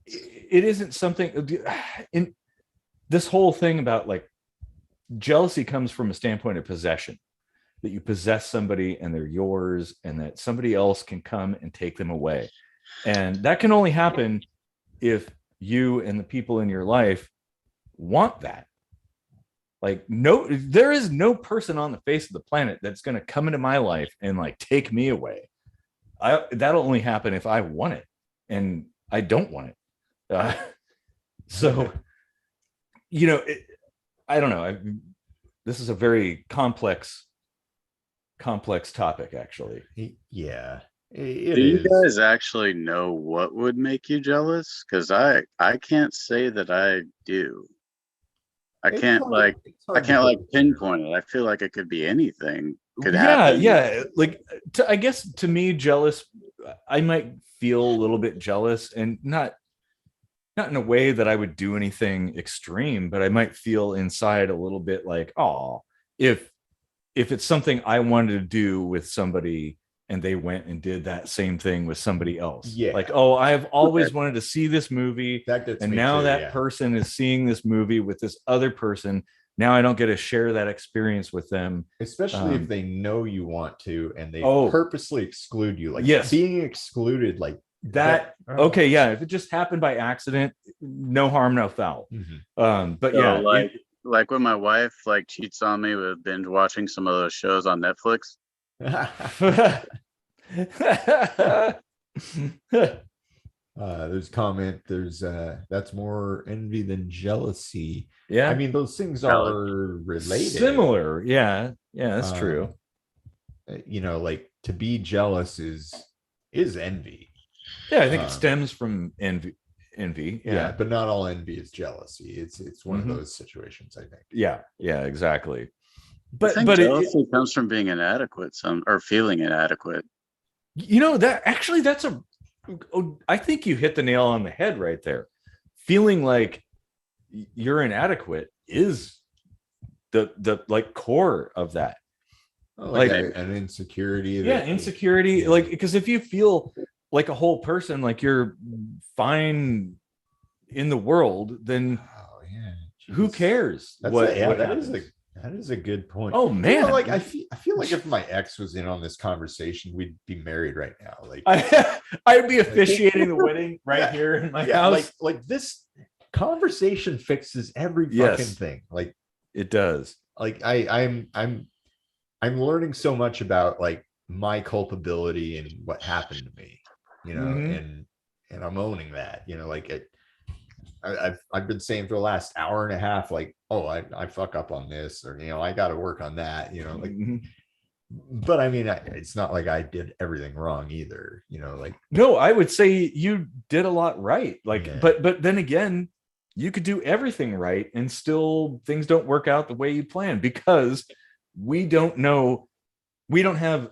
it isn't something in this whole thing about like jealousy comes from a standpoint of possession, that you possess somebody and they're yours and that somebody else can come and take them away. And that can only happen if you and the people in your life want that. Like, no, there is no person on the face of the planet that's going to come into my life and like take me away. That'll only happen if I want it, and I don't want it. So, you know, I don't know. This is a very complex topic, actually. Yeah. Do you guys actually know what would make you jealous? Because I can't say that I do. I can't pinpoint it. I feel like it could be anything. Could happen. Yeah. Like, I guess to me, jealous, I might feel a little bit jealous, and not in a way that I would do anything extreme, but I might feel inside a little bit like, oh, if it's something I wanted to do with somebody and they went and did that same thing with somebody else. Yeah. Like, oh, I've always wanted to see this movie. And now that person is seeing this movie with this other person. Now I don't get to share that experience with them. Especially if they know you want to and they purposely exclude you. Like, being excluded like that. Okay, yeah. If it just happened by accident, no harm, no foul. But so, yeah, like when my wife like cheats on me with binge watching some of those shows on Netflix. There's comment. There's that's more envy than jealousy. Yeah, I mean those things are related, similar. Yeah, that's true. You know, like to be jealous is envy. Yeah, I think it stems from envy. Yeah, but not all envy is jealousy. It's one of those situations, I think. Yeah, exactly. But jealousy comes from being inadequate, or feeling inadequate. You know, that's I think you hit the nail on the head right there. Feeling like you're inadequate is the like core of that. Like an insecurity. Insecurity. Like, because if you feel like a whole person, like you're fine in the world, then who cares? That is a good point. Oh man, you know, like I feel like if my ex was in on this conversation, we'd be married right now. Like I'd be officiating the wedding right here in my house. Like this conversation fixes every fucking thing. Like it does. Like I'm learning so much about like my culpability and what happened to me, you know, and I'm owning that, you know, like I've been saying for the last hour and a half, like, oh, I fuck up on this, or, you know, I got to work on that, you know, like, but I mean, it's not like I did everything wrong either, you know, like, no, I would say you did a lot right. Like, but then again, you could do everything right and still things don't work out the way you planned, because we don't know we don't have,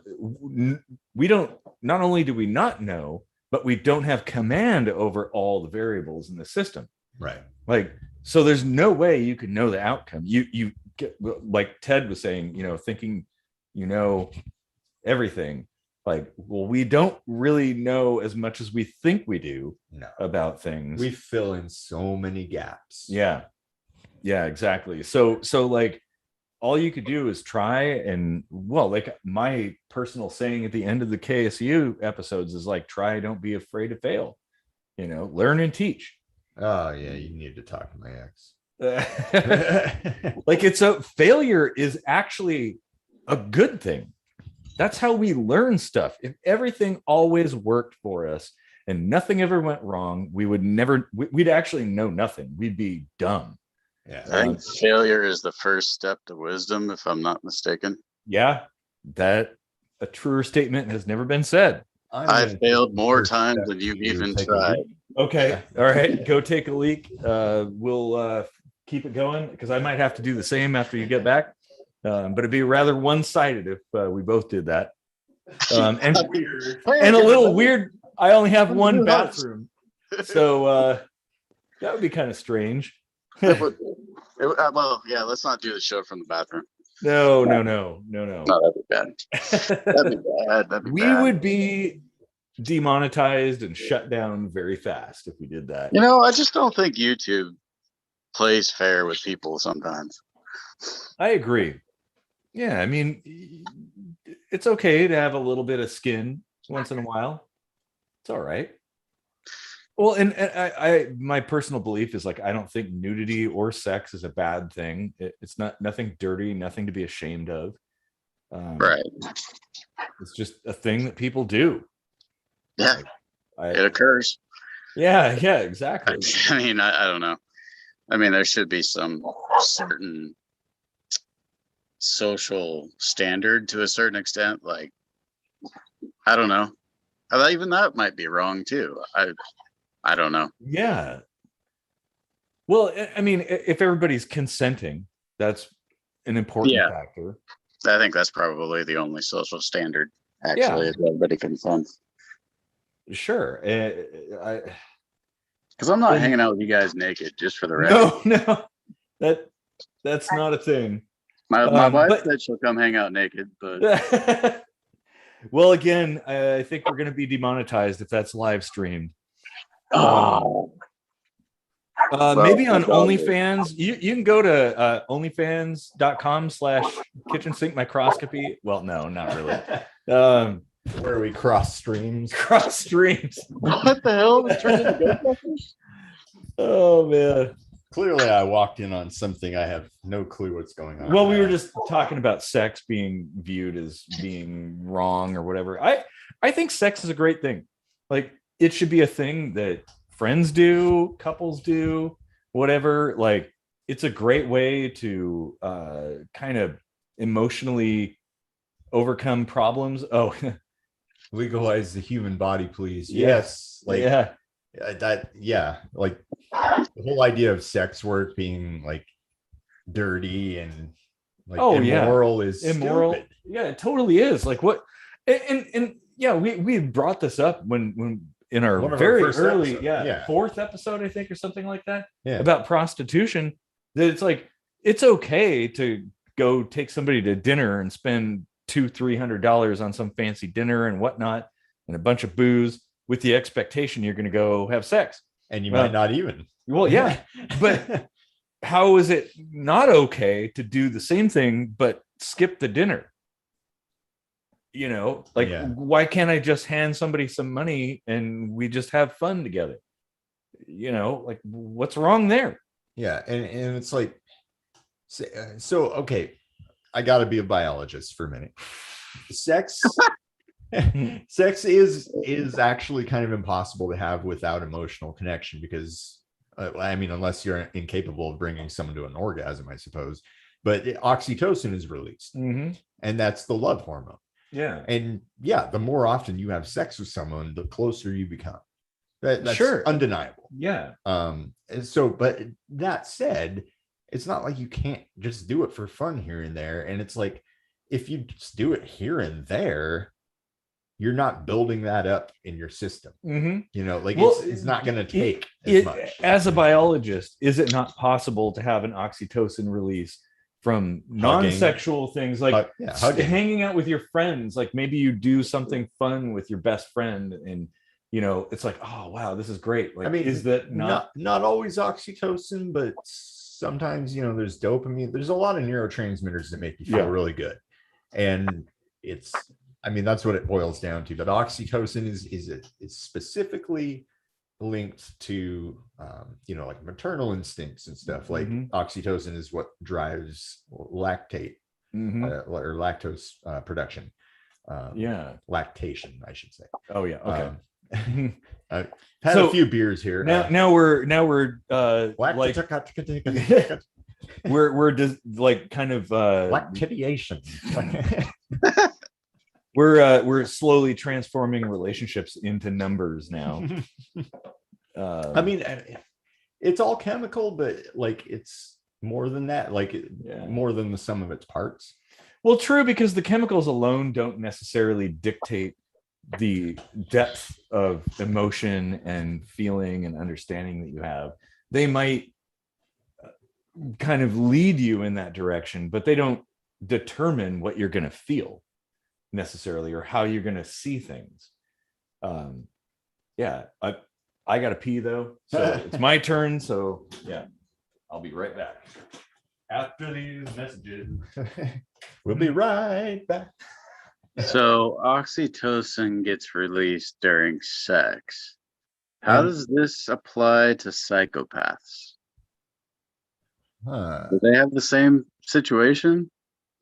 we don't, not only do we not know, but we don't have command over all the variables in the system. Right. Like, so there's no way you can know the outcome. You get, like Ted was saying, thinking, everything. Like, well, we don't really know as much as we think we do about things. We fill in so many gaps. Yeah, exactly. So like, all you could do is try, and well, like my personal saying at the end of the KSU episodes is like, try, don't be afraid to fail, learn and teach. Oh yeah, you need to talk to my ex. Like, failure is actually a good thing. That's how we learn stuff. If everything always worked for us and nothing ever went wrong, we'd actually know nothing. We'd be dumb. Yeah. I think failure is the first step to wisdom, if I'm not mistaken. Yeah, that a truer statement has never been said. I've failed more times than you've even tried. Okay. All right. Go take a leak. We'll keep it going because I might have to do the same after you get back. But it'd be rather one-sided if we both did that. And a little weird. I only have one bathroom. So that would be kind of strange. Well, yeah, let's not do the show from the bathroom. No. No, that'd be bad. That'd be We bad. would be demonetized and shut down very fast if we did that. I just don't think YouTube plays fair with people sometimes. I agree. Yeah, I mean, it's okay to have a little bit of skin once in a while. It's all right. Well, and I my personal belief is like, I don't think nudity or sex is a bad thing. It's nothing dirty, nothing to be ashamed of. Right. It's just a thing that people do. Yeah, it occurs. Yeah, exactly. I mean, I don't know. I mean, there should be some certain social standard to a certain extent. Like, I don't know. Even that might be wrong too. I don't know. Yeah. Well, I mean, if everybody's consenting, that's an important factor. I think that's probably the only social standard, actually, is everybody consents. Sure. Because I'm not hanging out with you guys naked, just for the record. No, that's not a thing. My wife said she'll come hang out naked, but well, again, I think we're going to be demonetized if that's live streamed. Maybe on OnlyFans. You can go to onlyfans.com/kitchen sink microscopy. Well, no, not really. Where we cross streams. What the hell? We turned into Ghostbusters? Oh man. Clearly I walked in on something. I have no clue what's going on. Well, we were just talking about sex being viewed as being wrong or whatever. I think sex is a great thing. Like, it should be a thing that friends do, couples do, whatever. Like, it's a great way to kind of emotionally overcome problems. Oh, legalize the human body, please. Yes. Like, like the whole idea of sex work being like dirty and like immoral is immoral. Stupid. Yeah, it totally is. Like, what? And yeah, we brought this up when in our very early fourth episode, I think, or something like that, about prostitution. That it's like, it's okay to go take somebody to dinner and spend $200-300 on some fancy dinner and whatnot and a bunch of booze with the expectation you're going to go have sex, and you might not even. Well, yeah, but how is it not okay to do the same thing but skip the dinner? Why can't I just hand somebody some money and we just have fun together? Like, what's wrong there? Yeah, and it's like, so okay, I got to be a biologist for a minute. Sex is actually kind of impossible to have without emotional connection, because I mean, unless you're incapable of bringing someone to an orgasm, I suppose. But oxytocin is released, and that's the love hormone. Yeah. And the more often you have sex with someone, the closer you become. That's undeniable. Yeah. But that said, it's not like you can't just do it for fun here and there. And it's like, if you just do it here and there, you're not building that up in your system. You know, like Well, it's not going to take as much. As a biologist, is it not possible to have an oxytocin release from non-sexual things like hanging out with your friends? Like maybe you do something fun with your best friend and you know, it's like, oh wow, this is great. Like, I mean, is that not always oxytocin, but sometimes, you know, there's dopamine. There's a lot of neurotransmitters that make you feel really good. And it's, I mean, that's what it boils down to. But oxytocin is specifically linked to, you know, like maternal instincts and stuff. Like oxytocin is what drives lactate or lactose production. Lactation, I should say. Oh yeah. Okay. I've had a few beers here. Now we're like we're just like kind of lactation. we're slowly transforming relationships into numbers now. I mean, it's all chemical, but like it's more than that, like more than the sum of its parts. Well, true, because the chemicals alone don't necessarily dictate the depth of emotion and feeling and understanding that you have. They might kind of lead you in that direction, but they don't determine what you're going to feel necessarily or how you're going to see things. I gotta pee though, so it's my turn. So yeah, I'll be right back after these messages. We'll be right back. So oxytocin gets released during sex. How does this apply to psychopaths? Do they have the same situation?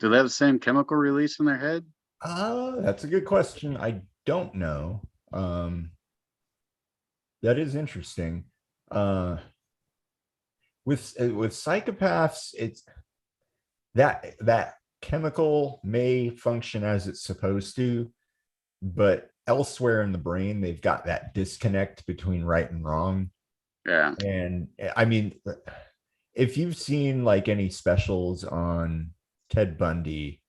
Do they have the same chemical release in their head? That's a good question. I don't know. That is interesting. With psychopaths, it's that chemical may function as it's supposed to, but elsewhere in the brain, they've got that disconnect between right and wrong. Yeah. And I mean, if you've seen like any specials on Ted Bundy,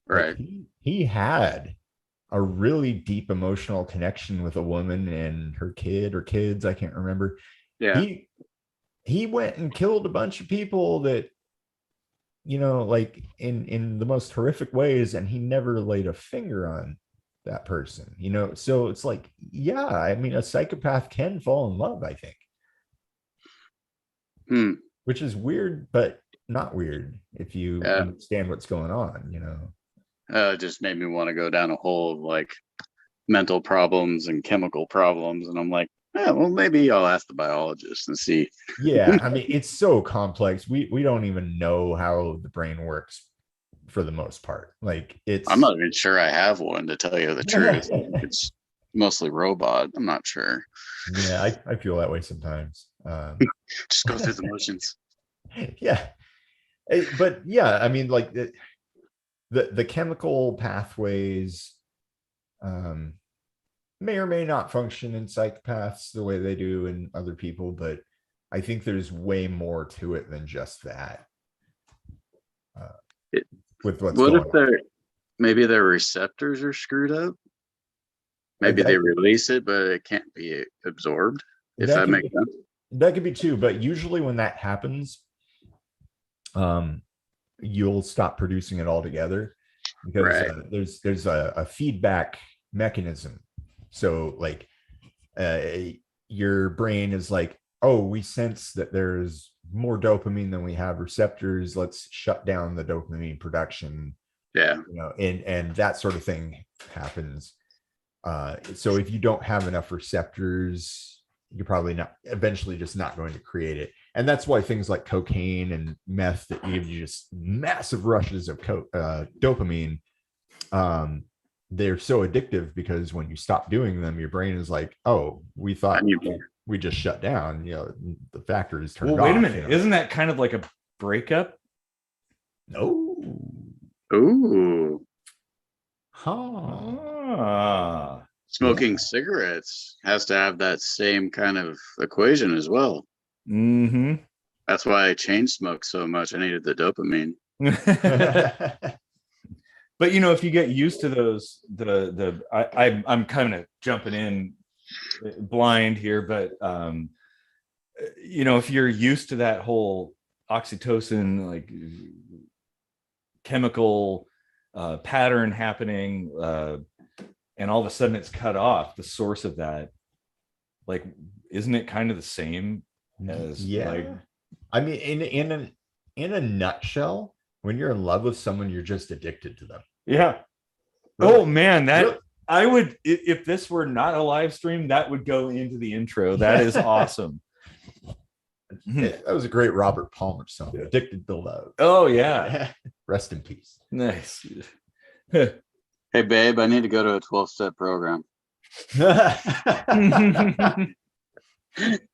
right, like he had a really deep emotional connection with a woman and her kid or kids, I can't remember. Yeah. He went and killed a bunch of people that, you know, like in the most horrific ways, and he never laid a finger on that person, you know. So it's like, yeah, I mean, a psychopath can fall in love, I think. Which is weird, but not weird if you understand what's going on, you know. It just made me want to go down a hole of like mental problems and chemical problems, and I'm like, well, maybe I'll ask the biologist and see. Yeah, I mean, it's so complex. We don't even know how the brain works for the most part. Like I'm not even sure I have one, to tell you the truth. It's mostly robot. I'm not sure. Yeah, I feel that way sometimes. Just go through the motions. Yeah, but yeah, I mean, like the chemical pathways may or may not function in psychopaths the way they do in other people, but I think there's way more to it than just that. With what's what going if on. Maybe their receptors are screwed up? Maybe they release it, but it can't be absorbed, if that makes sense. That could be too, but usually when that happens, you'll stop producing it altogether because there's a feedback mechanism. So like your brain is like, oh, we sense that there's more dopamine than we have receptors. Let's shut down the dopamine production. Yeah. You know, and that sort of thing happens. So if you don't have enough receptors, you're probably eventually just not going to create it. And that's why things like cocaine and meth that give you just massive rushes of dopamine, they're so addictive because when you stop doing them, your brain is like, oh, we thought we just shut down, you know, the factory is turned off. Wait a minute. You know? Isn't that kind of like a breakup? No. Ooh. Huh. Smoking cigarettes has to have that same kind of equation as well. Mm-hmm. That's why I chain smoked so much. I needed the dopamine. But if you get used to those, I'm kind of jumping in blind here, but if you're used to that whole oxytocin like chemical pattern happening, and all of a sudden it's cut off, the source of that, like, isn't it kind of the same as like, I mean, in a nutshell, when you're in love with someone, you're just addicted to them. Yeah. Really? Oh man, that really? I would, if this were not a live stream, that would go into the intro. That is awesome. That was a great Robert Palmer song, Addicted to Love. Oh yeah. Rest in peace. Nice. Hey babe, I need to go to a 12-step program.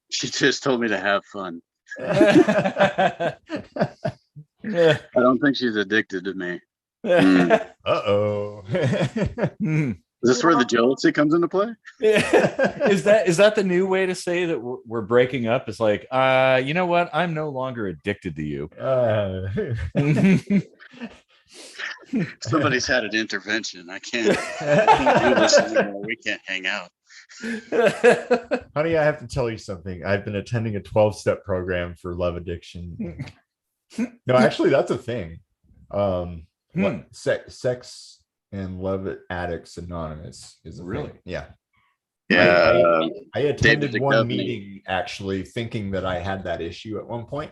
She just told me to have fun. I don't think she's addicted to me. Uh-oh. Is this where the jealousy comes into play? Is that the new way to say that we're breaking up? It's like, you know what? I'm no longer addicted to you. Somebody's had an intervention. I can't do this anymore. We can't hang out. Honey, I have to tell you something. I've been attending a 12-step program for love addiction. No, actually, that's a thing. Sex and Love Addicts Anonymous is a really thing. Yeah. I attended one meeting actually thinking that I had that issue at one point.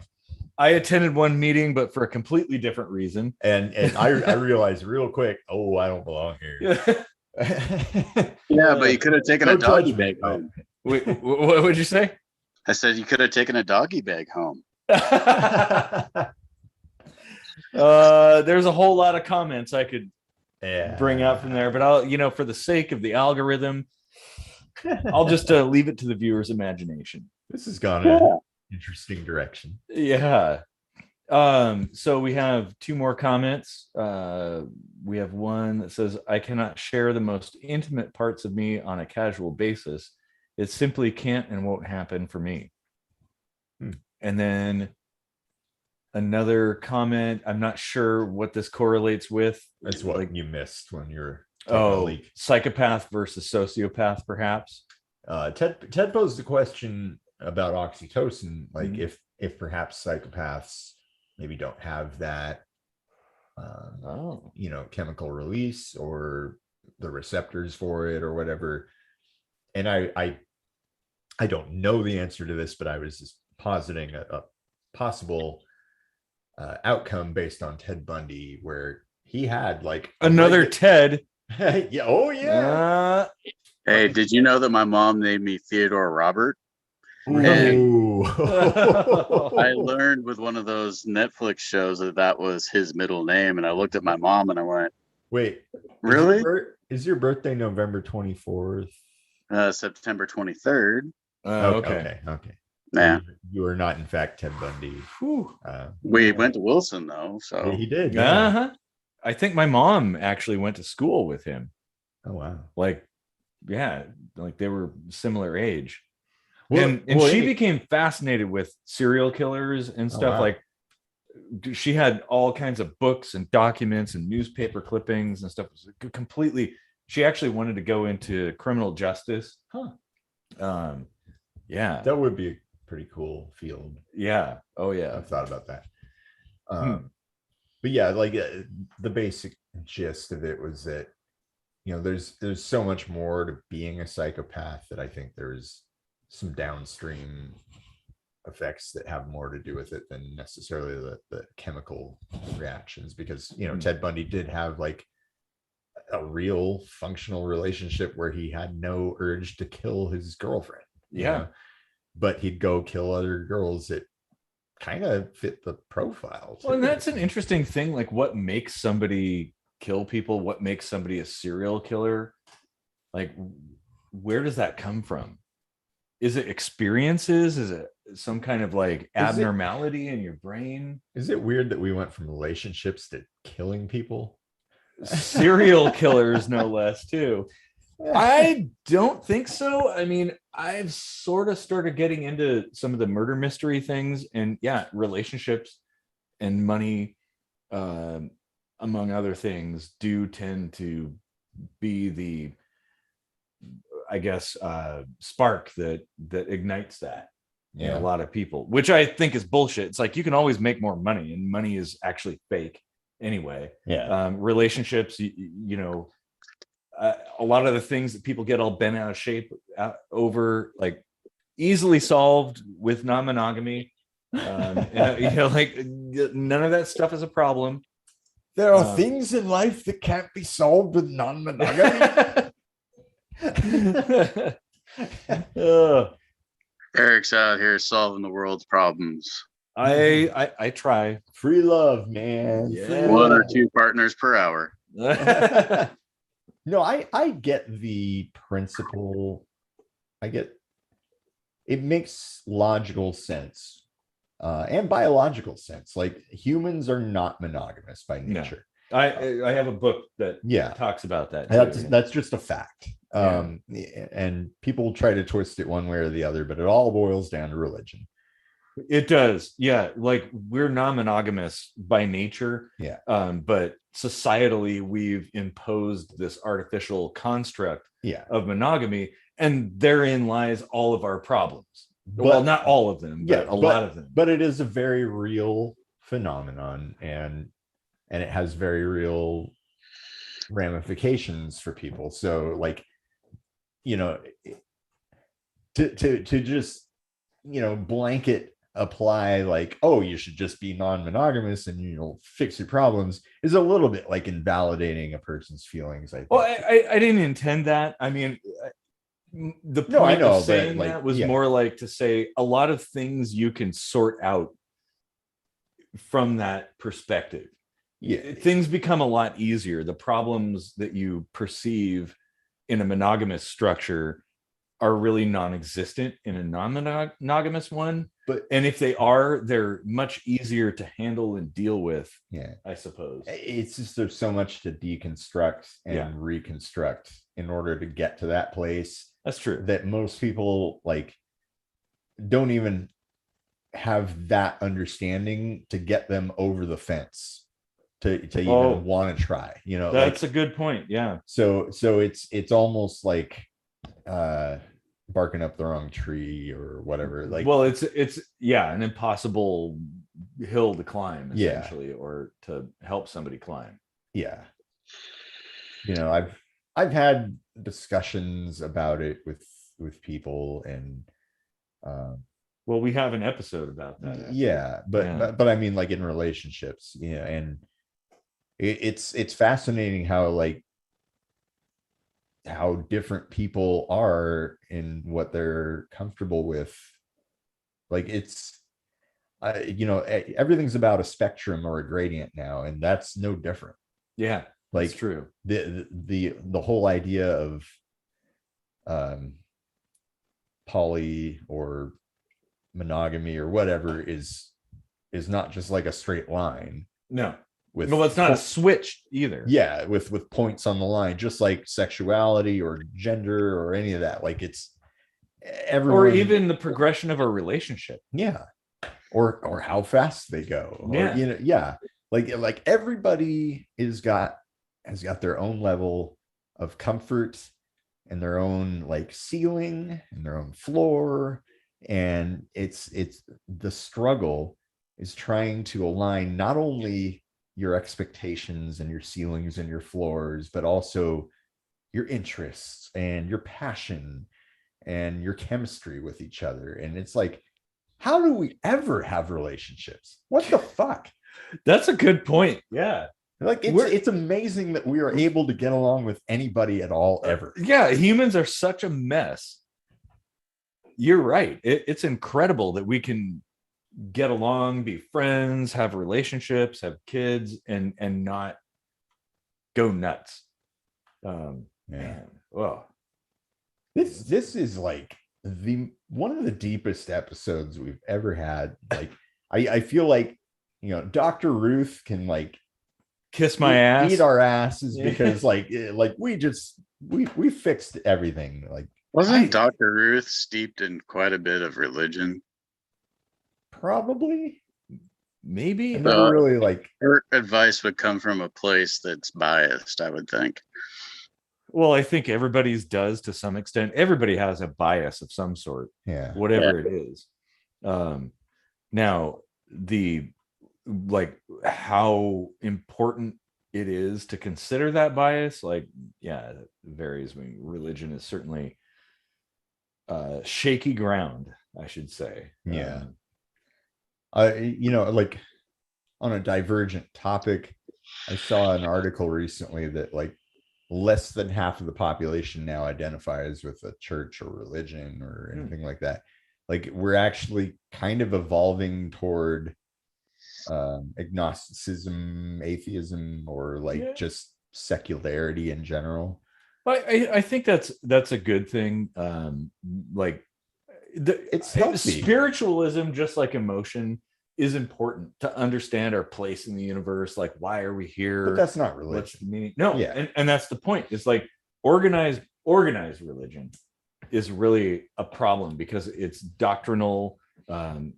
I attended one meeting, but for a completely different reason. And I realized real quick, oh, I don't belong here. Yeah, but you could have taken a doggy bag home. Wait, what would you say? I said you could have taken a doggy bag home. There's a whole lot of comments I could bring up from there, but I'll, for the sake of the algorithm, I'll just leave it to the viewer's imagination. This has gone an interesting direction. Yeah. So we have two more comments. We have one that says, I cannot share the most intimate parts of me on a casual basis. It simply can't and won't happen for me. And then another comment, I'm not sure what this correlates with. That's what you missed when you're psychopath versus sociopath, perhaps. Ted posed the question about oxytocin, like if perhaps psychopaths maybe don't have that chemical release or the receptors for it or whatever. And I don't know the answer to this, but I was just positing a possible outcome based on Ted Bundy, where he had like another Ted. Yeah. Oh yeah. Hey, did you know that my mom named me Theodore Robert? Ooh. I learned with one of those Netflix shows that was his middle name, and I looked at my mom and I went, "Wait, really? Is your birthday November 24th? September 23rd." Okay. Yeah, you are not in fact Ted Bundy. We went to Wilson though, so he did. Yeah. I think my mom actually went to school with him. Oh wow! Like they were similar age. And she became fascinated with serial killers and stuff. Like she had all kinds of books and documents and newspaper clippings and stuff. It was completely, she actually wanted to go into criminal justice. That would be a pretty cool field. Yeah. Oh yeah. I've thought about that. But yeah, like the basic gist of it was that, there's so much more to being a psychopath that I think there's some downstream effects that have more to do with it than necessarily the chemical reactions, because Ted Bundy did have like a real functional relationship where he had no urge to kill his girlfriend, but he'd go kill other girls that kind of fit the profile too. Well, and that's an interesting thing, like what makes somebody kill people, what makes somebody a serial killer, like where does that come from? Is it experiences? Is it some kind of like abnormality in your brain? Is it weird that we went from relationships to killing people? Serial killers, no less, too. I don't think so. I mean, I've sort of started getting into some of the murder mystery things, and relationships and money. among other things, do tend to be the, I guess, spark that ignites that in a lot of people, which I think is bullshit. It's like you can always make more money, and money is actually fake anyway. Relationships, you know, a lot of the things that people get all bent out of shape over, like, easily solved with non-monogamy. You know, like, none of that stuff is a problem. There are things in life that can't be solved with non-monogamy. Eric's out here solving the world's problems. I try. Free love, man. Yeah. One or two partners per hour. No, I get the principle. I get it makes logical sense and biological sense. Like, humans are not monogamous by nature. No. I have a book that talks about that. That's just a fact. And people try to twist it one way or the other, but it all boils down to religion. It does. Yeah. Like, we're non-monogamous by nature. Yeah. But societally, we've imposed this artificial construct of monogamy, and therein lies all of our problems. Well, not all of them, but a lot of them. But it is a very real phenomenon, and it has very real ramifications for people. So, like, you know, to just, you know, blanket apply, like, oh, you should just be non-monogamous and you'll fix your problems, is a little bit like invalidating a person's feelings, I think. Well, I didn't intend that. I mean, the point of saying that was more like to say a lot of things you can sort out from that perspective. Things become a lot easier. The problems that you perceive in a monogamous structure are really non-existent in a non-monogamous one. And if they are, they're much easier to handle and deal with. I suppose it's just, there's so much to deconstruct and reconstruct in order to get to that place. That's true. That most people, like, don't even have that understanding to get them over the fence to even want to try. You know, that's, like, a good point. Yeah. So it's almost like barking up the wrong tree or whatever. Like, well, it's an impossible hill to climb, essentially, or to help somebody climb. You know, I've had discussions about it with people, and well, we have an episode about that. But I mean, like, in relationships, and it's fascinating how different people are in what they're comfortable with. Like, it's you know, everything's about a spectrum or a gradient now, and that's no different. Like, that's true. The whole idea of poly or monogamy or whatever is not just like a straight line. Well, it's not a switch either. With points on the line, just like sexuality or gender or any of that. Like, it's everyone, or even the progression of a relationship. Or how fast they go. Or, you know, like everybody has got their own level of comfort and their own, like, ceiling and their own floor, and it's the struggle is trying to align not only your expectations and your ceilings and your floors, but also your interests and your passion and your chemistry with each other. And it's like, how do we ever have relationships? What the fuck? That's a good point. Like, it's amazing that we are able to get along with anybody at all ever. Humans are such a mess. You're right. It's incredible that we can get along, be friends, have relationships, have kids, and not go nuts. Man, well, this is like one of the deepest episodes we've ever had. Like, I feel like, you know, Dr. Ruth can, like, kiss my ass, eat our asses, because like we fixed everything. Like, wasn't Dr. Ruth steeped in quite a bit of religion? Probably. maybe. I never really like. Her advice would come from a place that's biased, I would think. Well, I think everybody's does to some extent. Everybody has a bias of some sort, Yeah. whatever it is. Now, the like how important it is to consider that bias, like, yeah, it varies. I mean, religion is certainly shaky ground, I should say. Yeah. Like on a divergent topic, I saw an article recently that like less than half of the population now identifies with a church or religion or anything like that. Like we're actually kind of evolving toward agnosticism, atheism, or like just secularity in general. I think that's a good thing. Like it's healthy. Spiritualism, just like emotion, is important to understand our place in the universe. Like, why are we here? But that's not religion. What's the meaning? No, yeah, and that's the point. It's like organized religion is really a problem because it's doctrinal and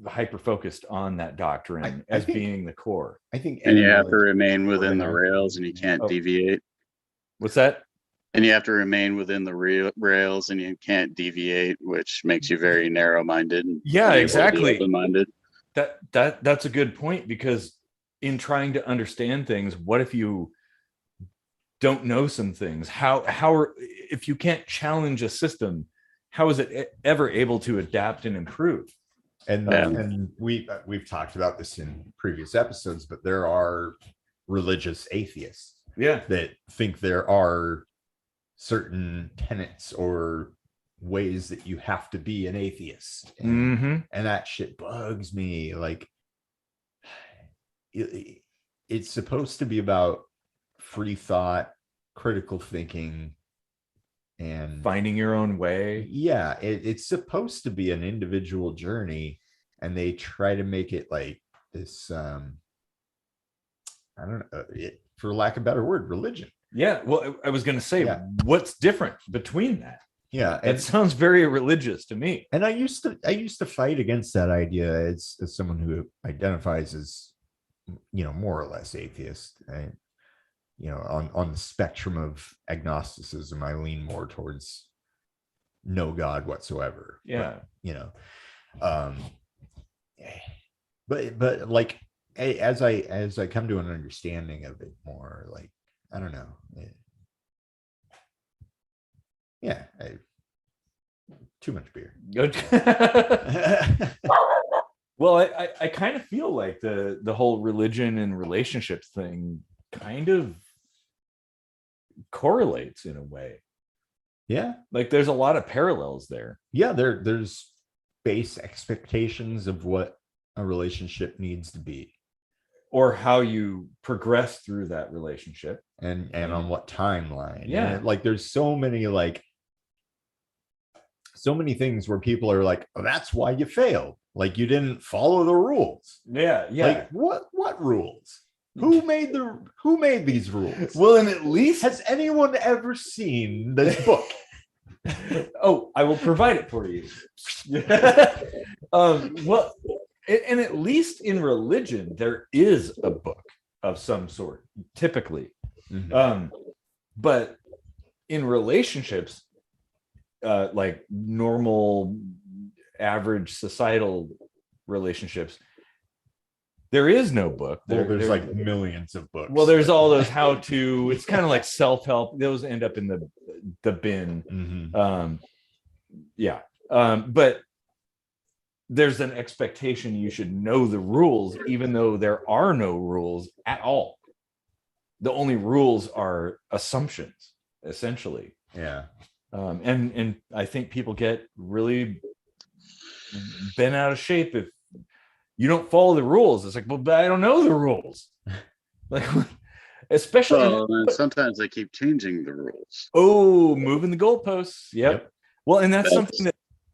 hyper focused on that doctrine as being the core. I think, and you have to remain within the rails, and you can't deviate. What's that? And you have to remain within the rails, and you can't deviate, which makes you very narrow-minded. Yeah, exactly. Open-minded. That's a good point, because in trying to understand things, what if you don't know some things? If you can't challenge a system, how is it ever able to adapt and improve? And we've talked about this in previous episodes, but there are religious atheists, that think there are certain tenets or ways that you have to be an atheist, and that shit bugs me. Like it's supposed to be about free thought, critical thinking, and finding your own way. Yeah, it's supposed to be an individual journey, and they try to make it like this I don't know, for lack of a better word, religion. Yeah, well, I was going to say, what's different between that? Yeah, it sounds very religious to me. And I used to fight against that idea as someone who identifies as, more or less atheist. On the spectrum of agnosticism, I lean more towards no God whatsoever. Yeah. But like as I come to an understanding of it more, like, I don't know. Too much beer. Well, I kind of feel like the whole religion and relationships thing kind of correlates in a way. Yeah. Like there's a lot of parallels there. Yeah, there's base expectations of what a relationship needs to be, or how you progress through that relationship, and on what timeline. Yeah. And like there's so many things where people are like, oh, that's why you failed. Like you didn't follow the rules. Yeah. Like what rules? Who made these rules? Well, and at least, has anyone ever seen this book? Oh, I will provide it for you. Well, and at least in religion, there is a book of some sort, typically. But in relationships, like normal, average societal relationships, there is no book. There's like millions of books. Well, there's all those how-to. It's kind of like self-help. Those end up in the bin. But there's an expectation you should know the rules, even though there are no rules at all. The only rules are assumptions, essentially. Yeah. And I think people get really bent out of shape if you don't follow the rules. It's like, well, but I don't know the rules. Like, especially sometimes they keep changing the rules. Oh, moving the goalposts. Yep. Well, and that's something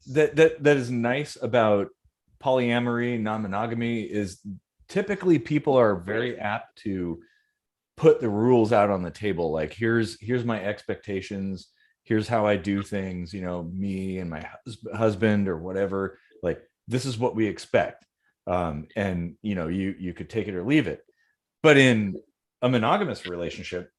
that is nice about polyamory, non-monogamy, is typically people are very apt to put the rules out on the table. Like, here's my expectations. Here's how I do things, me and my husband or whatever. Like, this is what we expect. And you could take it or leave it. But in a monogamous relationship,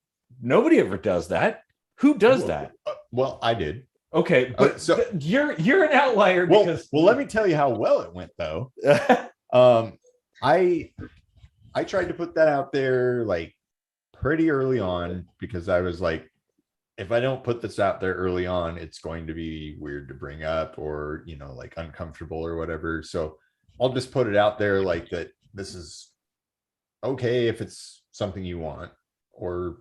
nobody ever does that. Who does that? Well, I did. Okay, but So you're an outlier because let me tell you how well it went though. I tried to put that out there like pretty early on because I was like, if I don't put this out there early on, it's going to be weird to bring up or like uncomfortable or whatever. So I'll just put it out there like that. This is okay if it's something you want, or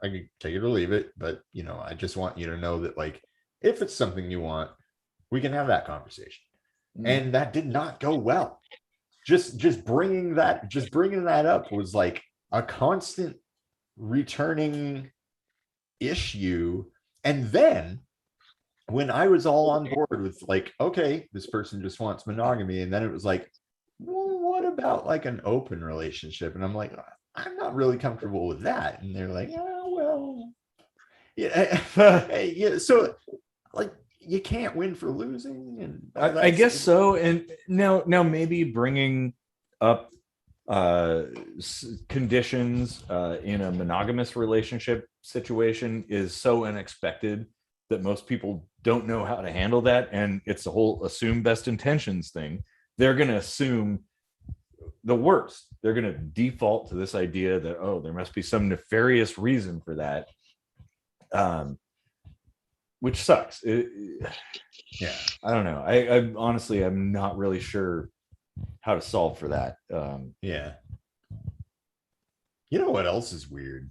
I can take it or leave it, but I just want you to know that like if it's something you want, we can have that conversation. And that did not go well. Just bringing that up was like a constant returning issue. And then when I was all on board with like, okay, this person just wants monogamy, and then it was like, well, what about like an open relationship? And I'm like, I'm not really comfortable with that. And they're like, oh, well, yeah. Yeah. So like, you can't win for losing. And I guess so. And now maybe bringing up conditions in a monogamous relationship situation is so unexpected that most people don't know how to handle that. And it's the whole assume best intentions thing. They're going to assume the worst. They're going to default to this idea that, oh, there must be some nefarious reason for that. Which sucks. Yeah, I don't know. I honestly, I'm not really sure how to solve for that. Yeah. You know what else is weird?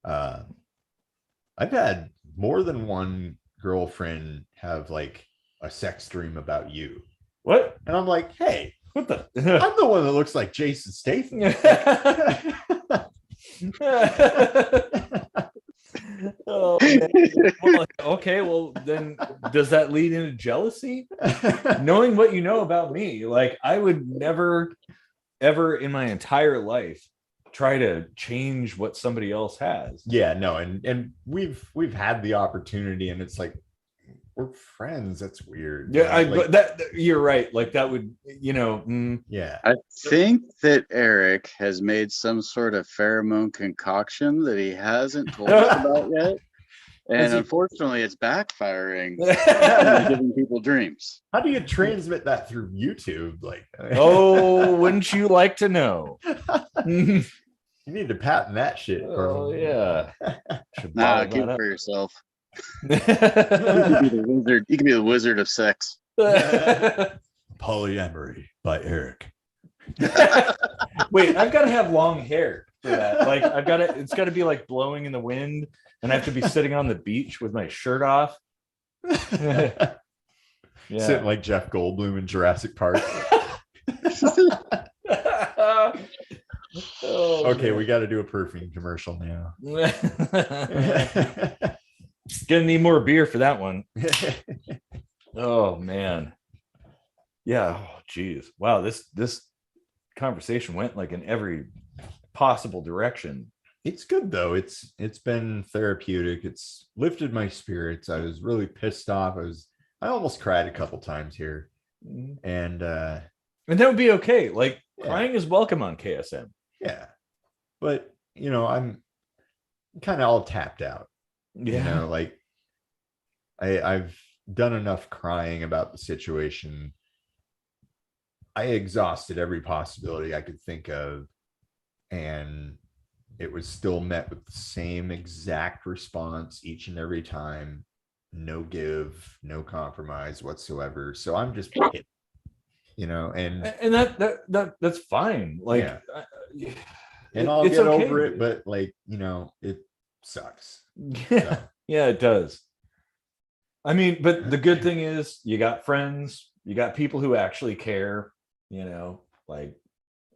I've had more than one girlfriend have like a sex dream about you. What? And I'm like, hey, what the? I'm the one that looks like Jason Statham. Oh, well, okay, well then does that lead into jealousy? Knowing what you know about me, like I would never ever in my entire life try to change what somebody else has. Yeah, no, and we've had the opportunity, and it's like, we're friends. That's weird. Yeah, but that you're right. Like that would, yeah. I think that Eric has made some sort of pheromone concoction that he hasn't told us about yet. And unfortunately, it's backfiring, giving people dreams. How do you transmit that through YouTube? Like, oh, wouldn't you like to know? You need to patent that shit. Oh yeah. Nah, keep it for yourself. You can be the wizard. You can be the wizard of sex. Polyamory by Eric. Wait, I've got to have long hair for that. Like it's got to be like blowing in the wind, and I have to be sitting on the beach with my shirt off. Yeah. Sitting like Jeff Goldblum in Jurassic Park. Oh, okay, man. we got to do a perfume commercial now. Gonna need more beer for that one. Oh man. Yeah. Oh geez. Wow. This conversation went like in every possible direction. It's good though. It's been therapeutic. It's lifted my spirits. I was really pissed off. I almost cried a couple times here. And that would be okay. Like crying is welcome on KSM. Yeah. But I'm kind of all tapped out. Yeah. Like I've done enough crying about the situation. I exhausted every possibility I could think of, and it was still met with the same exact response each and every time. No give, no compromise whatsoever. So I'm just, and that's fine. Like, and I'll get over it, but like, it sucks. Yeah. Yeah, it does. I mean, but the good thing is you got friends, you got people who actually care, like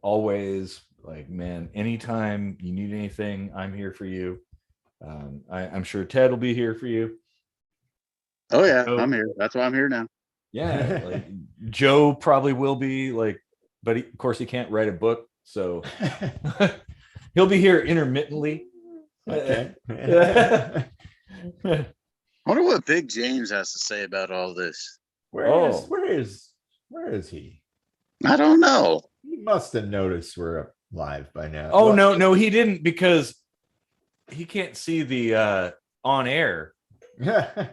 always, like, man, anytime you need anything, I'm here for you. I'm sure Ted will be here for you. Oh yeah, I'm here. That's why I'm here now. Yeah, like Joe probably will be, like, but of course he can't write a book, so he'll be here intermittently. Okay. I wonder what Big James has to say about all this. Where is Where is he? I don't know. He must have noticed we're live by now. Oh, no, he didn't, because he can't see the on air. Oh,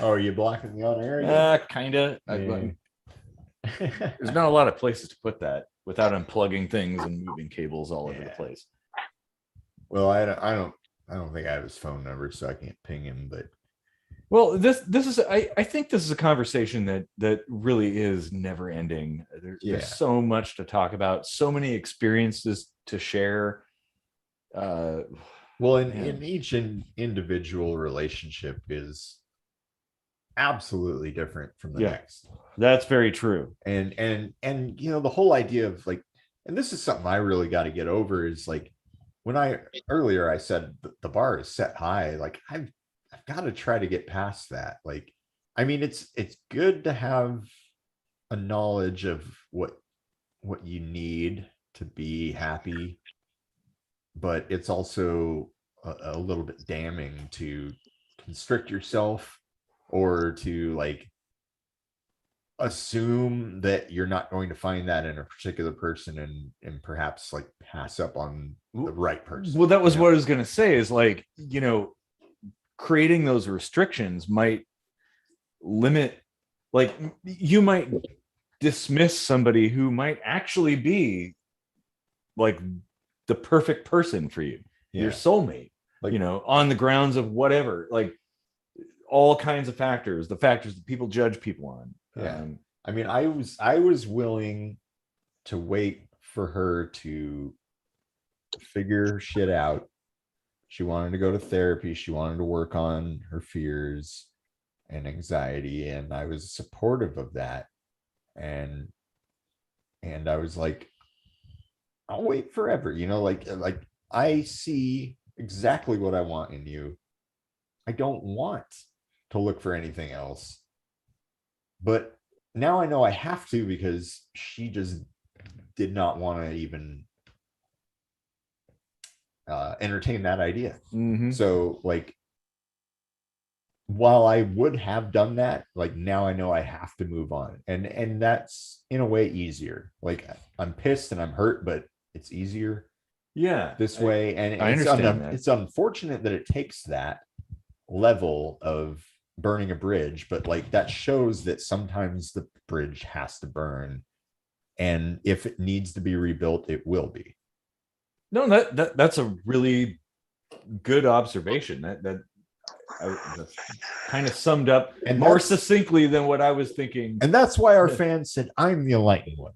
are you blocking the on air again? Kind of. Yeah. There's not a lot of places to put that without unplugging things and moving cables all over the place. Well, I don't think I have his phone number, so I can't ping him. But well, this is I think this is a conversation that really is never ending. There's so much to talk about, so many experiences to share. Well, in each individual relationship is absolutely different from the next. That's very true. And you know, the whole idea of like, and this is something I really got to get over, is like, when I said the bar is set high, like I've got to try to get past that. Like, I mean, it's good to have a knowledge of what you need to be happy, but it's also a little bit damning to constrict yourself or to like assume that you're not going to find that in a particular person and perhaps like pass up on the right person. Well, that was what I was going to say, is like, you know, creating those restrictions might limit, like you might dismiss somebody who might actually be like the perfect person for you, your soulmate, like, you know, on the grounds of whatever, like all kinds of factors, the factors that people judge people on. I mean, I was willing to wait for her to figure shit out. She wanted to go to therapy. She wanted to work on her fears and anxiety, and I was supportive of that. And I was like, I'll wait forever, you know, like I see exactly what I want in you. I don't want to look for anything else. But now I know I have to, because she just did not want to even entertain that idea. Mm-hmm. So like, while I would have done that, like now I know I have to move on. And that's in a way easier. Like I'm pissed and I'm hurt, but it's easier this way. And I understand that. It's unfortunate that it takes that level of burning a bridge, but like that shows that sometimes the bridge has to burn, and if it needs to be rebuilt, it will be. No, that's a really good observation. That's kind of summed up and more succinctly than what I was thinking. And that's why our fans said I'm the enlightened one.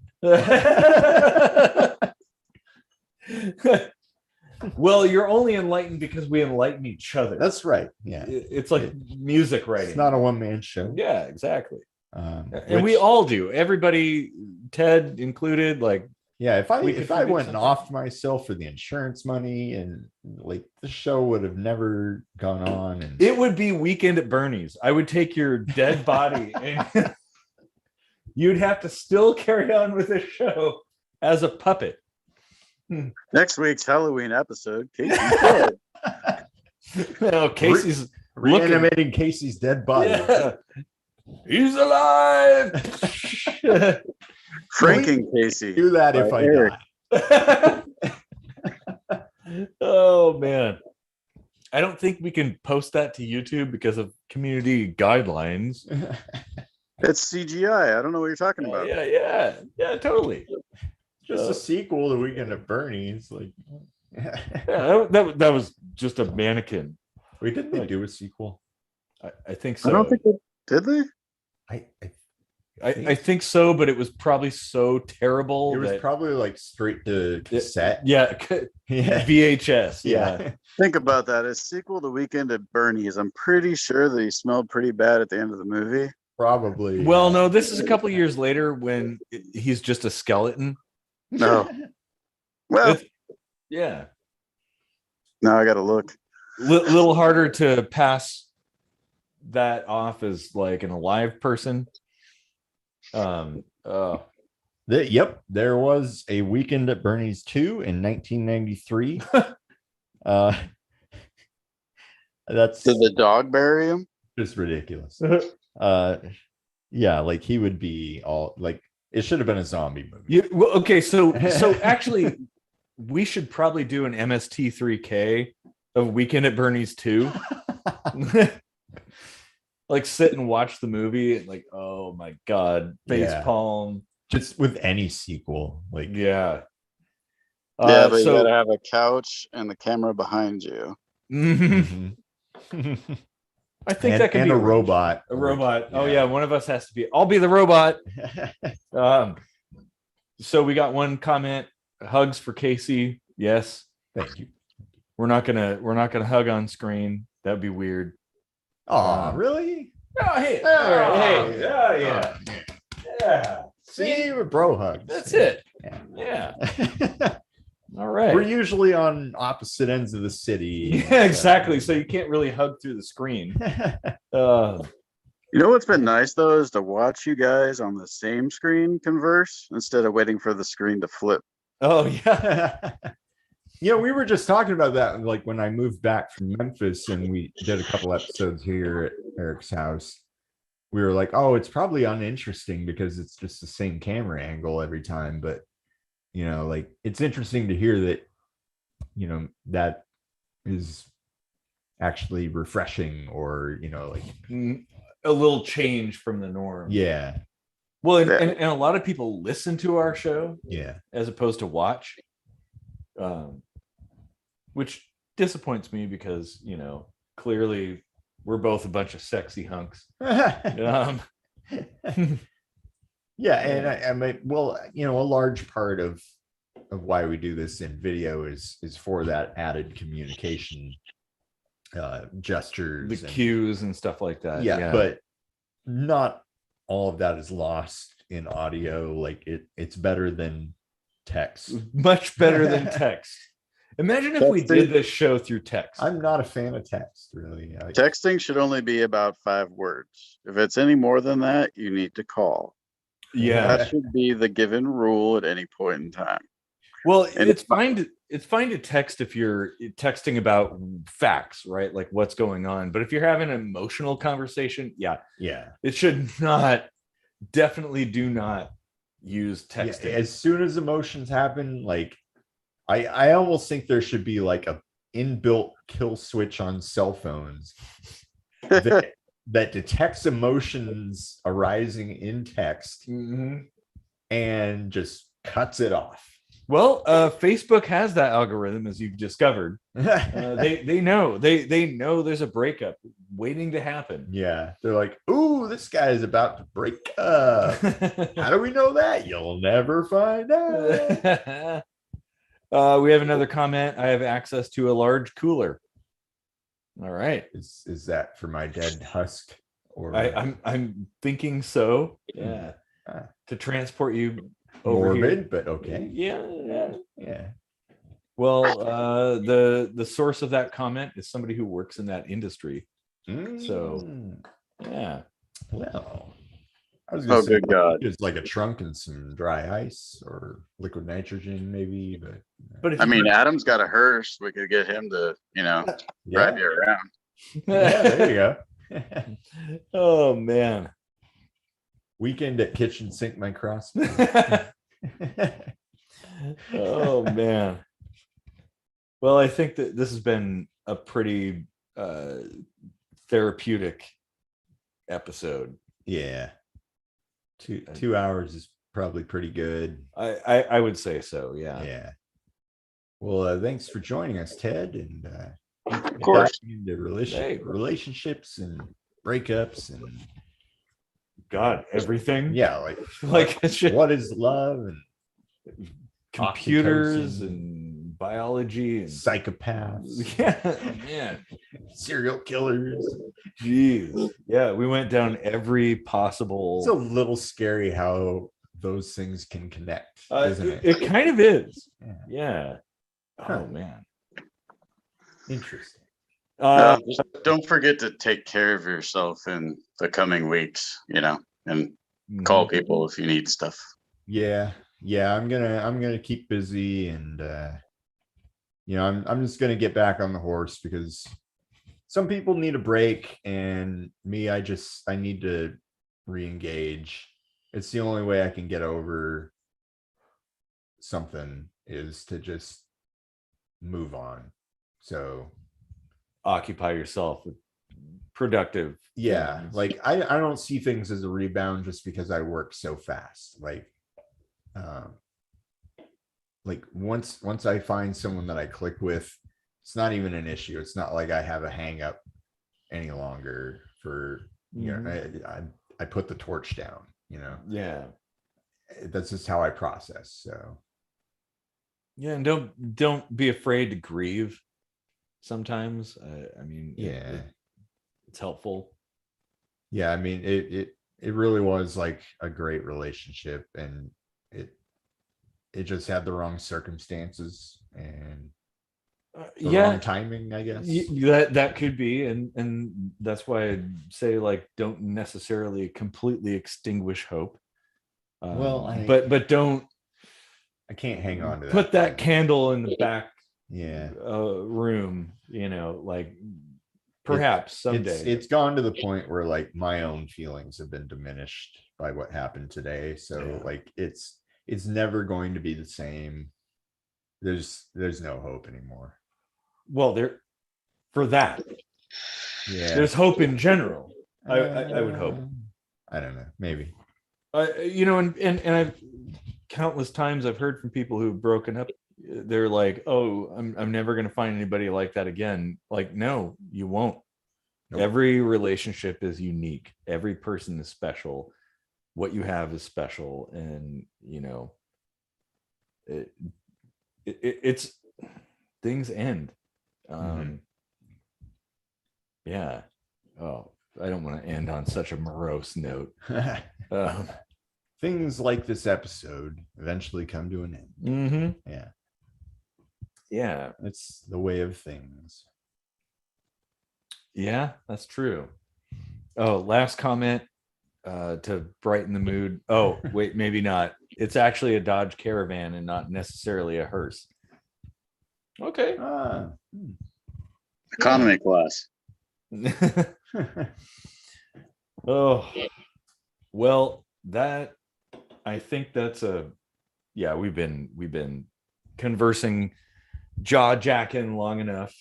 Well, you're only enlightened because we enlighten each other. That's right. Yeah. It's like music writing. It's not a one-man show. Yeah, exactly. And we all do. Everybody, Ted included, like, yeah, if I went and offed myself for the insurance money, and like the show would have never gone on, and it would be Weekend at Bernie's. I would take your dead body and you'd have to still carry on with the show as a puppet. Next week's Halloween episode, Casey's dead. No, Casey's reanimating Casey's dead body. Yeah. He's alive. Franking Casey. Do that if I die. Oh man, I don't think we can post that to YouTube because of community guidelines. It's CGI. I don't know what you're talking about. Yeah, totally. Just a sequel to Weekend at Bernie's, like. Yeah, that was just a mannequin. Wait, didn't they do a sequel? I think so. I don't think did they? I think so, but it was probably so terrible. It was probably like straight to cassette. Yeah. VHS. Yeah. Think about that. A sequel to Weekend at Bernie's. I'm pretty sure that he smelled pretty bad at the end of the movie. Probably. Well, no, this is a couple of years later when he's just a skeleton. No. Well, yeah. Now I got to look. Little harder to pass that off as like an alive person. Yep, there was a Weekend at Bernie's 2 in 1993. That's Did the dog bury him? Just ridiculous. Yeah, like he would be all like It should have been a zombie movie. Well, okay, so actually, we should probably do an MST3K of Weekend at Bernie's 2. Like sit and watch the movie and like, oh my god, face palm. Just with any sequel, like Yeah, but you so gotta have a couch and the camera behind you. I think that could be a robot. A robot. Oh yeah, one of us has to be. I'll be the robot. So we got one comment. Hugs for Casey. Yes. Thank you. We're not gonna hug on screen. That'd be weird. Oh, really? Oh, hey. All right. Hey. Oh, yeah. Yeah. See, we're bro hugs. That's it. Yeah. All right. We're usually on opposite ends of the city. Yeah, exactly. So you can't really hug through the screen. You know what's been nice though is to watch you guys on the same screen converse instead of waiting for the screen to flip. Oh yeah. We were just talking about that, like when I moved back from Memphis and we did a couple episodes here at Eric's house. We were like, oh, it's probably uninteresting because it's just the same camera angle every time. But, like it's interesting to hear that, that is actually refreshing or, like a little change from the norm. Yeah. Well, and a lot of people listen to our show. Yeah. As opposed to watch. Which disappoints me because, clearly we're both a bunch of sexy hunks. Yeah, and I mean, well, a large part of why we do this in video is for that added communication, gestures, the cues and stuff like that. Yeah, but not all of that is lost in audio. Like it's better than text. Much better than text. Imagine if we did this show through text. I'm not a fan of text, really. Texting should only be about 5 words. If it's any more than that, you need to call. Yeah, that should be the given rule at any point in time. Well, and it's fine to text if you're texting about facts, right? Like what's going on. But if you're having an emotional conversation, yeah, it should not. Definitely do not use texting. As soon as emotions happen, like. I almost think there should be like a inbuilt kill switch on cell phones that detects emotions arising in text and just cuts it off. Well, Facebook has that algorithm, as you've discovered. They know there's a breakup waiting to happen. Yeah, they're like, "Ooh, this guy is about to break up." How do we know that? You'll never find out. We have another comment. I have access to a large cooler. All right. Is that for my dead husk? Or I'm thinking so. Yeah. To transport you over morbid, here. But okay. Yeah. Well, the source of that comment is somebody who works in that industry. So yeah. Well, I was gonna say, good God. It's like a trunk and some dry ice or liquid nitrogen, maybe. But I mean, Adam's got a hearse. We could get him to, drive you around. Yeah, there you go. Oh man. Weekend at Kitchen Sink My Cross. Oh man. Well, I think that this has been a pretty therapeutic episode. Yeah. 2 hours is probably pretty good. I would say so. Yeah. Well, thanks for joining us, Ted, and of course into relationships and breakups and everything. Yeah, like what is love and computers Oxytocin and biology and psychopaths. Yeah, serial killers. Jeez. Yeah, we went down every possible. It's a little scary how those things can connect, isn't it? It kind of is. Yeah. Oh man. Interesting. Just don't forget to take care of yourself in the coming weeks, and call people if you need stuff. Yeah. I'm gonna keep busy, and I'm just gonna get back on the horse because some people need a break, and me, I need to re-engage. it's the only way I can get over something is to just move on. So Occupy yourself with productive yeah, things. like I don't see things as a rebound just because I work so fast. Like once I find someone that I click with, it's not even an issue. It's not like I have a hang up any longer for, you know, I put the torch down, you know. Yeah. That's just how I process. So Yeah, and don't be afraid to grieve sometimes. I mean, yeah. it's helpful. Yeah, I mean it really was like a great relationship, and it just had the wrong circumstances and the wrong timing, I guess. That could be, and that's why I'd say, like, don't necessarily completely extinguish hope. But don't, I can't hang on to that. Put that candle in the back yeah room, you know, like perhaps someday. It's gone to the point where like my own feelings have been diminished by what happened today. So like it's never going to be the same. There's no hope anymore. Well, for that. Yeah. There's hope in general. I would hope. I don't know. Maybe. You know, and I've countless times I've heard from people who've broken up. They're like, "Oh, I'm never going to find anybody like that again." Like, no, you won't. Nope. Every relationship is unique. Every person is special. What you have is special, and you know, it's things end. Yeah. Oh, I don't want to end on such a morose note. Things like this episode eventually come to an end. Yeah. Yeah. It's the way of things. Yeah, that's true. Oh, last comment to brighten the mood. Oh, wait, maybe not. It's actually a Dodge Caravan and not necessarily a hearse. Okay. Economy class. Oh, well, that, I think that's we've been conversing, jaw jacking long enough.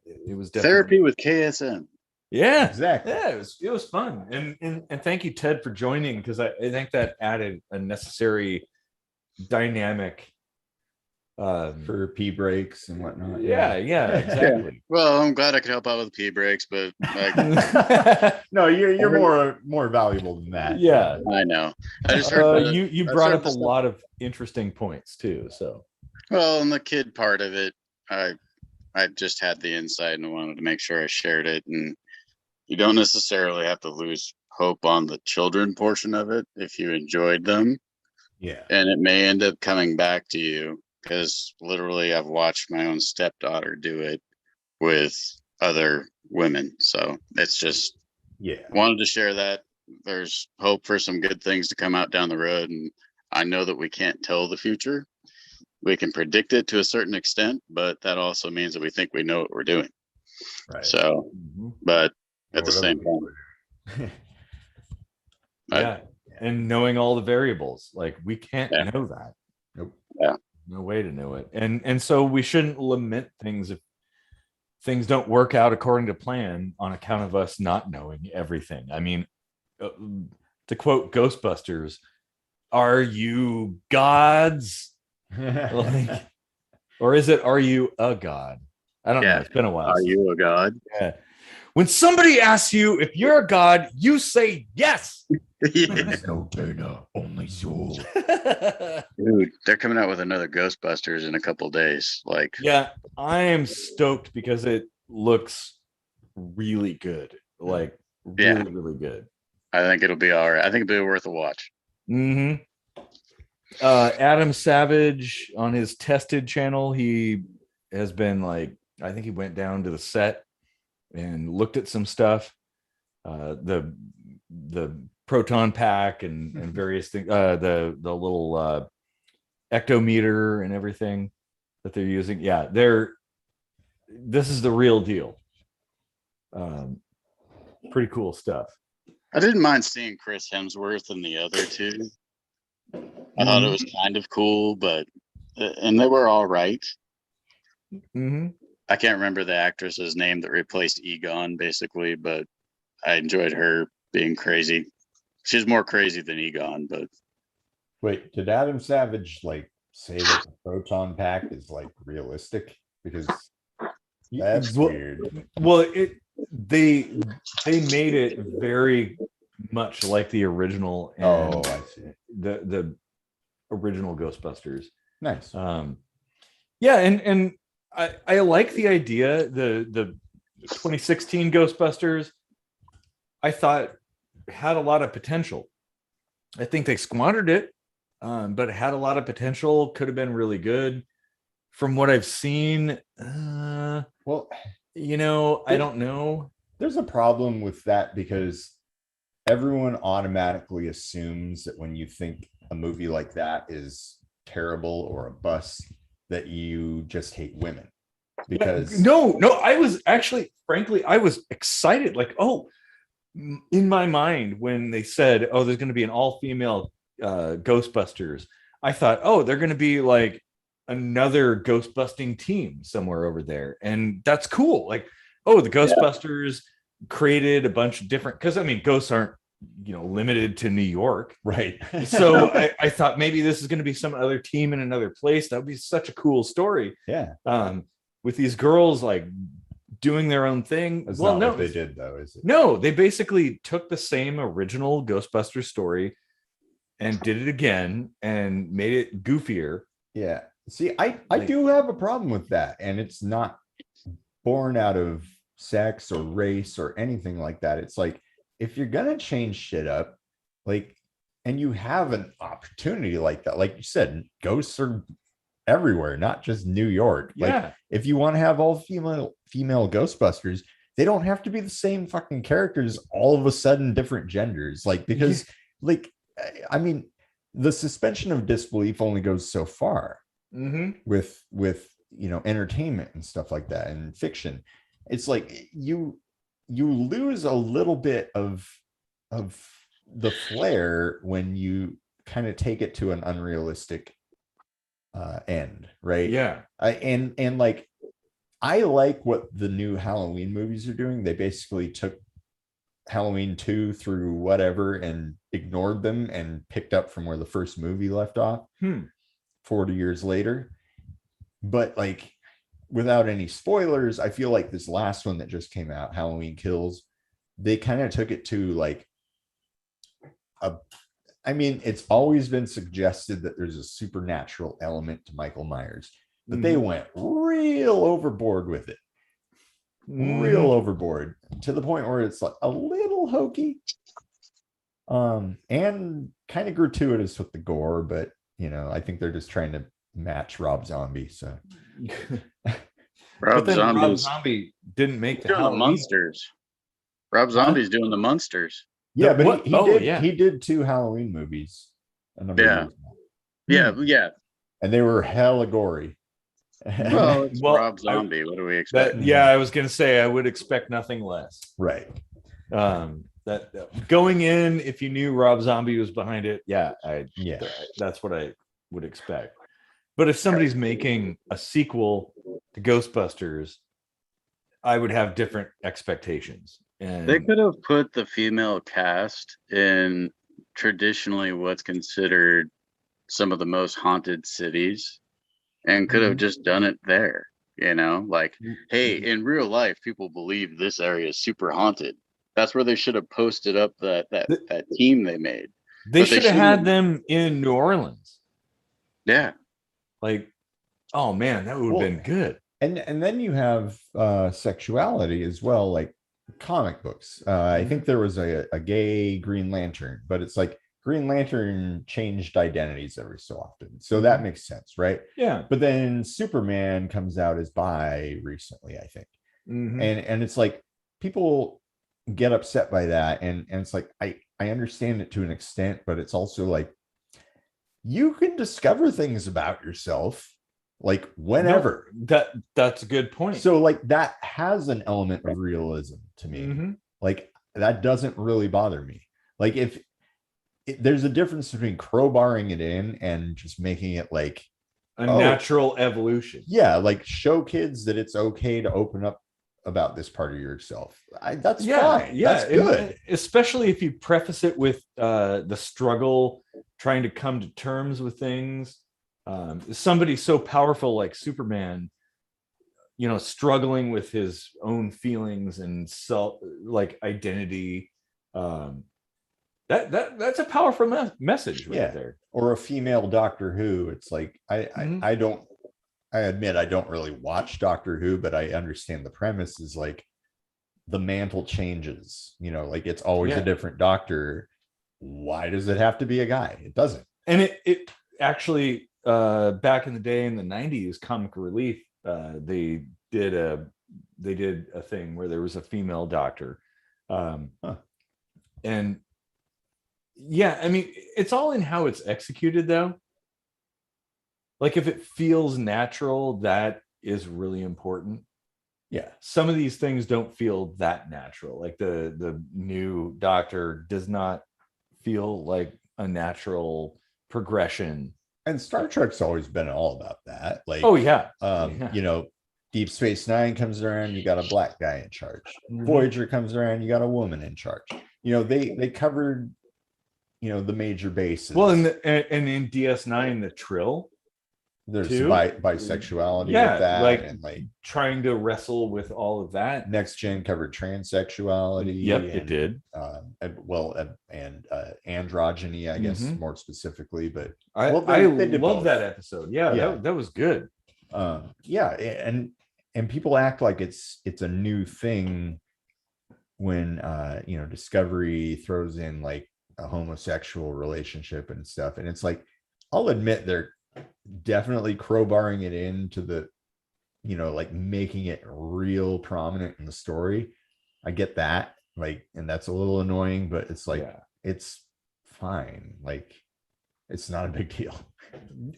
It was definitely therapy with KSM. Yeah, exactly. Yeah, it was fun, and thank you, Ted, for joining, because I think that added a necessary dynamic for pee breaks and whatnot. Yeah, exactly. Yeah. Well, I'm glad I could help out with pee breaks, but like, no, you're more valuable than that. Yeah, I know. I just heard you brought up a lot of interesting points too. So, well, and the kid part of it, I just had the insight and I wanted to make sure I shared it. And you don't necessarily have to lose hope on the children portion of it if you enjoyed them. Yeah, and it may end up coming back to you. Because literally, I've watched my own stepdaughter do it with other women. So it's just, wanted to share that. There's hope for some good things to come out down the road. And I know that we can't tell the future. We can predict it to a certain extent, but that also means that we think we know what we're doing. Right. So, but at the same time. Yeah. And knowing all the variables, like we can't know that. Nope. Yeah. No way to know it. And so we shouldn't lament things if things don't work out according to plan on account of us not knowing everything. I mean, to quote Ghostbusters, are you gods? Like, or is it, are you a god? I don't know. It's been a while. Are you a god? Yeah. When somebody asks you if you're a god, you say yes. No Dana, only Soul. Dude, they're coming out with another Ghostbusters in a couple of days. Like, yeah, I am stoked because it looks really good. Like, really good. I think it'll be all right. I think it'll be worth a watch. Adam Savage on his Tested channel, he has been like, I think he went down to the set and looked at some stuff. The proton pack and various things, the little ectometer and everything that they're using. Yeah, this is the real deal. Pretty cool stuff. I didn't mind seeing Chris Hemsworth in the other two. I thought it was kind of cool, but and they were all right. I can't remember the actress's name that replaced Egon, basically, but I enjoyed her being crazy. She's more crazy than Egon, but Wait, did Adam Savage like say that the proton pack is like realistic? Because that's weird. Well, they made it very much like the original. Oh, I see. The original Ghostbusters. Nice. Yeah, and I like the idea. The 2016 Ghostbusters, I thought had a lot of potential. I think they squandered it, but it had a lot of potential. Could have been really good. From what I've seen, well, I don't know. There's a problem with that because everyone automatically assumes that when you think a movie like that is terrible or a bust, that you just hate women. Because no, I was actually, frankly, I was excited. Like, in my mind, when they said, "Oh, there's going to be an all-female Ghostbusters," I thought, "Oh, they're going to be like another ghost busting team somewhere over there," and that's cool. Like, oh, the Ghostbusters created a bunch of different, because I mean, ghosts aren't limited to New York, right? So I thought maybe this is going to be some other team in another place. That would be such a cool story. Yeah. With these girls like doing their own thing. That's well, not no, what they did though, is it? No, they basically took the same original Ghostbusters story and did it again and made it goofier. Yeah. See, I do have a problem with that, and it's not born out of sex or race or anything like that. It's like, if you're gonna change shit up, like, and you have an opportunity like that, like you said, ghosts are everywhere, not just New York. Yeah. Like, if you want to have all female Ghostbusters, they don't have to be the same fucking characters all of a sudden, different genders. Like, because like, I mean, the suspension of disbelief only goes so far with entertainment and stuff like that and fiction. It's like you lose a little bit of the flair when you kind of take it to an unrealistic end, right? Yeah. And like, I like what the new Halloween movies are doing. They basically took Halloween 2 through whatever and ignored them and picked up from where the first movie left off 40 years later. But like, without any spoilers, I feel like this last one that just came out, Halloween Kills, they kind of took it to like I mean, it's always been suggested that there's a supernatural element to Michael Myers, but they went real overboard with it. Real overboard, to the point where it's like a little hokey. And kind of gratuitous with the gore, but I think they're just trying to match Rob Zombie. So Rob Zombie didn't make the Monsters. Rob Zombie's doing the Monsters. Yeah, but he did 2 Halloween movies. Yeah. And they were hella gory. Well, it's Rob Zombie. What do we expect? I was gonna say I would expect nothing less. Right. That going in, if you knew Rob Zombie was behind it, that's what I would expect. But if somebody's making a sequel to Ghostbusters, I would have different expectations. And they could have put the female cast in traditionally what's considered some of the most haunted cities and could have just done it there. Like, hey, in real life, people believe this area is super haunted. That's where they should have posted up that team they made. They should have had them in New Orleans. Yeah. Like, oh man, that would have been good. And then you have sexuality as well, like comic books. I think there was a gay Green Lantern, but it's like Green Lantern changed identities every so often. So that makes sense, right? Yeah. But then Superman comes out as bi recently, I think. And it's like, people get upset by that. And it's like, I understand it to an extent, but it's also like, you can discover things about yourself like whenever. That's a good point. So like, that has an element of realism to me. Like, that doesn't really bother me. Like if there's a difference between crowbarring it in and just making it like a natural evolution. Yeah, like show kids that it's okay to open up about this part of yourself. That's fine. Yeah, that's good. And especially if you preface it with the struggle, trying to come to terms with things. Somebody so powerful like Superman, struggling with his own feelings and self, like identity. That's a powerful message right there. Or a female Doctor Who. It's like I admit I don't really watch Doctor Who, but I understand the premise is like the mantle changes, like it's always a different doctor. Why does it have to be a guy? It doesn't. And it actually back in the day in the 90s, Comic Relief, they did a thing where there was a female doctor. And yeah, I mean, it's all in how it's executed though. Like if it feels natural, that is really important. Yeah. Some of these things don't feel that natural. Like the new doctor does not feel like a natural progression. And Star Trek's always been all about that. Like, Deep Space Nine comes around, you got a black guy in charge. Mm-hmm. Voyager comes around, you got a woman in charge. They covered, the major bases. Well, and in DS9, the Trill, there's bisexuality with that, like and like trying to wrestle with all of that. Next Gen covered transsexuality. Yep, it did. And androgyny, I guess, more specifically. But I love that episode. Yeah. That was good. And people act like it's a new thing when Discovery throws in like a homosexual relationship and stuff, and it's like, I'll admit they're definitely crowbarring it into the like making it real prominent in the story. I get that, like, and that's a little annoying, but it's like it's fine, like it's not a big deal.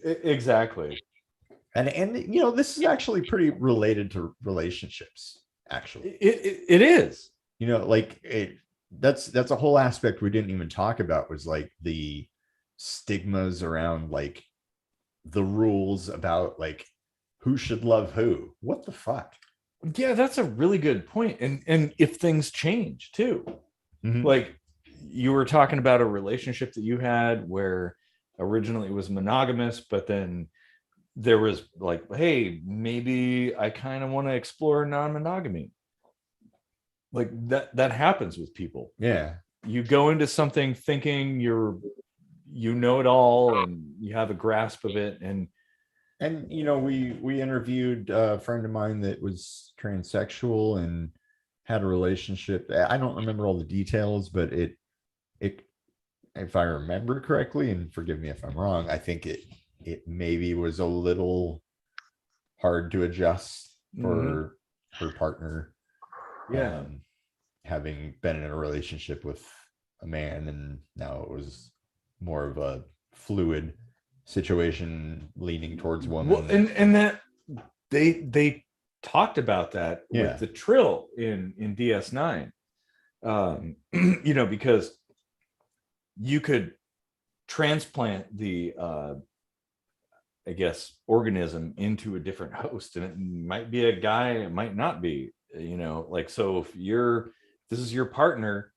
Exactly. And this is actually pretty related to relationships, actually. It is, that's a whole aspect we didn't even talk about, was like the stigmas around like the rules about like who should love who. What the fuck? Yeah, that's a really good point. And if things change too, like you were talking about a relationship that you had where originally it was monogamous, but then there was like, hey, maybe I kind of want to explore non-monogamy. Like that happens with people. Yeah. You go into something thinking you know it all and you have a grasp of it, and we interviewed a friend of mine that was transsexual and had a relationship. I don't remember all the details, but it if I remember correctly, and forgive me if I'm wrong, I think it maybe was a little hard to adjust for her partner, having been in a relationship with a man, and now it was more of a fluid situation leaning towards woman. Well, and that they talked about that with the Trill in DS9, because you could transplant the I guess organism into a different host, and it might be a guy, it might not be, like, so if this is your partner,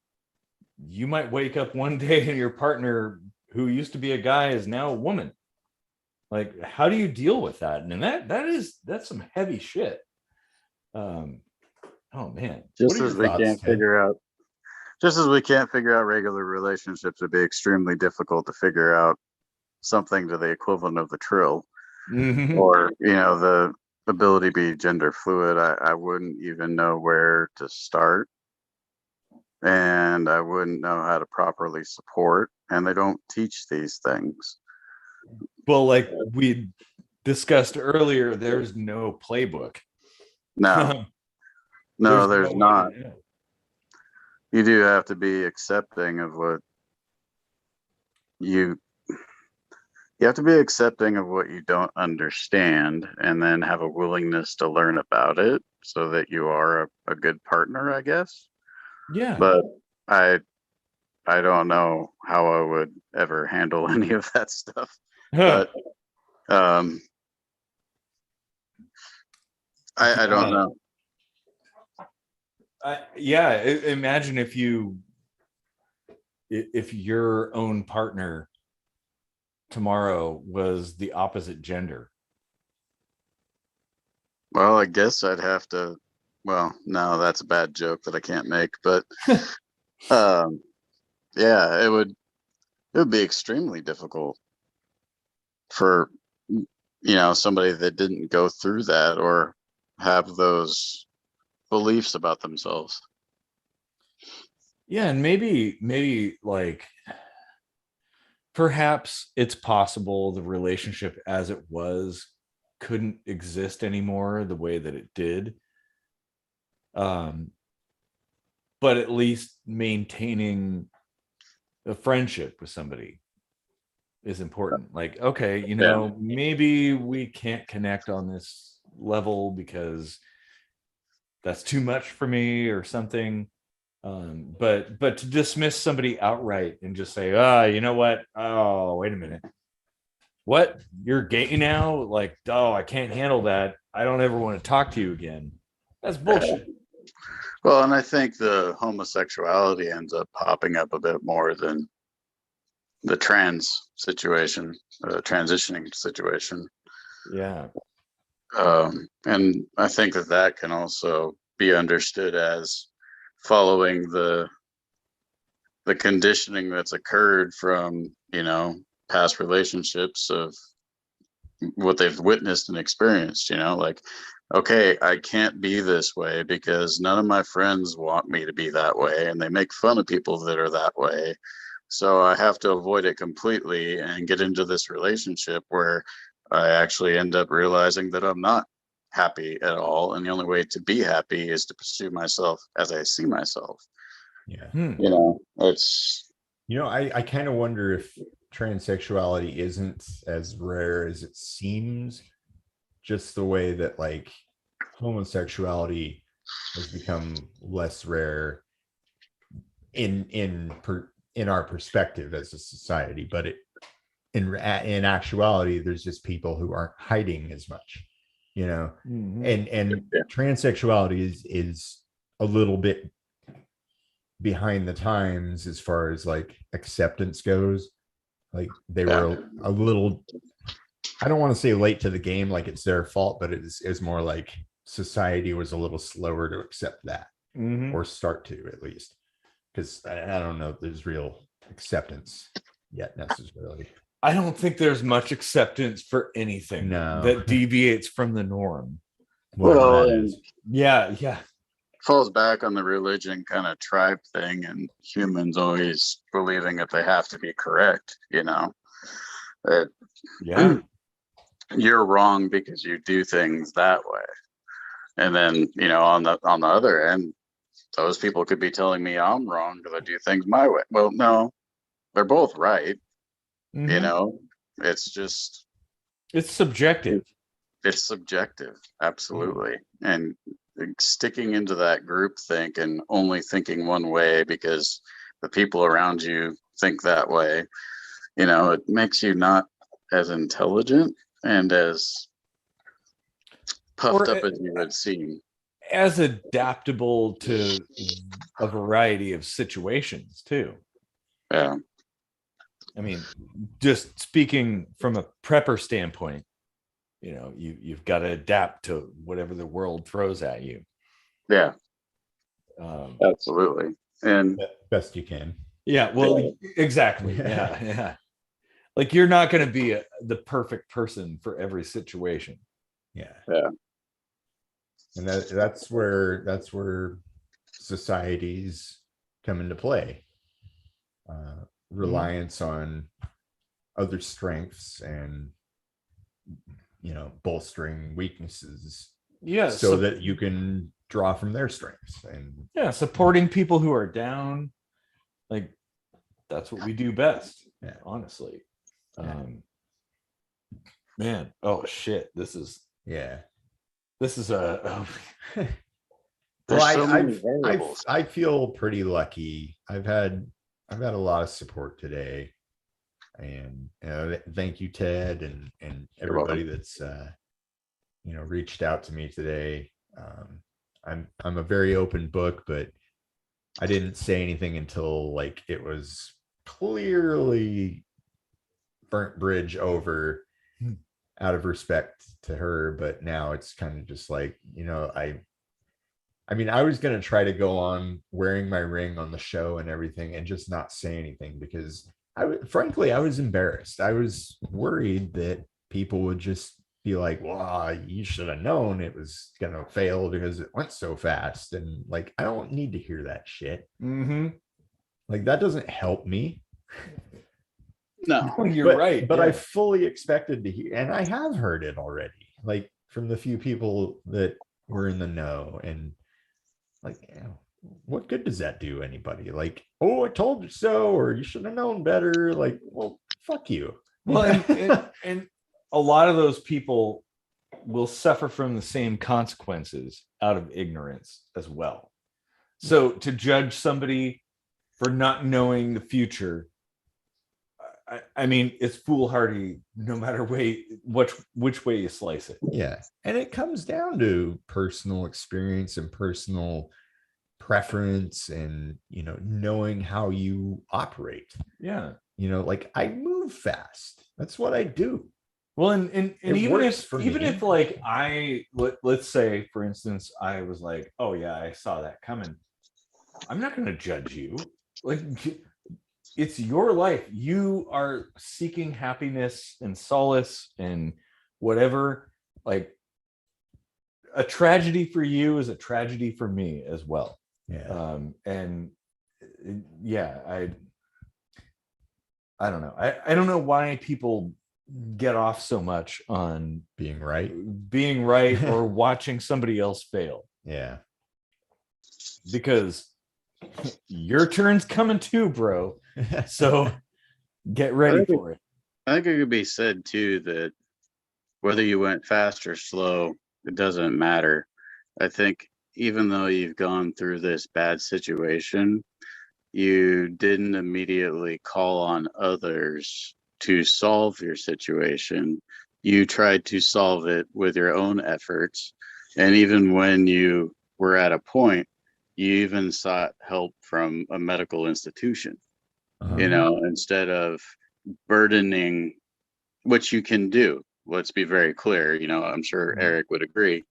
you might wake up one day and your partner who used to be a guy is now a woman. Like, how do you deal with that? And that's some heavy shit. Oh man. Just as we can't figure out regular relationships, it'd be extremely difficult to figure out something to the equivalent of the Trill, or the ability to be gender fluid. I wouldn't even know where to start, and I wouldn't know how to properly support, and they don't teach these things. Well, like we discussed earlier, there's no playbook. No, there's not. You do have to be accepting of what you have to be accepting of what you don't understand, and then have a willingness to learn about it so that you are a good partner, I guess. Yeah. But I I don't know how I would ever handle any of that stuff, Huh. but um, I don't Yeah. know. Imagine if your own partner tomorrow was the opposite gender. Well, I guess I'd have to. Well, no, that's a bad joke that I can't make. But um, yeah, it would be extremely difficult for somebody that didn't go through that or have those beliefs about themselves. Yeah, and maybe like perhaps it's possible the relationship as it was couldn't exist anymore the way that it did. Um, but at least maintaining a friendship with somebody is important. Like, okay, Yeah. maybe we can't connect on this level because that's too much for me or something. But to dismiss somebody outright and just say, you know what? Oh, wait a minute. What? You're gay now? Like, oh, I can't handle that. I don't ever want to talk to you again. That's bullshit. Well, and I think the homosexuality ends up popping up a bit more than the trans situation, transitioning situation. Yeah. And I think that can also be understood as following the conditioning that's occurred from past relationships of what they've witnessed and experienced. Like, okay, I can't be this way because none of my friends want me to be that way, and they make fun of people that are that way. So I have to avoid it completely and get into this relationship where I actually end up realizing that I'm not happy at all. And the only way to be happy is to pursue myself as I see myself. Yeah. It's, I kind of wonder if transsexuality isn't as rare as it seems, just the way that like homosexuality has become less rare in our perspective as a society, but in actuality there's just people who aren't hiding as much, Mhm. and transsexuality is a little bit behind the times as far as like acceptance goes. Like they were a little, I don't want to say late to the game, like it's their fault, but it's more like society was a little slower to accept that, or start to, at least, because I don't know if there's real acceptance yet necessarily. I don't think there's much acceptance for anything No. that deviates from the norm. Well, that is. Yeah. falls back on the religion kind of tribe thing, and humans always believing that they have to be correct. That Yeah. you're wrong because you do things that way. And then, on the other end, those people could be telling me I'm wrong because I do things my way. Well, no, they're both right. Mhm. It's just It's subjective. it's subjective, absolutely. And sticking into that group think and only thinking one way because the people around you think that way, it makes you not as intelligent and as puffed Or up as you would seem. as adaptable to a variety of situations too. Yeah. I mean, just speaking from a prepper standpoint, you've got to adapt to whatever the world throws at you. Yeah. Um, Absolutely. And Best you can. yeah, well, exactly. Yeah. Like you're not going to be the perfect person for every situation. Yeah. yeah, And that's where societies come into play. Reliance on other strengths and bolstering weaknesses, Yeah. so that you can draw from their strengths. And yeah, supporting people who are down, like that's what we do best. Yeah. Honestly. Yeah. Man, oh shit, this is Yeah. a There's Well, so many variables. I feel pretty lucky. I've had a lot of support today, and thank you, Ted, and You're welcome. everybody that's reached out to me today. I'm a very open book, but I didn't say anything until like it was clearly burnt bridge over out of respect to her. But now it's kind of just like, I mean, I was going to try to go on wearing my ring on the show and everything and just not say anything because frankly, I was embarrassed. I was worried that people would just be like, well, you should have known it was going to fail because it went so fast. And like, I don't need to hear that shit. Mm-hmm. Like, that doesn't help me. No, You're right. But yeah. I fully expected to hear, and I have heard it already, like from the few people that were in the know. And like, what good does that do anybody? Like, oh, I told you so, or you should have known better. Like, well, fuck you. Well, and a lot of those people will suffer from the same consequences out of ignorance as well. So to judge somebody for not knowing the future, I mean, it's foolhardy no matter which way you slice it. Yeah. And it comes down to personal experience and personal preference and, knowing how you operate. Yeah. Like I move fast. That's what I do. Well, and even if like let's say, for instance, I was like, oh yeah, I saw that coming. I'm not going to judge you. Like, it's your life. You are seeking happiness and solace and whatever. Like, a tragedy for you is a tragedy for me as well. Yeah. And yeah, I don't know. I don't know why people get off so much on being right or watching somebody else fail. Yeah. Because your turn's coming too, bro. So get ready for it. I think it could be said too that whether you went fast or slow, it doesn't matter. I think even though you've gone through this bad situation, you didn't immediately call on others to solve your situation. You tried to solve it with your own efforts. And even when you were at a point, you even sought help from a medical institution, instead of burdening, which you can do. Let's be very clear. I'm sure Eric would agree.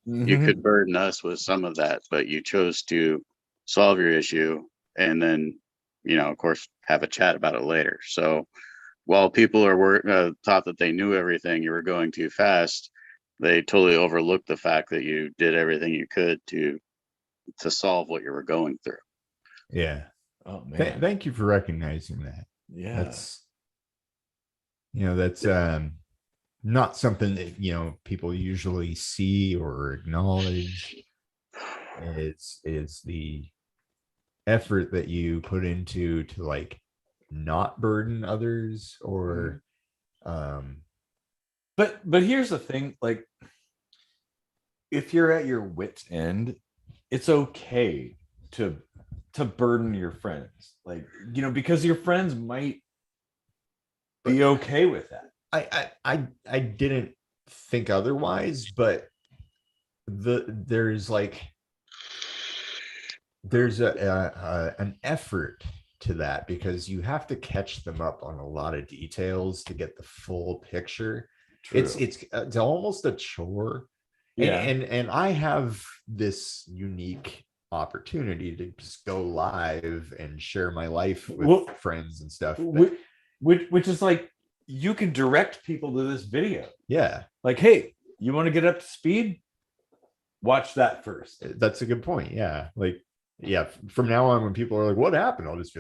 Mm-hmm. You could burden us with some of that, but you chose to solve your issue and then, of course, have a chat about it later. So while people are thought that they knew everything, you were going too fast, they totally overlooked the fact that you did everything you could to solve what you were going through. Yeah. Oh man. Thank you for recognizing that. Yeah. That's not something that people usually see or acknowledge. Is the effort that you put into to like not burden others or but here's the thing, like if you're at your wit's end, it's okay to burden your friends, like, because your friends might be okay with that. I didn't think otherwise, but there's an effort to that because you have to catch them up on a lot of details to get the full picture. True. It's almost a chore. Yeah. And I have this unique opportunity to just go live and share my life with friends and stuff. Which is like, you can direct people to this video. Yeah. Like, hey, you want to get up to speed? Watch that first. That's a good point. Yeah. Like, yeah, from now on, when people are like, what happened? I'll just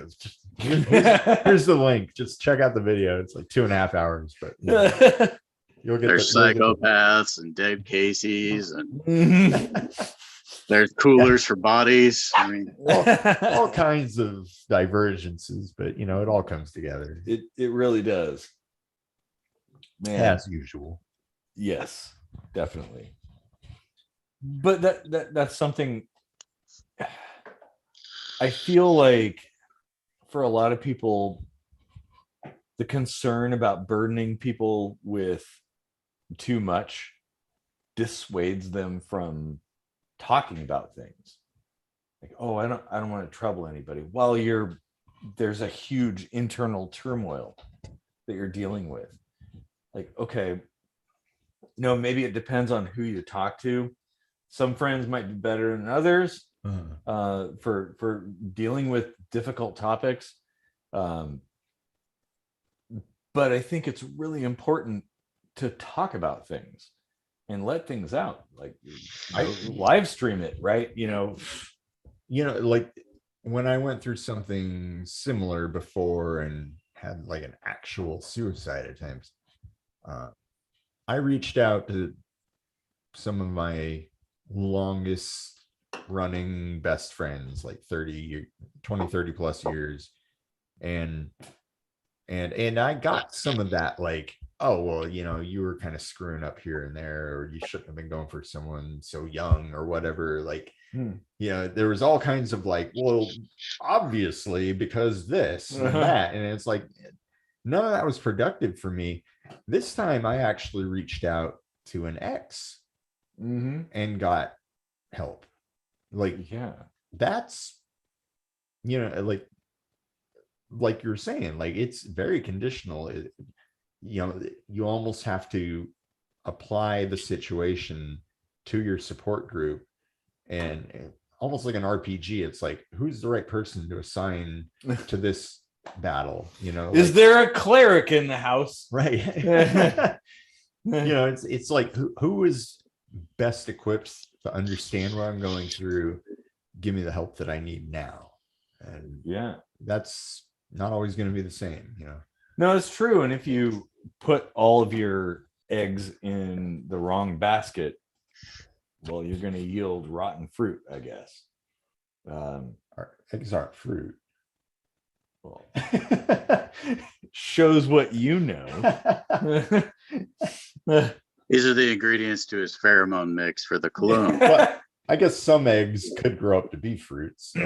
here's the link. Just check out the video. It's like 2.5 hours, but you'll get there's psychopaths and dead Caseys and there's coolers for bodies. I mean, all kinds of divergences, but it all comes together. It really does. Man. As usual. Yes, definitely. But that's something I feel like for a lot of people, the concern about burdening people with too much dissuades them from talking about things. Like, oh, I don't want to trouble anybody. While there's a huge internal turmoil that you're dealing with. Like, okay, maybe it depends on who you talk to. Some friends might be better than others for dealing with difficult topics. But I think it's really important to talk about things and let things out. Like, live stream it, right? Like when I went through something similar before and had like an actual suicide attempt, I reached out to some of my longest running best friends, like 30 plus years. And I got some of that, like, oh, well, you were kind of screwing up here and there, or you shouldn't have been going for someone so young or whatever. Like, there was all kinds of like, well, obviously because this and that. And it's like, none of that was productive for me. This time I actually reached out to an ex and got help. Like, that's, like you're saying, like, it's very conditional. You almost have to apply the situation to your support group, and almost like an RPG, it's like, who's the right person to assign to this battle? Is there a cleric in the house? Right. It's like, who is best equipped to understand what I'm going through, give me the help that I need now. And that's not always going to be the same. No, it's true. And if you put all of your eggs in the wrong basket, well, you're going to yield rotten fruit, I guess. Eggs aren't fruit. Well, shows what you know. These are the ingredients to his pheromone mix for the cologne. But I guess some eggs could grow up to be fruits. So.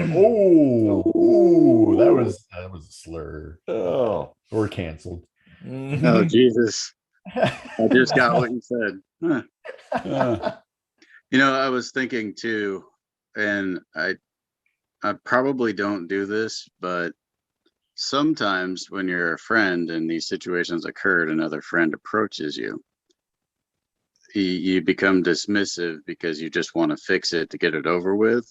That was a slur. Oh, we're canceled. Oh, Jesus. I just got what you said. I was thinking too, and I probably don't do this, but sometimes when you're a friend and these situations occurred, another friend approaches you, you become dismissive because you just want to fix it to get it over with.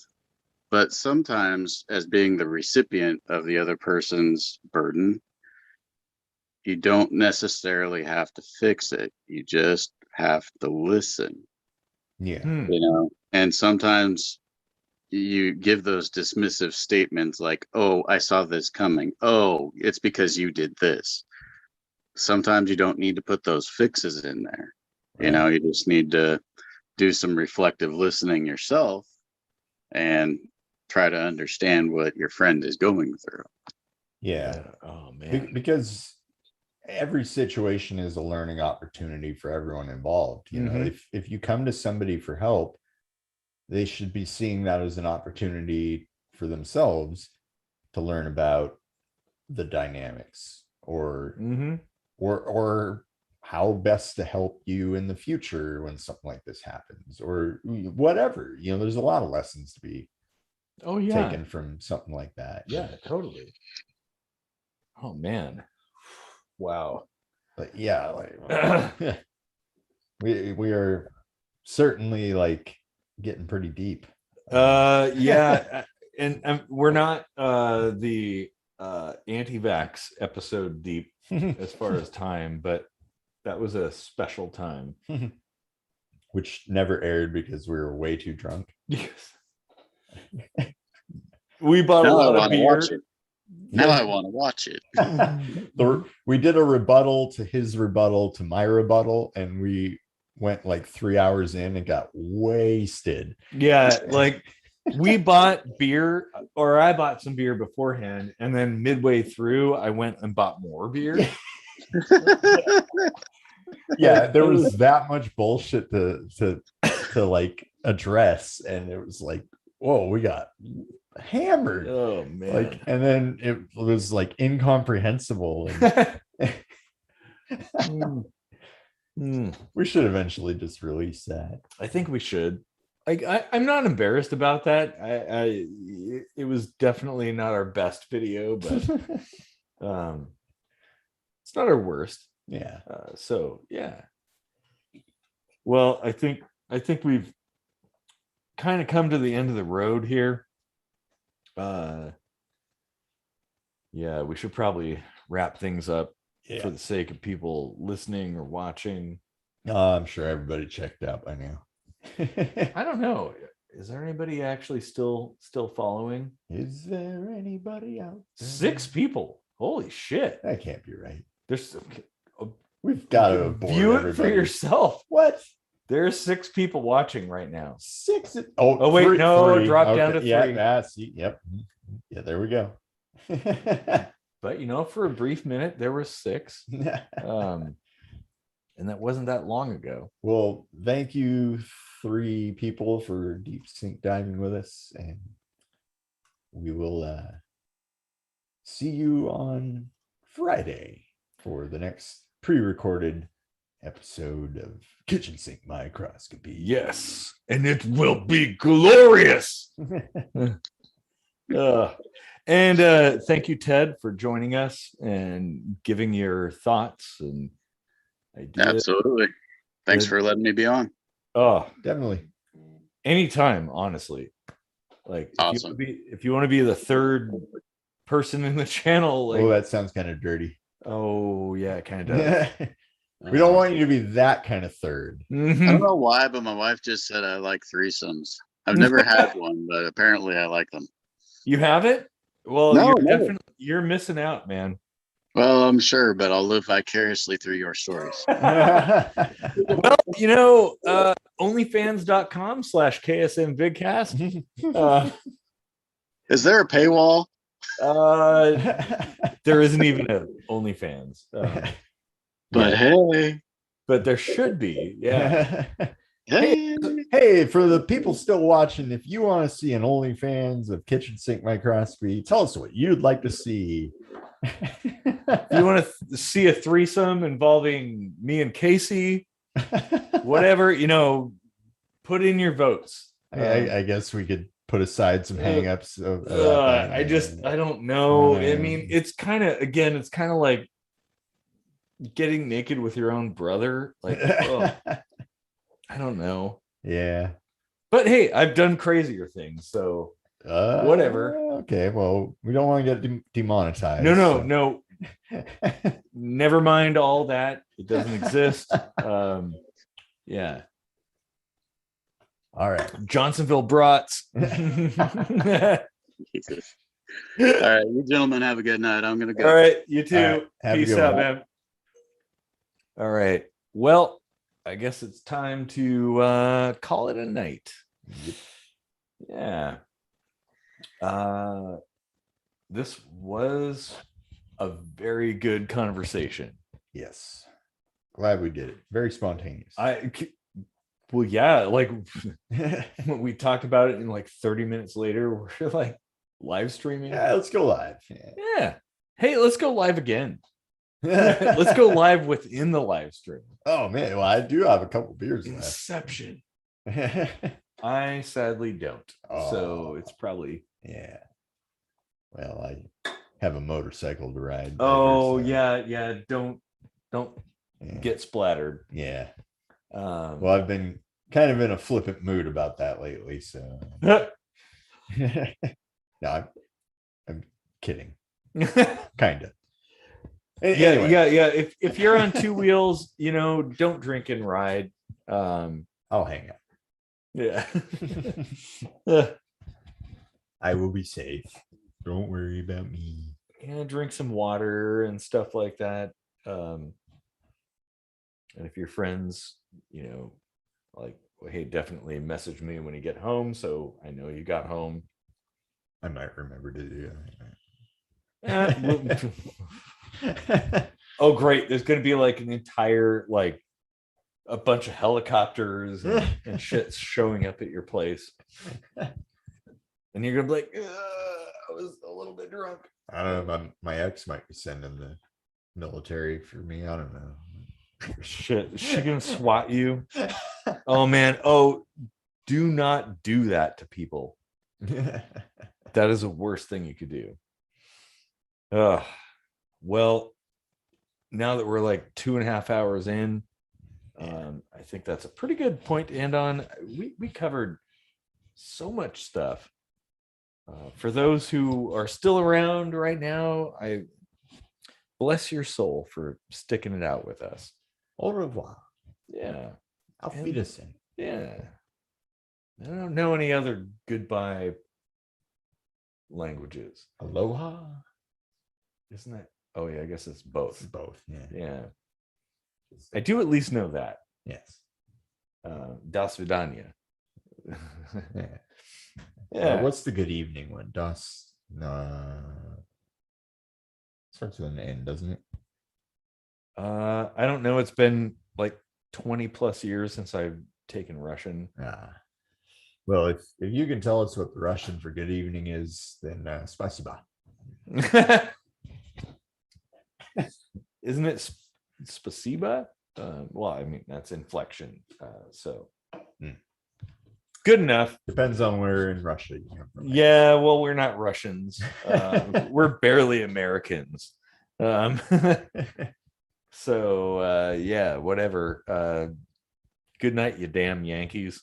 But sometimes, as being the recipient of the other person's burden, you don't necessarily have to fix it. You just have to listen. Yeah. And sometimes you give those dismissive statements like, oh, I saw this coming. Oh, it's because you did this. Sometimes you don't need to put those fixes in there. Right. You just need to do some reflective listening yourself and try to understand what your friend is going through. Yeah. Oh, man. Because every situation is a learning opportunity for everyone involved. If you come to somebody for help, they should be seeing that as an opportunity for themselves to learn about the dynamics or how best to help you in the future when something like this happens, or whatever. There's a lot of lessons to be taken from something like that. Yeah, totally. Oh, man. Wow. But yeah, like we are certainly like getting pretty deep. And we're not the anti-vax episode deep as far as time, but that was a special time. Which never aired because we were way too drunk. Yes. We bought a lot of beer. Now I want to watch it. We did a rebuttal to his rebuttal to my rebuttal, and we went like 3 hours in and got wasted. Yeah, like we bought beer, or I bought some beer beforehand, and then midway through I went and bought more beer. Yeah, there was that much bullshit to like address, and it was like whoa, we got hammered. Oh man. Like, and then it was like incomprehensible. And we should eventually just release that. I think we should. I'm not embarrassed about that. It was definitely not our best video, but it's not our worst. Yeah. So yeah. Well, I think we've kind of come to the end of the road here. Yeah, we should probably wrap things up for the sake of people listening or watching. I'm sure everybody checked out by now. I don't know. Is there anybody actually still following? Is there anybody out there? 6 people. Holy shit. That can't be right. There's We've got to view it for yourself. What? There's 6 people watching right now. 6? Oh wait, three, no, three. drop down to 3. Yeah, see, yep. Yeah, there we go. But for a brief minute there were 6. And that wasn't that long ago. Well, thank you 3 people for deep sink diving with us, and we will see you on Friday for the next pre-recorded episode of Kitchen Sink Microscopy. Yes, and it will be glorious. And thank you, Ted, for joining us and giving your thoughts and ideas. Absolutely. Thanks for letting me be on. Oh, Definitely. Anytime, honestly. Like, awesome. If you want to be the 3rd person in the channel, like, oh, that sounds kind of dirty. Oh yeah, it kind of does. We don't want you to be that kind of 3rd. I don't know why, but my wife just said I like threesomes. I've never had one, but apparently I like them. You have it? Well, No, you're missing out, man. Well, I'm sure, but I'll live vicariously through your stories. Well, onlyfans.com/KSMVidcast. Is there a paywall? There isn't even a OnlyFans. But hey. But there should be. Yeah. Hey, for the people still watching, if you want to see an OnlyFans of Kitchen Sink Microscopy, tell us what you'd like to see. If you want to see a threesome involving me and Casey, whatever, put in your votes. I guess we could put aside some hangups. I don't know. I mean, it's kind of like getting naked with your own brother. Like, I don't know. Yeah. But hey, I've done crazier things, so whatever. Okay, well, we don't want to get demonetized. No. Never mind all that. It doesn't exist. Yeah. All right. Johnsonville brats. Jesus. All right, you gentlemen have a good night. I'm gonna go. All right, you too. Right, peace out, man. All right. Well, I guess it's time to call it a night. Yeah. This was a very good conversation. Yes. Glad we did it. Very spontaneous. Well, yeah, like when we talked about it in like 30 minutes later, we're like live streaming. Yeah, let's go live. Yeah. Hey, let's go live again. Let's go live within the live stream. Oh man, well, I do have a couple beers left. Inception. I sadly don't. So it's probably well, I have a motorcycle to ride. Oh yeah. Don't get splattered. Yeah. Well, I've been kind of in a flippant mood about that lately, so no, I'm kidding. Kind of. Anyway. Yeah. If you're on 2 wheels, don't drink and ride. I'll hang out. Yeah. I will be safe. Don't worry about me. Yeah, drink some water and stuff like that. And if your friends, like, well, hey, definitely message me when you get home, so I know you got home. I might remember to do that. Oh, great. There's going to be like an entire, like a bunch of helicopters and shit showing up at your place. and you're gonna be like, I was a little bit drunk. I don't know. My ex might be sending the military for me. I don't know. Shit, is she gonna swat you? Oh man. Oh, do not do that to people. That is the worst thing you could do. Well, now that we're like 2.5 hours in, I think that's a pretty good point to end on. We covered so much stuff. For those who are still around right now, I bless your soul for sticking it out with us. Au revoir. Yeah. Auf Wiedersehen. Yeah. I don't know any other goodbye languages. Aloha. Isn't that? Oh, yeah. I guess it's both. Both. Yeah. Yeah. I do at least know that. Yes. Das Vidania. Yeah. Yeah. What's the good evening one? Das. Starts with an N, doesn't it? I don't know. It's been like 20 plus years since I've taken Russian. Well, if you can tell us what the Russian for good evening is, then spasiba. Isn't it spasiba? Well, I mean, that's inflection. So good enough. Depends on where in Russia you come from. Yeah, well, we're not Russians. We're barely Americans. So yeah, whatever. Good night, you damn Yankees.